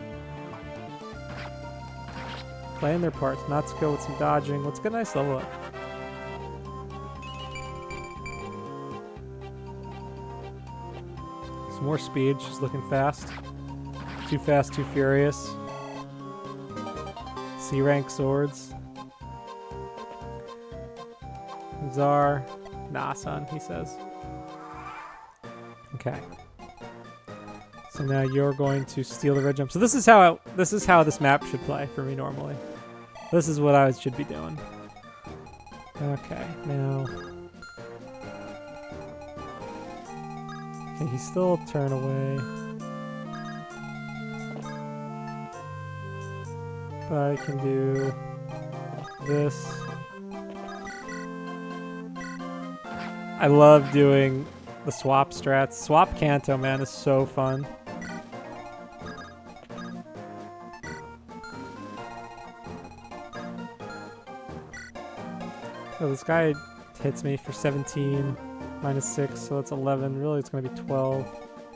A: Playing their parts. Natsuko with some dodging. Let's get a nice level up. Some more speed. She's looking fast. Too fast, too furious. C-rank swords. Czar. Nah, son, he says. Okay. So now you're going to steal the red jump. So this is how this map should play for me normally. This is what I should be doing. Okay, now. Okay, he's still a turn away. But I can do this. I love doing the swap strats. Swap Kanto, man, is so fun. So this guy hits me for 17, minus 6, so that's 11. Really, it's going to be 12.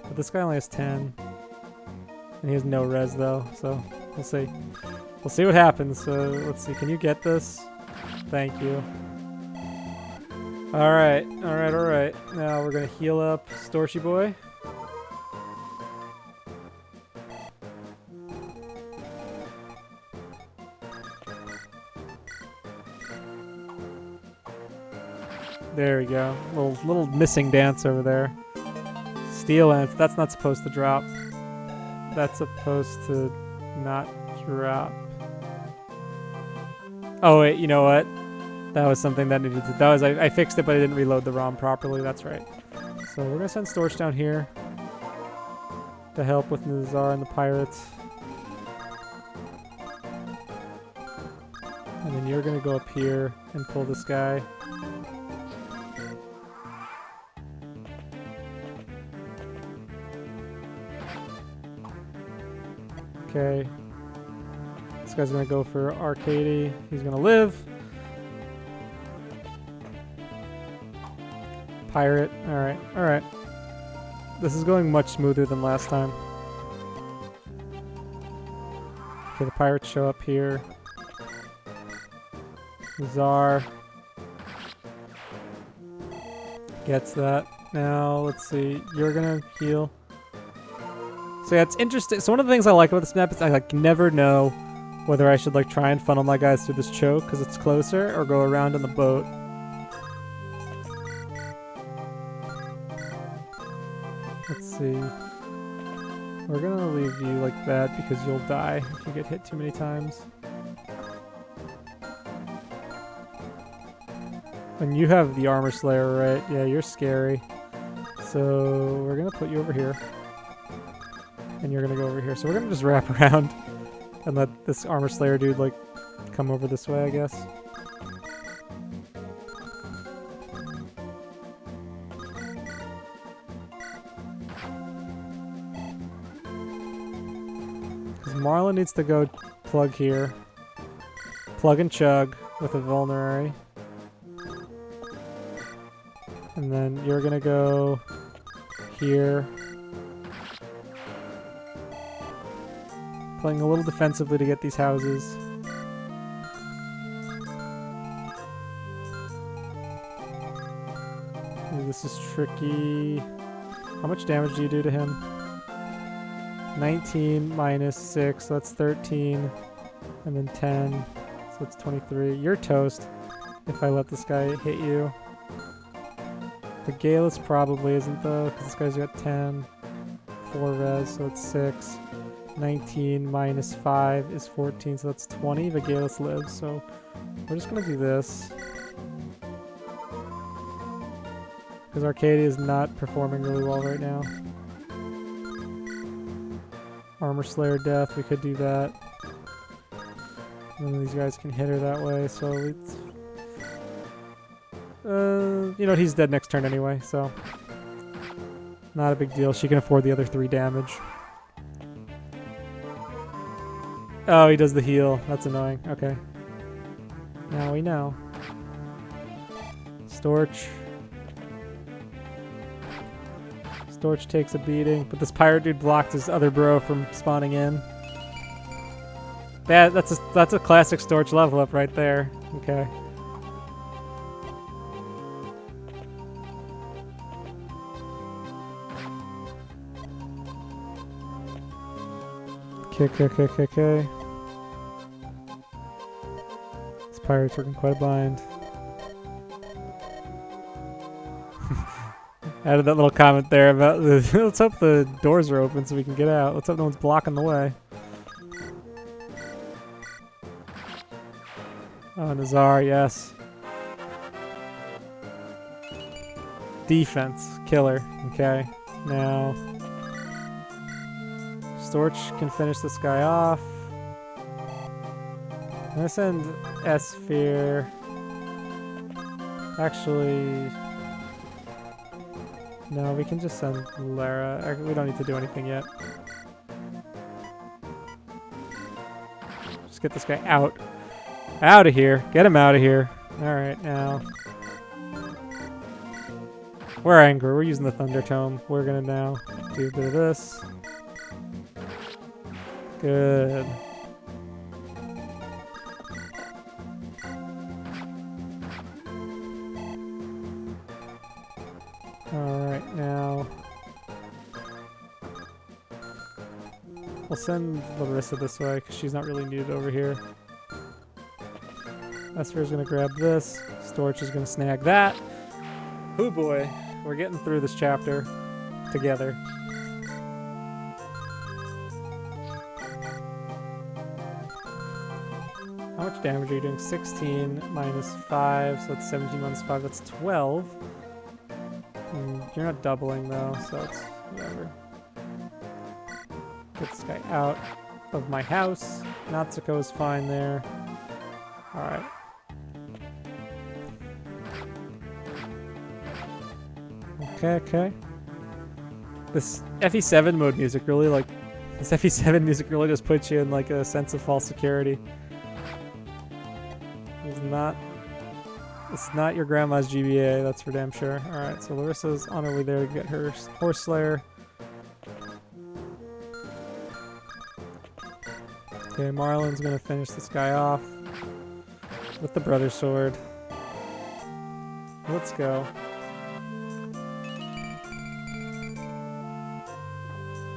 A: But this guy only has 10. And he has no res, though, so we'll see. We'll see what happens. So let's see. Can you get this? Thank you. All right. All right. All right. Now we're gonna heal up Storchy Boy. There we go. Little missing dance over there. Steel lance. That's not supposed to drop. That's supposed to not drop. Oh wait, you know what? That was something that needed to. That was I fixed it, but I didn't reload the ROM properly. That's right. So we're gonna send Storch down here to help with Nazar and the pirates, and then you're gonna go up here and pull this guy. Okay. This guy's gonna go for Arcady. He's gonna live. Pirate. Alright, alright. This is going much smoother than last time. Okay, the pirates show up here. Czar gets that. Now, let's see. You're gonna heal. So yeah, it's interesting. So one of the things I like about this map is I like never know whether I should like try and funnel my guys through this choke because it's closer or go around on the boat. Let's see. We're gonna leave you like that because you'll die if you get hit too many times. And you have the Armor Slayer, right? Yeah, you're scary. So we're gonna put you over here. And you're gonna go over here. So we're gonna just wrap around and let this Armor Slayer dude like come over this way, I guess. Because Marlon needs to go plug here. Plug and chug with a vulnerary. And then you're gonna go here. Playing a little defensively to get these houses. Ooh, this is tricky. How much damage do you do to him? 19 minus 6, so that's 13. And then 10, so it's 23. You're toast if I let this guy hit you. The Galus probably isn't though, because this guy's got 10. 4 res, so it's 6. 19 minus 5 is 14, so that's 20. Vigalis lives, so we're just gonna do this. Because Arcadia is not performing really well right now. Armor Slayer death, we could do that. And then these guys can hit her that way, so it's... you know, he's dead next turn anyway, so... Not a big deal. She can afford the other 3 damage. Oh, he does the heal. That's annoying. Okay. Now we know. Storch. Storch takes a beating, but this pirate dude blocked his other bro from spawning in. That's a classic Storch level up right there. Okay. Okay. This pirate's working quite blind. Added that little comment there about the let's hope the doors are open so we can get out. Let's hope no one's blocking the way. Oh, Nazar, yes. Defense, killer. Okay, now Storch can finish this guy off. I'm gonna send S-Fear. Actually, no, we can just send Lara. We don't need to do anything yet. Just get this guy out. Out of here. Get him out of here. Alright, now. We're angry. We're using the Thunder Tome. We're gonna now do a bit of this. Good. We'll send Larissa this way because she's not really needed over here. Esther's gonna grab this. Storch is gonna snag that. Oh boy, we're getting through this chapter together. How much damage are you doing? 16 minus 5, so that's 17 minus 5, that's 12. You're not doubling though, so it's whatever. Get this guy out of my house. Natsuko is fine there. Alright. Okay. This FE7 mode music really this FE7 music really just puts you in like a sense of false security. It's not your grandma's GBA, that's for damn sure. Alright, so Larissa's on her way there to get her Horse Slayer. Okay, Marlon's gonna finish this guy off with the Brother Sword. Let's go.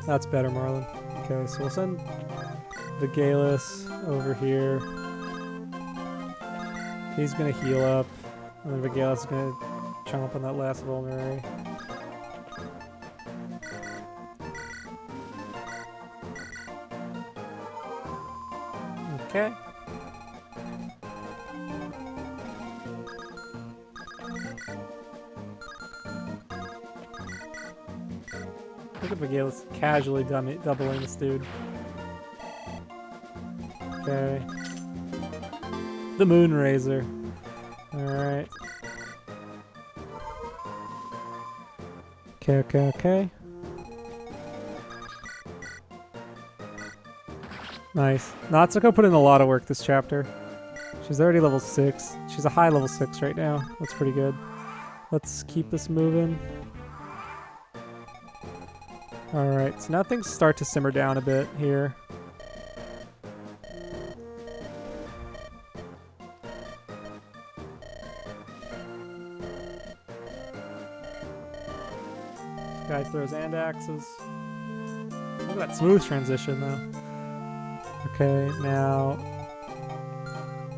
A: That's better, Marlon. Okay, so we'll send the Galus over here. He's gonna heal up, and then the Galus is gonna chomp on that last vulnerary. Okay. Look at Megala's casually doubling this dude. Okay. The Moonraiser. Alright. Okay. Nice. Natsuko put in a lot of work this chapter. She's already level 6. She's a high level 6 right now. That's pretty good. Let's keep this moving. Alright, so now things start to simmer down a bit here. This guy throws hand axes. Look at that smooth transition though. Okay, now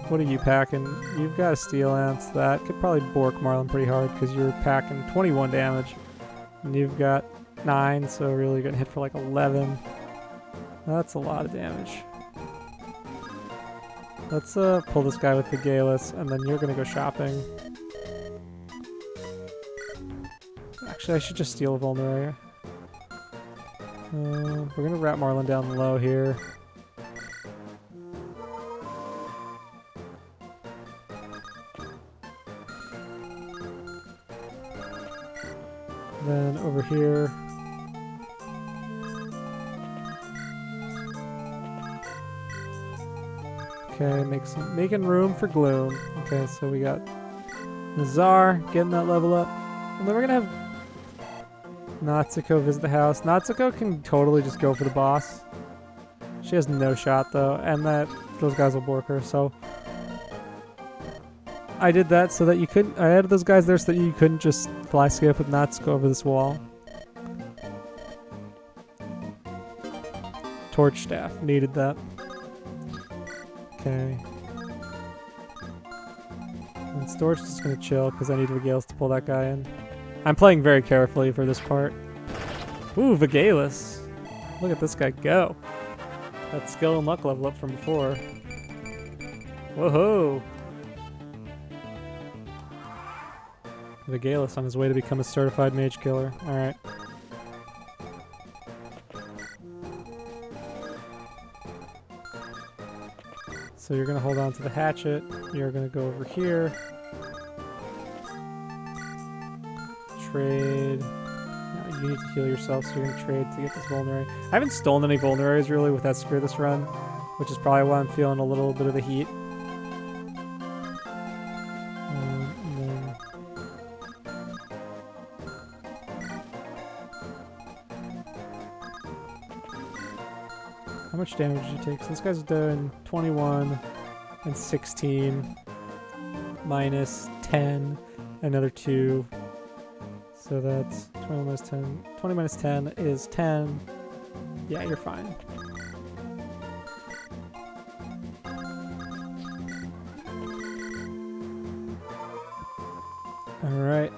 A: what are you packing? You've got a Steel Lance. That could probably bork Marlon pretty hard because you're packing 21 damage. And you've got 9, so really you're gonna hit for like 11. That's a lot of damage. Let's pull this guy with the Galus, and then you're gonna go shopping. Actually, I should just steal a Vulnerary. We're gonna wrap Marlon down low here. Then over here. Okay, making room for Gloom. Okay, so we got Nazar getting that level up. And then we're gonna have Natsuko visit the house. Natsuko can totally just go for the boss. She has no shot though, and those guys will bork her, so I did that so that you couldn't. I added those guys there so that you couldn't just fly skip with Natsuko over this wall. Torch staff needed that. Okay. And Storch is just gonna chill because I need Vigalis to pull that guy in. I'm playing very carefully for this part. Ooh, Vigalis. Look at this guy go. That skill and luck level up from before. Whoa-ho! Vigalis on his way to become a certified mage killer. Alright. So you're going to hold on to the hatchet. You're going to go over here. Trade. No, you need to heal yourself, so you're going to trade to get this Vulnerary. I haven't stolen any Vulneraries really with that Spear this run, which is probably why I'm feeling a little bit of the heat. How much damage did you take? So this guy's doing 21 and 16 minus 10, another 2. So that's 20 minus 10. 20 minus 10 is 10. Yeah, you're fine. Alright.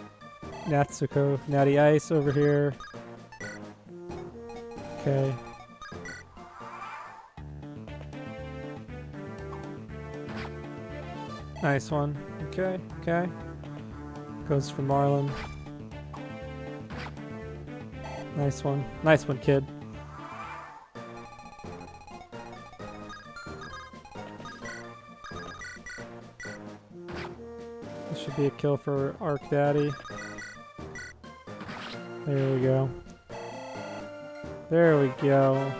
A: Natsuko, Natty Ice over here. Okay. Nice one. Okay, okay. Goes for Marlin. Nice one. Nice one, kid. This should be a kill for Arc Daddy. There we go. There we go.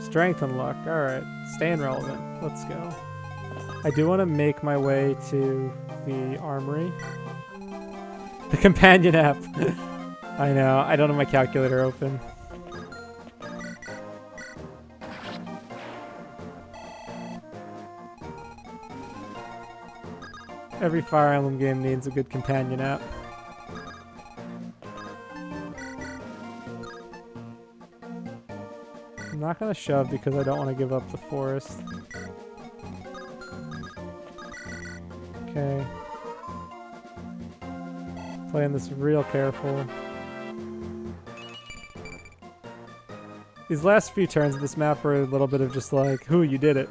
A: Strength and luck. Alright. Staying relevant. Let's go. I do want to make my way to the armory. The companion app. I know. I don't have my calculator open. Every Fire Emblem game needs a good companion app. I'm not gonna shove because I don't want to give up the forest. Okay. Playing this real careful. These last few turns of this map are a little bit of just like, "Who, you did it."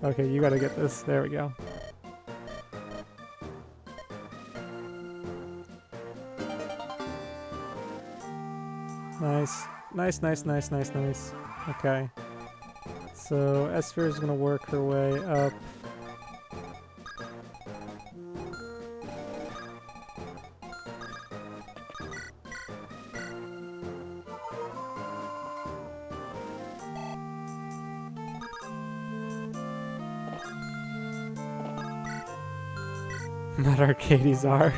A: Okay, you gotta get this. There we go. Nice. Nice, nice, nice, nice, nice. Okay. So, Esphere is gonna work her way up. Not Arcades are.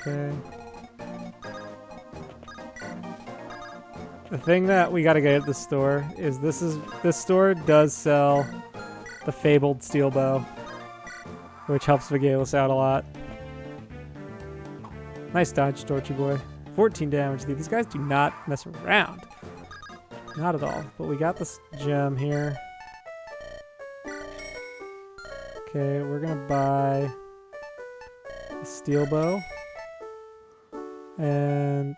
A: Okay. The thing that we gotta get at the store is this store does sell the fabled steel bow, which helps Vigalis out a lot. Nice dodge, Torchy boy. 14 damage. These guys do not mess around. Not at all. But we got this gem here. Okay, we're gonna buy a steel bow. And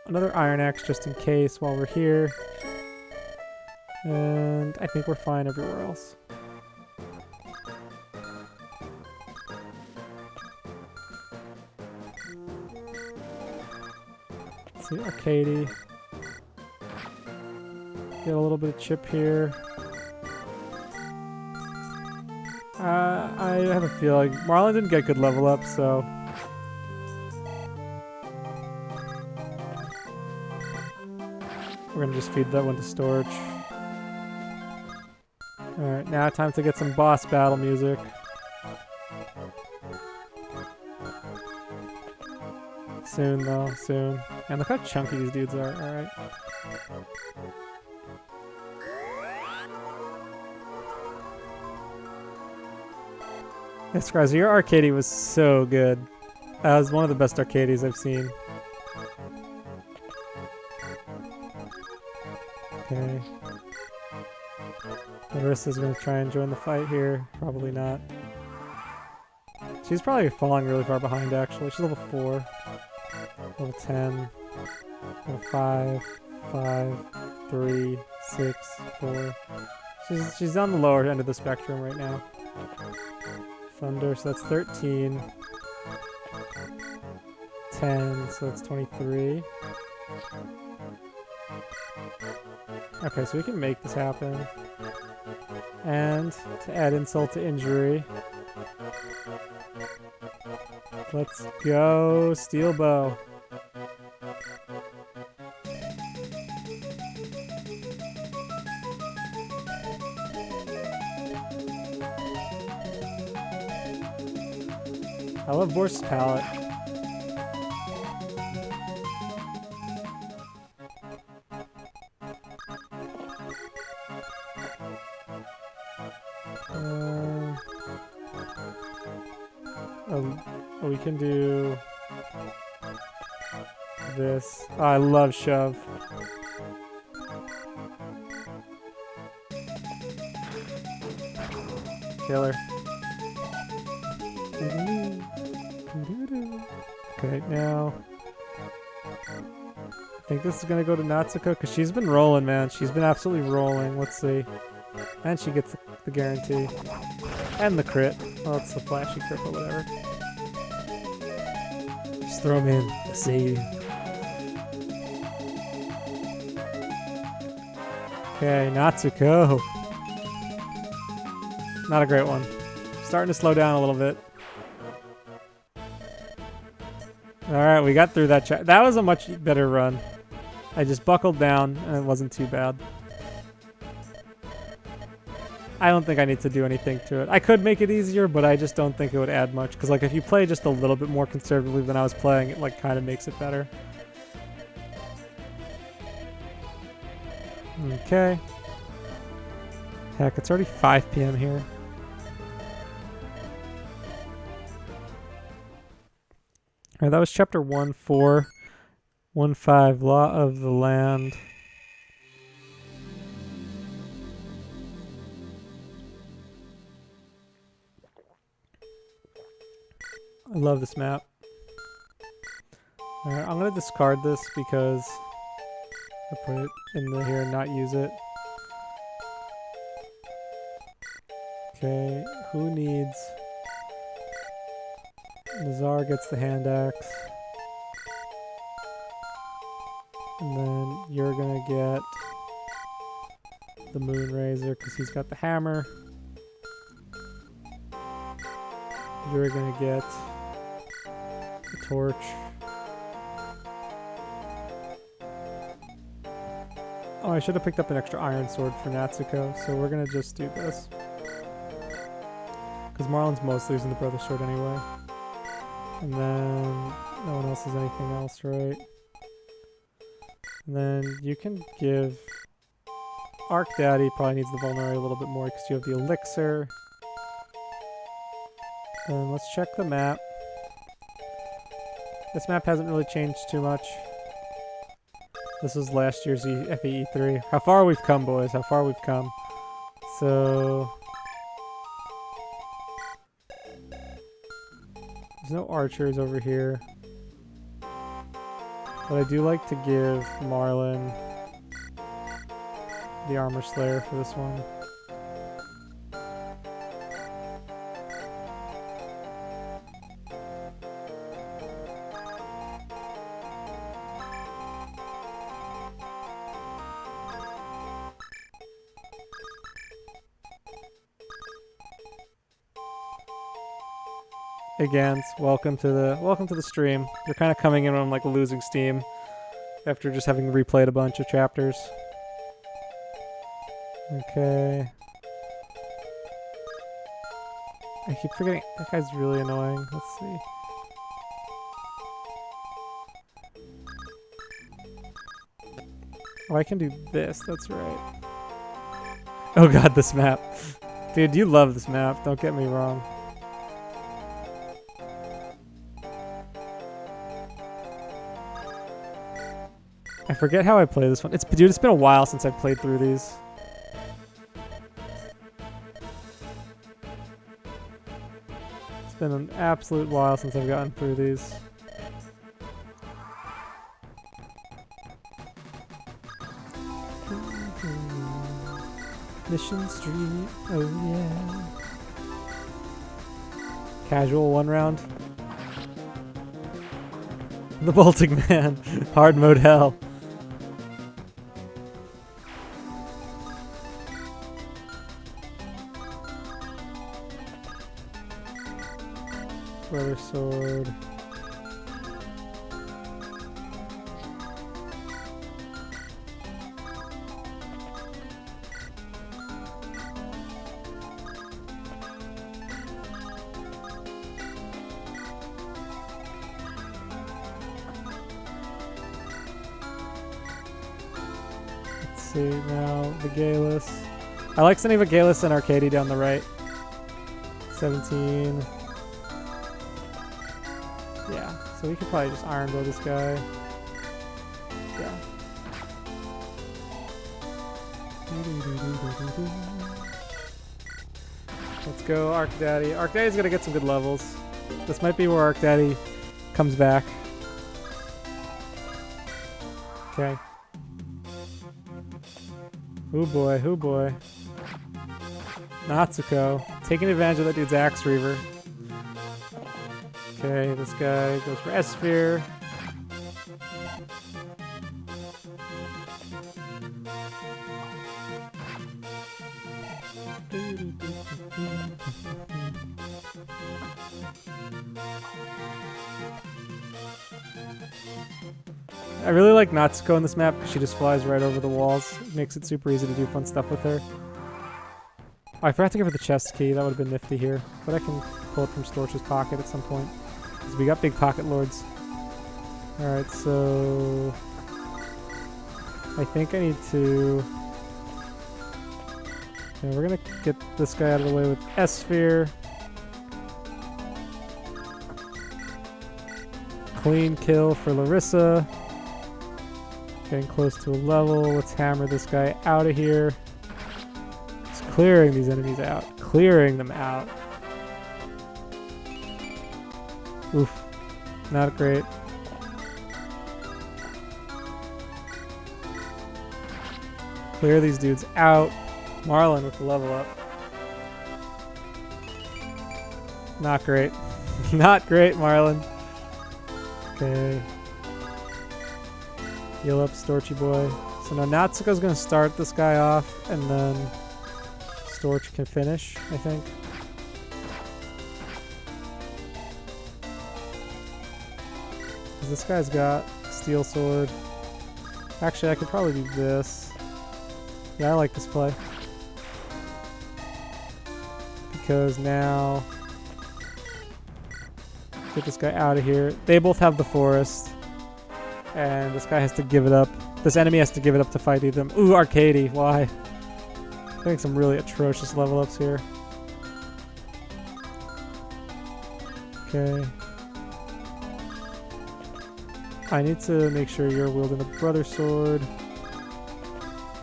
A: another iron axe just in case while we're here. And I think we're fine everywhere else. Let's see, Arcady. Get a little bit of chip here. I have a feeling Marlin didn't get good level up, so we're gonna just feed that one to storage. Alright, now time to get some boss battle music. Soon though, soon. And look how chunky these dudes are, alright. Yes, guys, your Arcady was so good. That was one of the best Arcadies I've seen. Okay. Larissa's gonna try and join the fight here. Probably not. She's probably falling really far behind, actually. She's level 4. Level 10. Level 5. 5. 3. 6. 4. She's on the lower end of the spectrum right now. Thunder, so that's 13. 10, so that's 23. Okay, so we can make this happen. And to add insult to injury, let's go steel bow. I love Borst's palette. Oh, we can do this. Oh, I love shove. Killer. Okay, now I think this is gonna go to Natsuko because she's been rolling, man. She's been absolutely rolling. Let's see. And she gets the guarantee. And the crit. Well, it's the flashy crit, but whatever. Just throw him in. Let's see. Okay, Natsuko. Not a great one. Starting to slow down a little bit. Alright, we got through that chat. That was a much better run. I just buckled down and it wasn't too bad. I don't think I need to do anything to it. I could make it easier, but I just don't think it would add much. Because like if you play just a little bit more conservatively than I was playing, it like kind of makes it better. Okay. Heck, it's already 5 p.m. here. Alright, that was chapter 1.4.1.5, Law of the Land. I love this map. Alright, I'm gonna discard this because I put it in here and not use it. Okay, who needs... Nazar gets the hand axe. And then you're gonna get the Moonraiser because he's got the hammer. You're gonna get the torch. Oh, I should have picked up an extra iron sword for Natsuko, so we're gonna just do this. Because Marlon's mostly using the brother sword anyway. And then no one else has anything else, right? And then you can give... Arc Daddy probably needs the Vulnerary a little bit more because you have the elixir. And let's check the map. This map hasn't really changed too much. This was last year's FEE3. How far we've come, boys. How far we've come. So... There's no archers over here. But I do like to give Marlon the Armor Slayer for this one. Again, welcome to the stream. You're kind of coming in when I'm like losing steam after just having replayed a bunch of chapters. Okay. I keep forgetting that guy's really annoying. Let's see. Oh, I can do this. That's right. Oh god, this map. Dude, you love this map. Don't get me wrong. I forget how I play this one. Dude, it's been a while since I've played through these. It's been an absolute while since I've gotten through these. Mission Street, oh yeah. Casual 1 round. The Bolting Man. Hard mode hell. Brother sword. Let's see now, the Galus. I like sending the Galus and Arcady down the right. 17. Yeah, so we could probably just iron blow this guy. Yeah. Let's go, Arc Daddy. Arc Daddy's gonna get some good levels. This might be where Arc Daddy comes back. Okay. Oh boy, oh boy. Natsuko. Taking advantage of that dude's Axe Reaver. Okay, this guy goes for S-Sphere. I really like Natsuko in this map because she just flies right over the walls. It makes it super easy to do fun stuff with her. Oh, I forgot to give her the chest key. That would have been nifty here. But I can pull it from Storch's pocket at some point. Because we got big pocket lords. Alright, so... I think I need to... Yeah, we're gonna get this guy out of the way with S-Sphere. Clean kill for Larissa. Getting close to a level. Let's hammer this guy out of here. Just clearing these enemies out. Clearing them out. Oof. Not great. Clear these dudes out. Marlon with the level up. Not great. Not great, Marlon. Okay. Heal up, Storchy boy. So now Natsuko's gonna start this guy off, and then Storch can finish, I think. Because this guy's got Steel Sword. Actually, I could probably do this. Yeah, I like this play. Because now... Get this guy out of here. They both have the forest. And this guy has to give it up. This enemy has to give it up to fight them. Ooh, Arcady. Why? Getting some really atrocious level ups here. Okay. I need to make sure you're wielding a brother sword.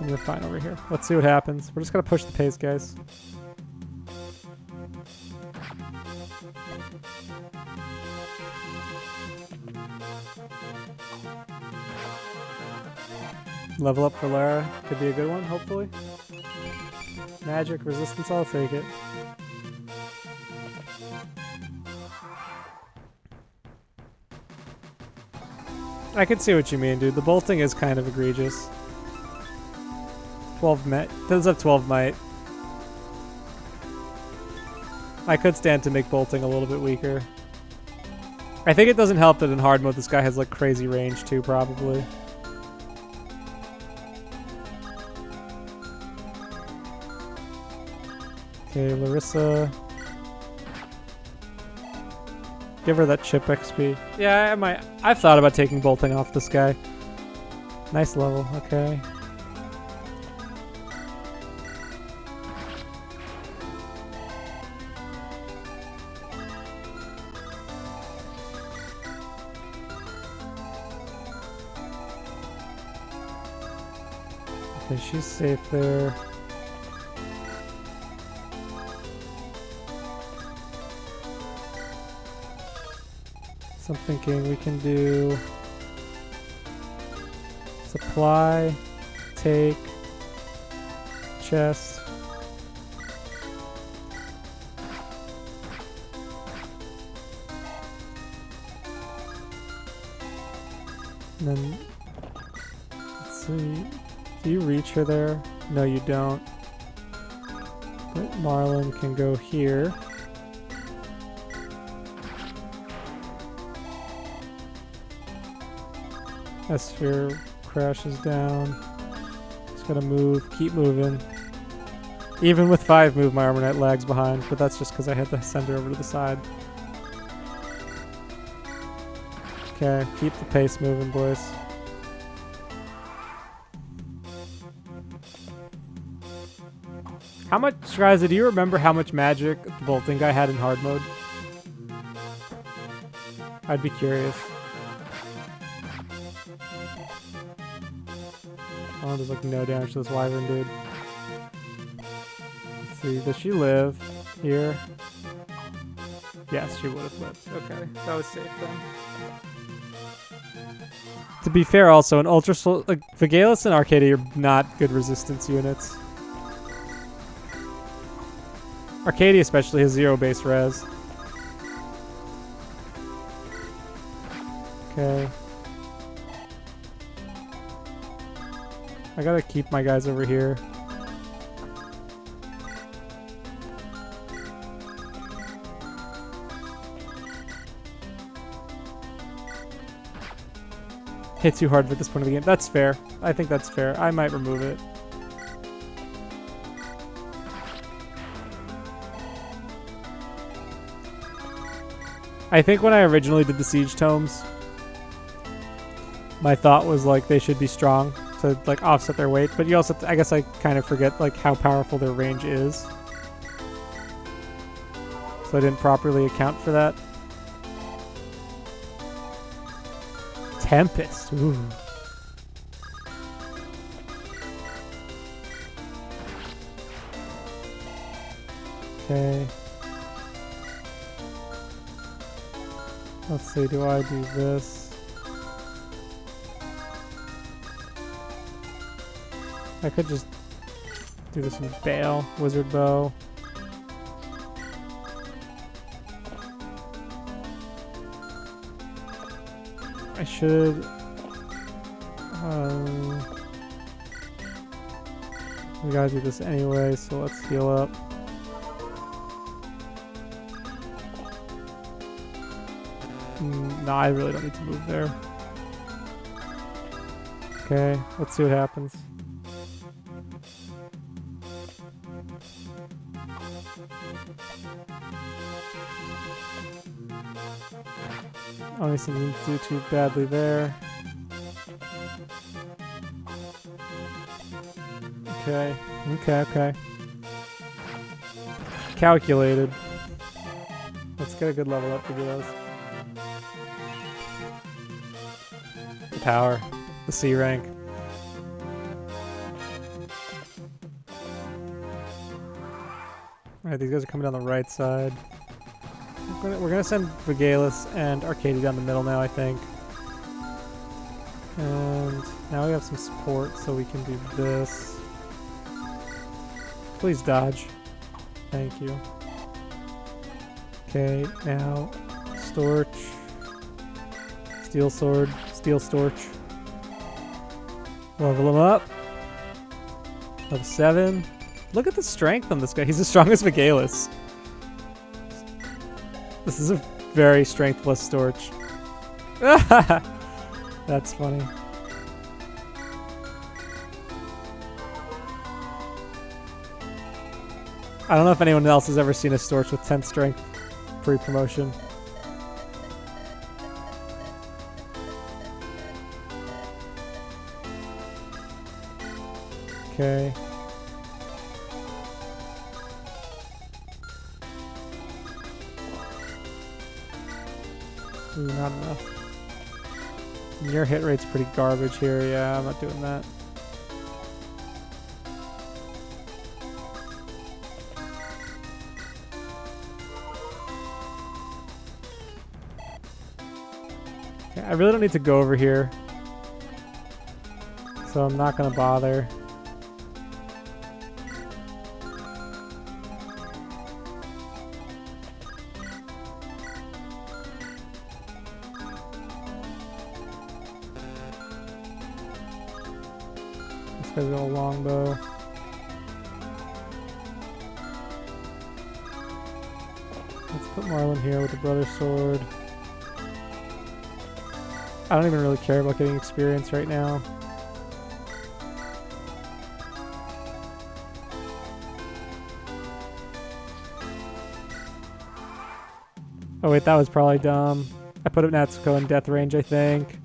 A: And you're fine over here. Let's see what happens. We're just gonna push the pace, guys. Level up for Lara. Could be a good one, hopefully. Magic, resistance, I'll take it. I can see what you mean, dude. The bolting is kind of egregious. 12 might. Does have 12 might. I could stand to make bolting a little bit weaker. I think it doesn't help that in hard mode this guy has like crazy range too, probably. Okay, Larissa. Give her that chip XP. Yeah, I might. I've thought about taking bolting off this guy. Nice level, okay. Okay, she's safe there. So I'm thinking we can do supply, take, chest. And then, let's see, do you reach her there? No, you don't. But Marlon can go here. S-Sphere crashes down. Just gotta move, keep moving. Even with 5 move, my Armor Knight lags behind, but that's just because I had to send her over to the side. Okay, keep the pace moving, boys. How much, guys, do you remember how much magic the bolting guy had in hard mode? I'd be curious. Oh, there's like no damage to this wyvern, dude. Let's see, does she live? Here. Yes, she would have lived. Okay, that was safe then. To be fair, also, an Ultra Soul... Like, Vigalis and Arcadia are not good resistance units. Arcadia especially has 0 base res. Okay. I gotta keep my guys over here. Hit too hard at this point of the game. That's fair. I think that's fair. I might remove it. I think when I originally did the Siege Tomes, my thought was like they should be strong to like offset their weight, but you also, I guess I kind of forget like how powerful their range is. So I didn't properly account for that. Tempest. Ooh. Okay. Let's see, do I do this? I could just do this with Bale, Wizard Bow. I should... we gotta do this anyway, so let's heal up. No, I really don't need to move there. Okay, let's see what happens. Obviously didn't do too badly there. Okay, okay. Calculated. Let's get a good level up to do those. The power. The C rank. Alright, these guys are coming down the right side. We're gonna send Vigalis and Arcadia down the middle now, I think. And now we have some support, so we can do this. Please dodge. Thank you. Okay, now Storch. Steel Sword. Steel Storch. Level him up. Level 7. Look at the strength on this guy. He's as strong as Vigalis. This is a very strengthless Storch. That's funny. I don't know if anyone else has ever seen a Storch with 10 strength pre-promotion. Okay. Ooh, not enough. Your hit rate's pretty garbage here. Yeah, I'm not doing that. Okay, I really don't need to go over here, so I'm not gonna bother. This guy's got a longbow. Let's put Marlin here with the brother sword. I don't even really care about getting experience right now. Oh wait, that was probably dumb. I put Natsuko in death range, I think.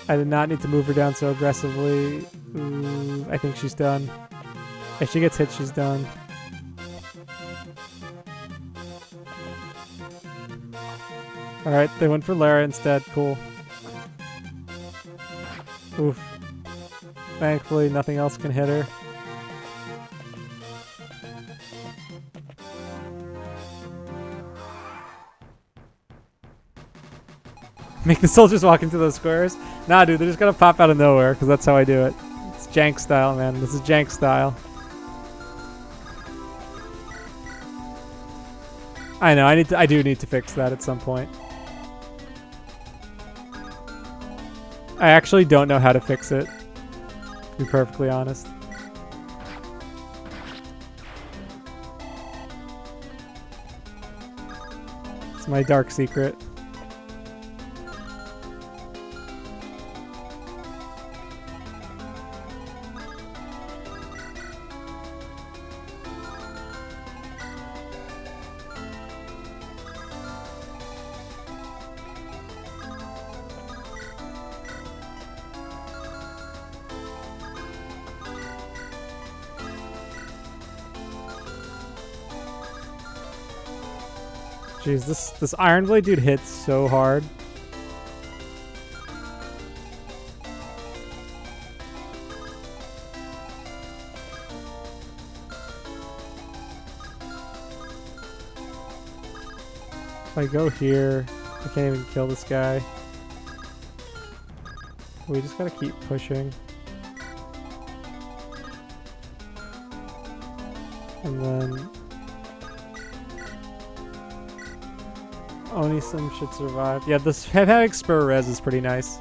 A: I did not need to move her down so aggressively. Ooh, I think she's done. If she gets hit, she's done. Alright, they went for Lara instead. Cool. Oof. Thankfully, nothing else can hit her. Make the soldiers walk into those squares? Nah, dude, they're just gonna pop out of nowhere, because that's how I do it. It's jank style, man. This is jank style. I know, I do need to fix that at some point. I actually don't know how to fix it, to be perfectly honest. It's my dark secret. Jeez, this Iron Blade dude hits so hard. If I go here, I can't even kill this guy. We just gotta keep pushing. And then Onisim should survive. Yeah, this having Spur Res is pretty nice.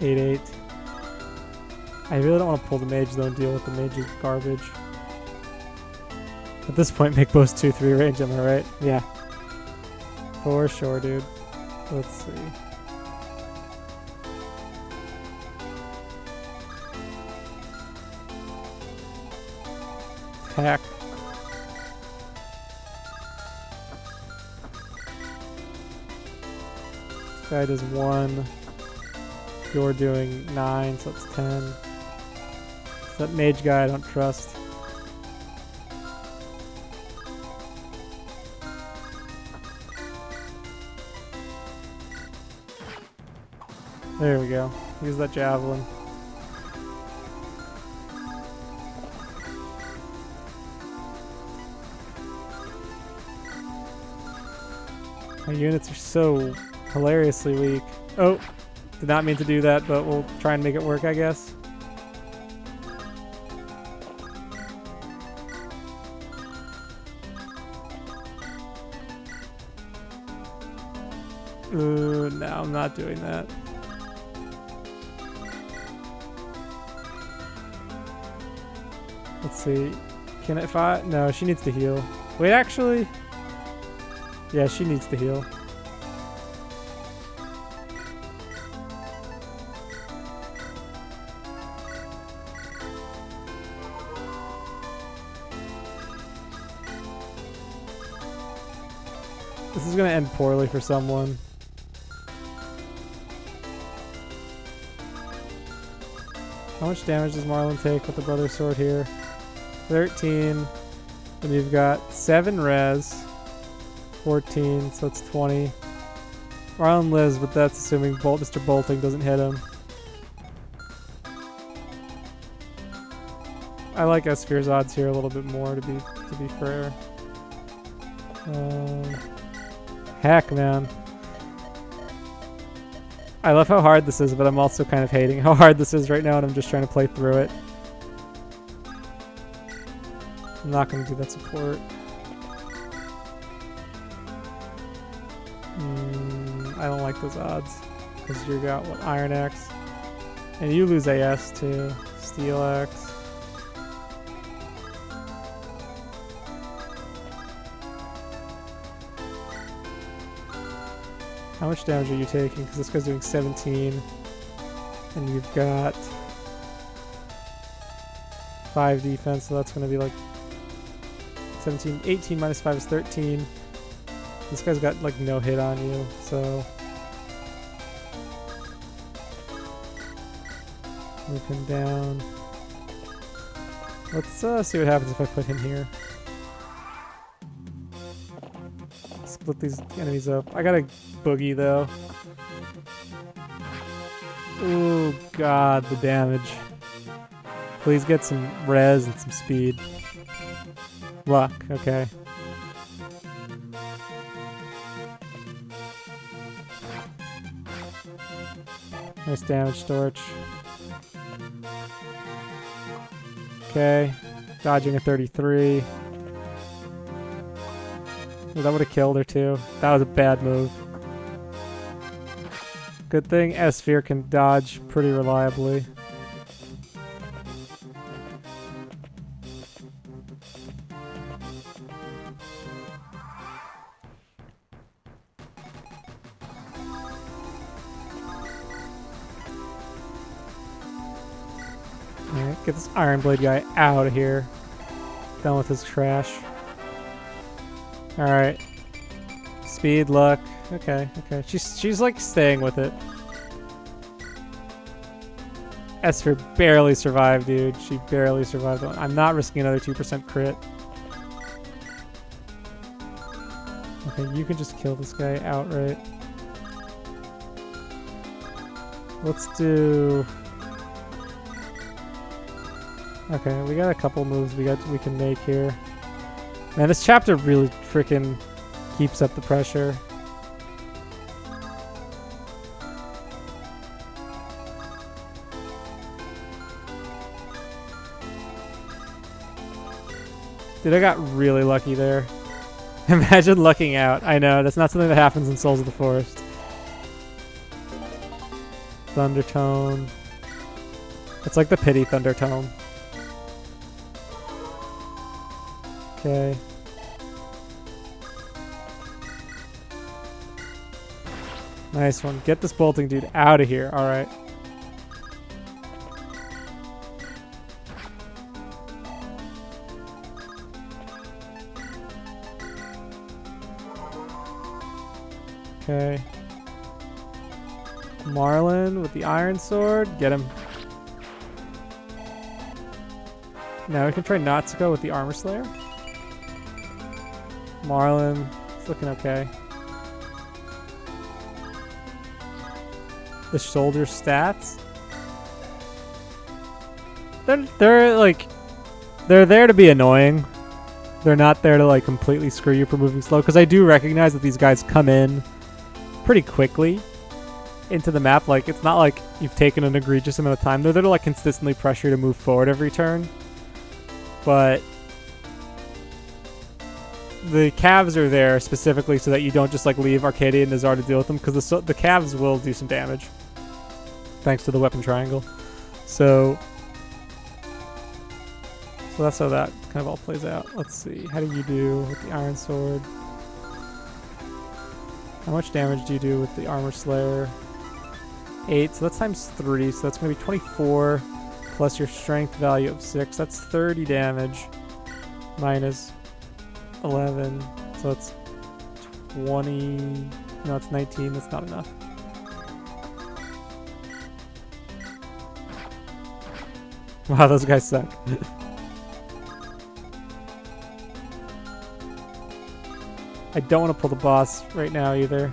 A: Eight. I really don't want to pull the mage though and deal with the mage's garbage. At this point, make both 2-3 range, am I right? Yeah. For sure, dude. Let's see. Hack. This guy does 1. You're doing 9, so that's 10. It's that mage guy I don't trust. There we go. Use that javelin. My units are so hilariously weak. Oh, did not mean to do that, but we'll try and make it work, I guess. Ooh, no, I'm not doing that. Let's see. Can I, if I, no, she needs to heal. Wait, actually, yeah, she needs to heal. This is gonna end poorly for someone. How much damage does Marlon take with the Brother Sword here? 13. And you've got 7 res. 14, so it's 20. Marlon lives, but that's assuming Mr. Bolting doesn't hit him. I like Esphere's odds here a little bit more, to be fair. Heck, man. I love how hard this is, but I'm also kind of hating how hard this is right now, and I'm just trying to play through it. I'm not going to do that support. I don't like those odds, because you got, what, Iron Axe? And you lose AS too. Steel Axe. How much damage are you taking? Because this guy's doing 17. And you've got 5 defense, so that's going to be like 17, 18 minus 5 is 13. This guy's got like no hit on you, so move him down. Let's see what happens if I put him here. Split these enemies up. I got a boogie though. Oh god, the damage. Please get some res and some speed. Luck, okay. Nice damage torch. Okay. Dodging a 33. Well, that would have killed her too. That was a bad move. Good thing S-Sphere can dodge pretty reliably. Alright, get this Iron Blade guy out of here. Done with his trash. Alright. Speed, luck. Okay, okay. She's like staying with it. S-Sphere barely survived, dude. She barely survived. I'm not risking another 2% crit. Okay, you can just kill this guy outright. Let's do... Okay, we got a couple moves we can make here. Man, this chapter really freaking keeps up the pressure. Dude, I got really lucky there. Imagine lucking out. I know, that's not something that happens in Souls of the Forest. Thundertone. It's like the pity Thundertone. Okay. Nice one. Get this bolting dude out of here. Alright. Okay. Marlin with the Iron Sword. Get him. Now we can try Natsuko with the Armor Slayer. Marlin. It's looking okay. The soldier stats. They're like... They're there to be annoying. They're not there to like completely screw you for moving slow. Because I do recognize that these guys come in pretty quickly into the map. Like, it's not like you've taken an egregious amount of time. They're there to like consistently pressure you to move forward every turn. But the calves are there specifically so that you don't just like leave Arcadia and Nazar to deal with them, because the calves will do some damage thanks to the weapon triangle. So that's how that kind of all plays out. Let's see. How do you do with the Iron Sword? How much damage do you do with the Armor Slayer? 8. So that's times 3. So that's going to be 24 plus your strength value of 6. That's 30 damage minus 11. So that's 20. No, it's 19. That's not enough. Wow, those guys suck. I don't want to pull the boss right now either.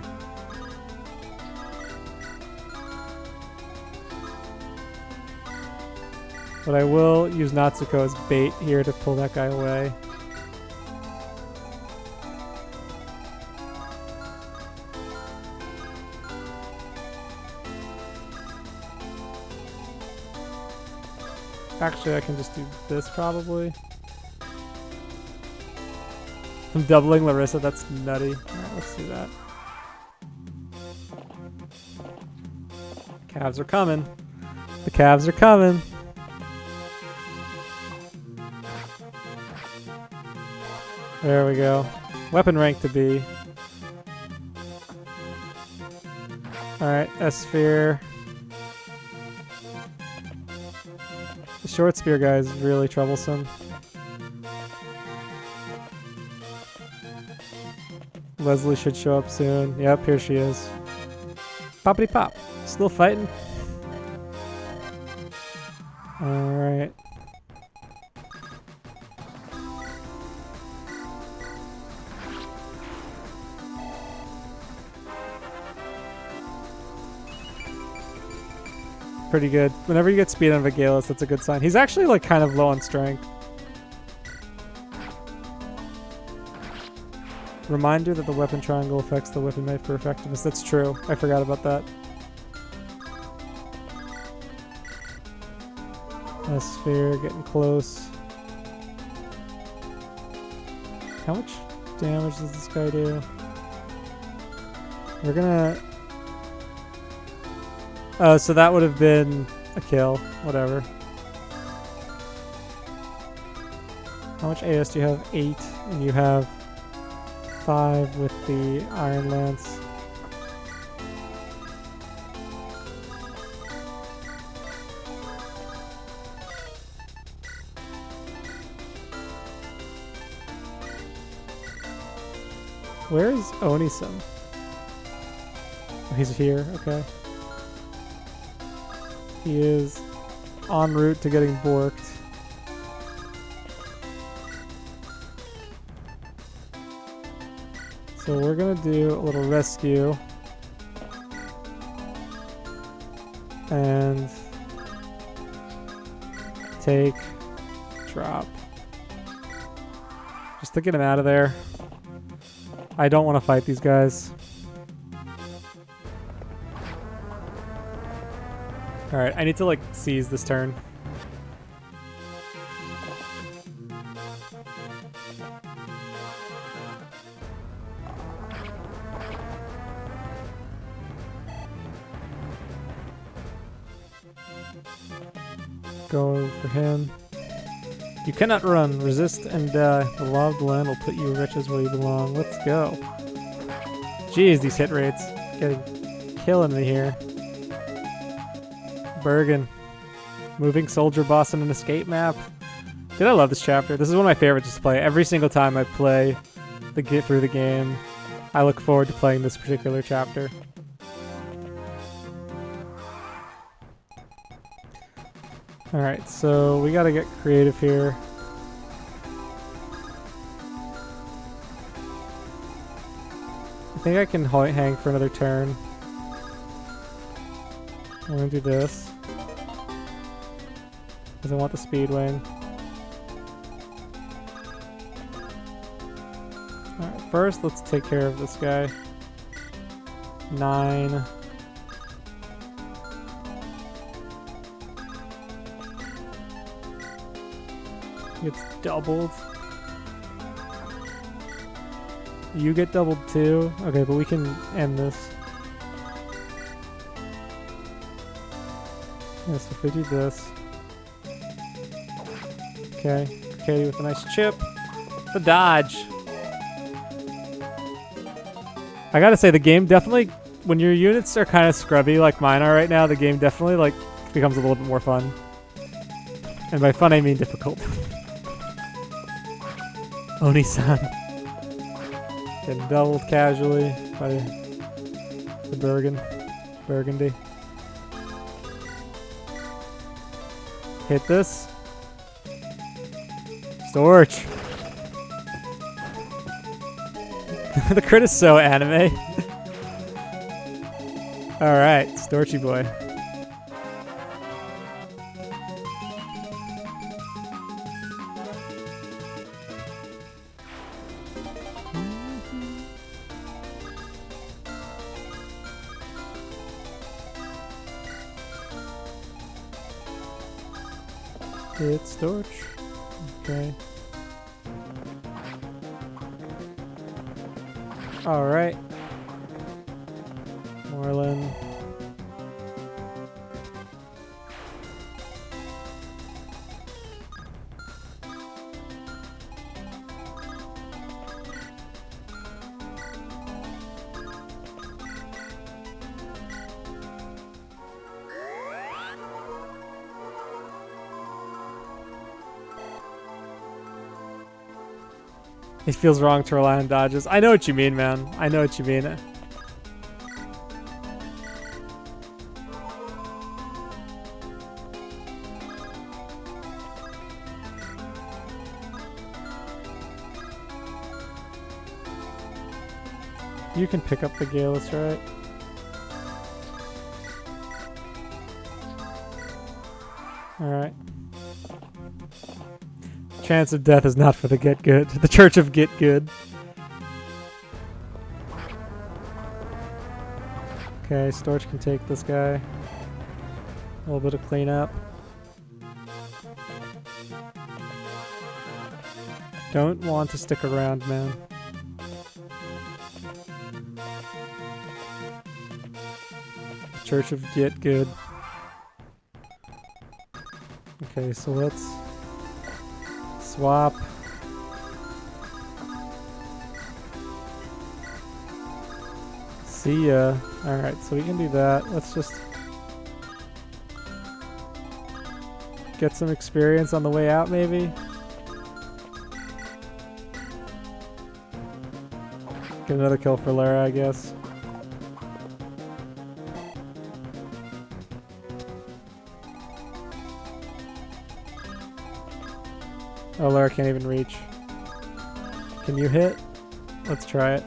A: But I will use Natsuko as bait here to pull that guy away. Actually, I can just do this probably. I'm doubling Larissa, that's nutty. Alright, let's do that. Calves are coming. The calves are coming. There we go. Weapon rank to B. Alright, S-Sphere. The short spear guy is really troublesome. Leslie should show up soon. Yep, here she is. Poppity pop. Still fighting. Alright. pretty good. Whenever you get speed on Vigalis, that's a good sign. He's actually like kind of low on strength. Reminder that the weapon triangle affects the weapon made for effectiveness. That's true. I forgot about that. A sphere getting close. How much damage does this guy do? We're gonna... Oh, so that would have been a kill. Whatever. How much AS do you have? 8. And you have 5 with the Iron Lance. Where is Onisan? Oh, he's here, okay. He is en route to getting borked. So we're gonna do a little rescue. And take, drop. Just to get him out of there. I don't want to fight these guys. Alright, I need to like seize this turn. Go for him. You cannot run. Resist and die. The law of the land will put you riches where you belong. Let's go. Jeez, these hit rates. Killing me here. Bergen. Moving soldier boss in an escape map. Dude, I love this chapter. This is one of my favorites to play. Every single time I play through the game, I look forward to playing this particular chapter. Alright, so we gotta get creative here. I think I can hang for another turn. I'm gonna do this. Because I want the speed wing. Alright, first let's take care of this guy. 9. Gets doubled. You get doubled too. Okay, but we can end this. Yeah, so if we do this. Okay. Okay, with a nice chip. The dodge. I gotta say, the game definitely, when your units are kind of scrubby like mine are right now, the game definitely like becomes a little bit more fun. And by fun I mean difficult. Oni-san. Getting doubled casually by the Burgundy. Hit this. Storch. The crit is so anime. Alright, Storchy boy. It's Storch. Okay. Alright. Moreland. It feels wrong to rely on dodges. I know what you mean, man. I know what you mean. You can pick up the Galus, right? Alright. Chance of death is not for the get good. The Church of Get Good. Okay, Storch can take this guy. A little bit of cleanup. Don't want to stick around, man. Church of Get Good. Okay, so let's swap. See ya. Alright, so we can do that. Let's just get some experience on the way out, maybe. Get another kill for Lara, I guess. Oh, Lara can't even reach. Can you hit? Let's try it.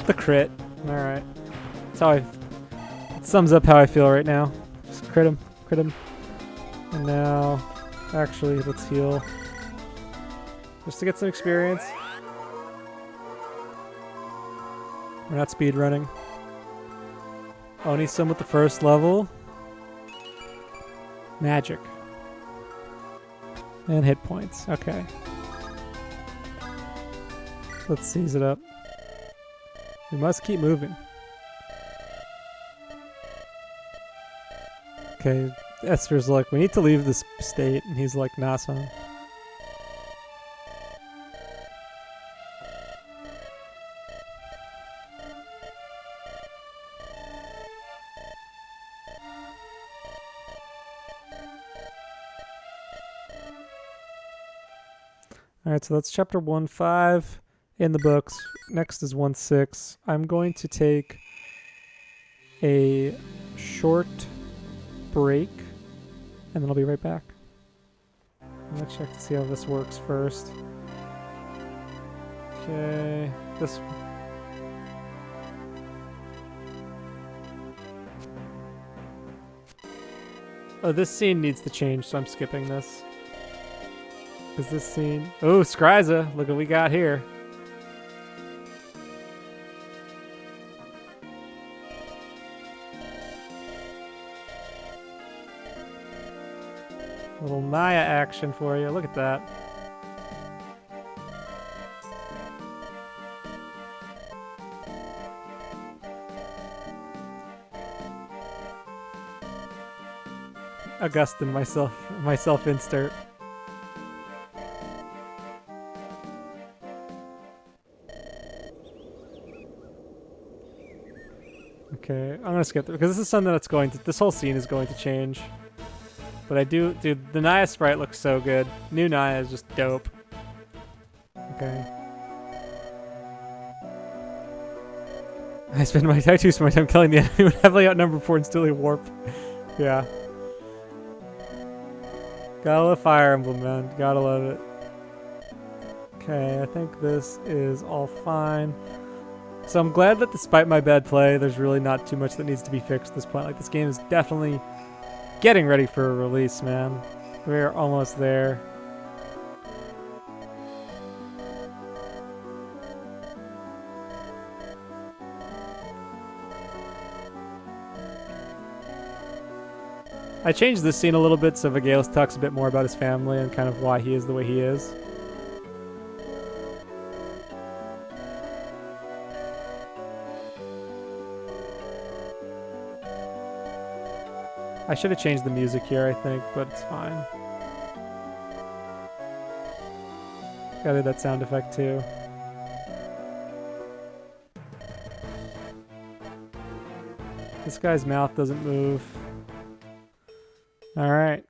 A: The crit. Alright. That's how it sums up how I feel right now. Just crit him. Crit him. And now, actually, let's heal. Just to get some experience. We're not speedrunning. Oni-san with the first level. Magic. And hit points. Okay. Let's seize it up. We must keep moving. Okay, Esther's like, we need to leave this state, and he's like, nah, son. Alright, so that's chapter 1.5 in the books. Next is 1.6. I'm going to take a short break, and then I'll be right back. I'm going to check to see how this works first. Okay, this one. Oh, this scene needs to change, so I'm skipping this. Is this scene? Oh, Skryza! Look what we got here. Little Naya action for you. Look at that. Augustine, myself insert. Okay, I'm gonna skip it because this is something that's going to. This whole scene is going to change. But I do, dude. The Naya sprite looks so good. New Naya is just dope. Okay. I too spend my time killing the enemy when heavily outnumbered before instilling warp. Yeah. Gotta love Fire Emblem, man. Gotta love it. Okay, I think this is all fine. So I'm glad that despite my bad play, there's really not too much that needs to be fixed at this point. Like, this game is definitely getting ready for a release, man. We're almost there. I changed this scene a little bit so Vagalis talks a bit more about his family and kind of why he is the way he is. I should have changed the music here, I think, but it's fine. Gotta do that sound effect too. This guy's mouth doesn't move. Alright.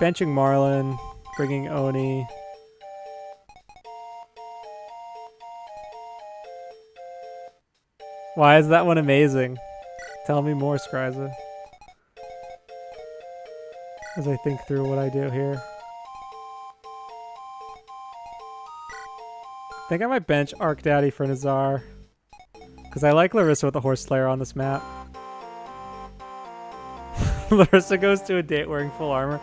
A: Benching Marlin, bringing Oni. Why is that one amazing? Tell me more, Skryza. As I think through what I do here. I think I might bench Arc Daddy for Nazar. Because I like Larissa with the Horse Slayer on this map. Larissa goes to a date wearing full armor.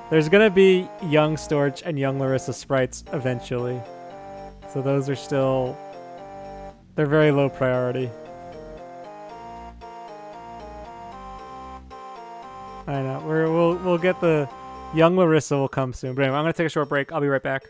A: There's gonna be young Storch and young Larissa sprites eventually. So those are still... they're very low priority. I know. We'll get the... young Larissa will come soon. But anyway, I'm gonna take a short break. I'll be right back.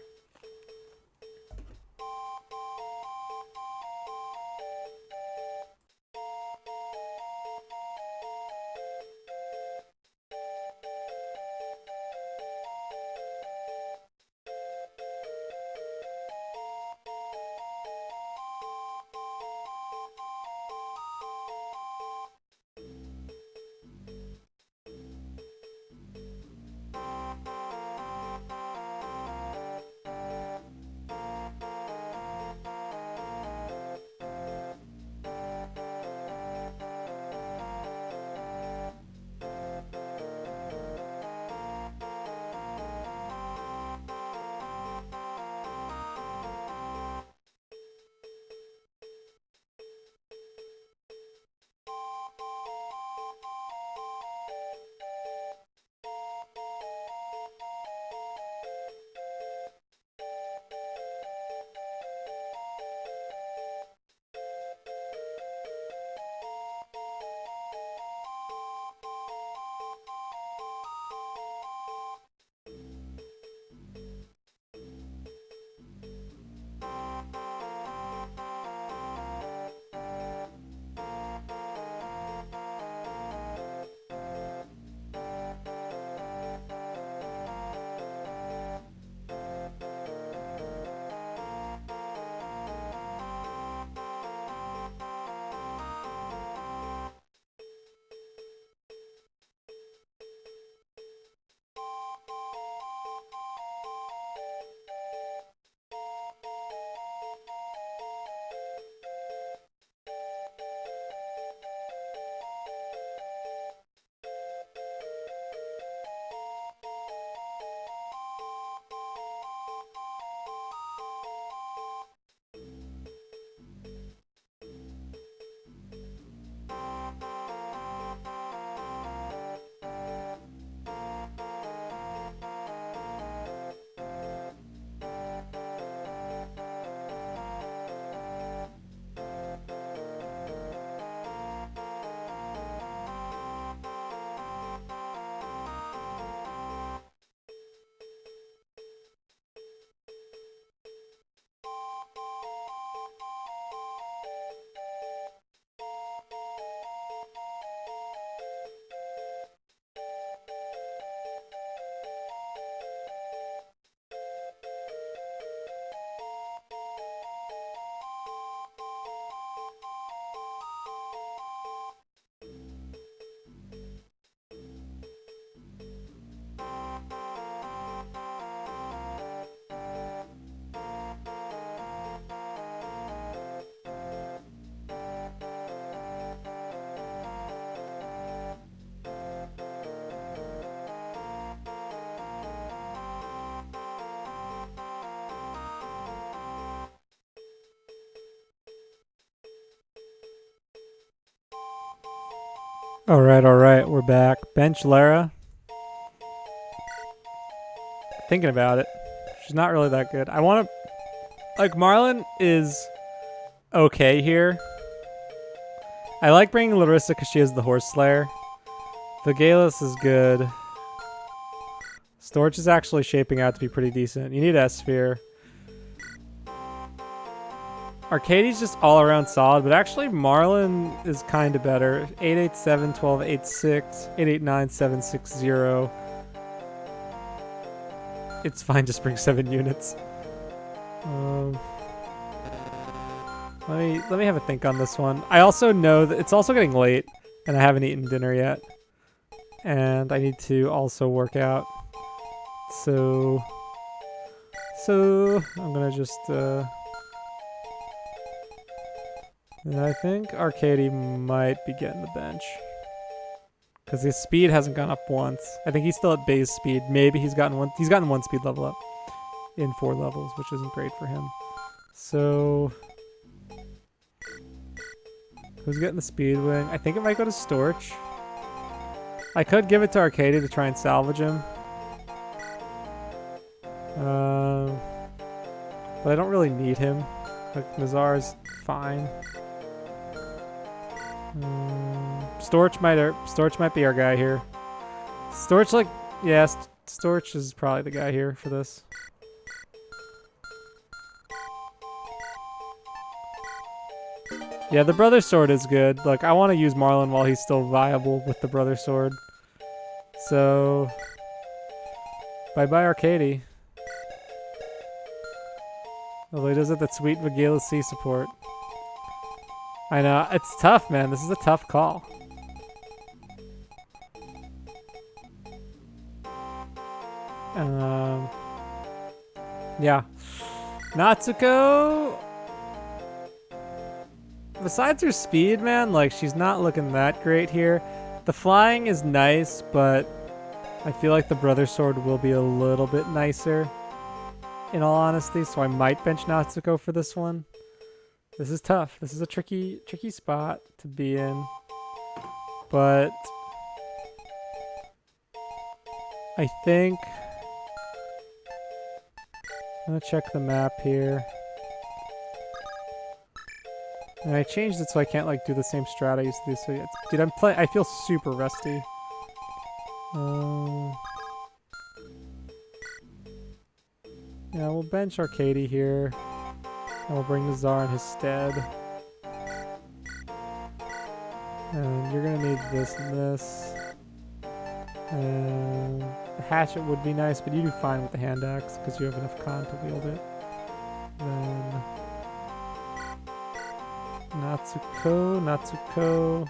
A: All right, we're back. Bench Lara. Thinking about it. She's not really that good. I want to... like, Marlon is okay here. I like bringing Larissa because she has the Horse Slayer. Vigalis is good. Storch is actually shaping out to be pretty decent. You need S-Sphere. Arcadie's just all around solid, but actually Marlon is kind of better. 887, 1286, 889, 760. It's fine, just bring 7 units. Let me have a think on this one. I also know that it's also getting late, and I haven't eaten dinner yet. And I need to also work out. So I'm gonna just and I think Arcadie might be getting the bench. Because his speed hasn't gone up once. I think he's still at base speed. Maybe he's gotten one speed level up in 4 levels, which isn't great for him. So who's getting the speed wing? I think it might go to Storch. I could give it to Arcady to try and salvage him. But I don't really need him. Like, Nazar's fine. Storch might be our guy here. Storch, like, yeah, Storch is probably the guy here for this. Yeah, the Brother Sword is good. Like, I want to use Marlin while he's still viable with the Brother Sword. So, bye-bye Arcady. Although he does have that sweet Vagila C support. I know, it's tough, man. This is a tough call. Yeah. Natsuko... Besides her speed, man, like, she's not looking that great here. The flying is nice, but I feel like the Brother Sword will be a little bit nicer, in all honesty, so I might bench Natsuko for this one. This is tough. This is a tricky spot to be in. But I think I'm gonna check the map here. And I changed it so I can't like do the same strat I used to do. So yeah, dude, I feel super rusty. Yeah, we'll bench Arcady here. And we'll bring Nazar in his stead. And you're gonna need this and this. And the hatchet would be nice, but you do fine with the hand axe because you have enough con to wield it. Then Natsuko.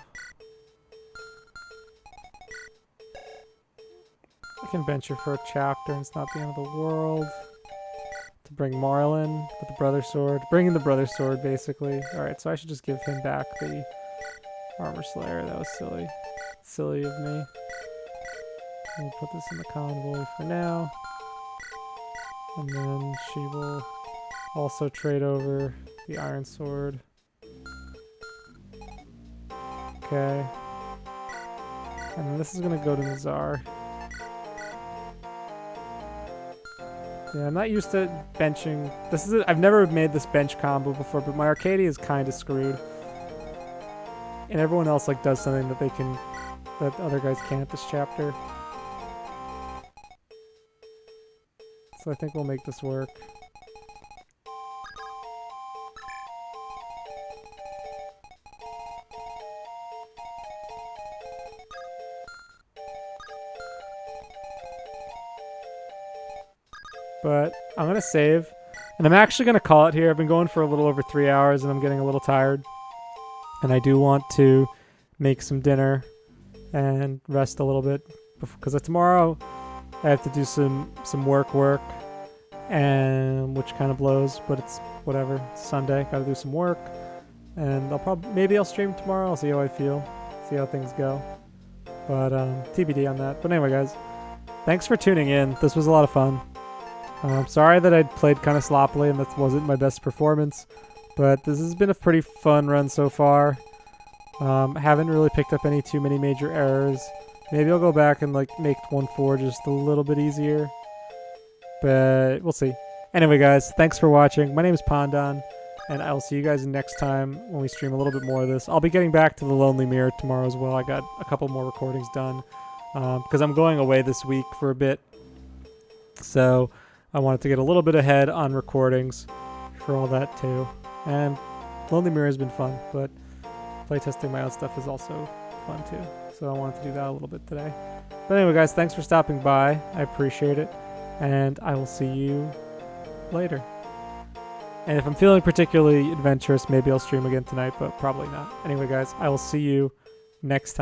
A: I can bench her for a chapter and it's not the end of the world. To bring Marlin with the Brother Sword. Bringing the Brother Sword, basically. Alright, so I should just give him back the Armor Slayer. That was silly. Silly of me. We'll put this in the convoy for now. And then she will also trade over the Iron Sword. Okay. And then this is gonna go to Nazar. Yeah, I'm not used to benching. I've never made this bench combo before, but my Arcady is kind of screwed. And everyone else like does something that that other guys can't this chapter. So I think we'll make this work. But I'm going to save. And I'm actually going to call it here. I've been going for a little over 3 hours and I'm getting a little tired. And I do want to make some dinner and rest a little bit. Because tomorrow I have to do some work. And which kind of blows, but it's whatever. It's Sunday. Got to do some work. And maybe I'll stream tomorrow. I'll see how I feel. See how things go. But TBD on that. But anyway, guys. Thanks for tuning in. This was a lot of fun. I'm sorry that I played kind of sloppily and that wasn't my best performance, but this has been a pretty fun run so far. Haven't really picked up too many major errors. Maybe I'll go back and like make 1-4 just a little bit easier, but we'll see. Anyway, guys, thanks for watching. My name is Pandan, and I will see you guys next time when we stream a little bit more of this. I'll be getting back to the Lonely Mirror tomorrow as well. I got a couple more recordings done because I'm going away this week for a bit, so I wanted to get a little bit ahead on recordings for all that too. And Lonely Mirror has been fun, but playtesting my own stuff is also fun too. So I wanted to do that a little bit today. But anyway, guys, thanks for stopping by. I appreciate it. And I will see you later. And if I'm feeling particularly adventurous, maybe I'll stream again tonight, but probably not. Anyway, guys, I will see you next time.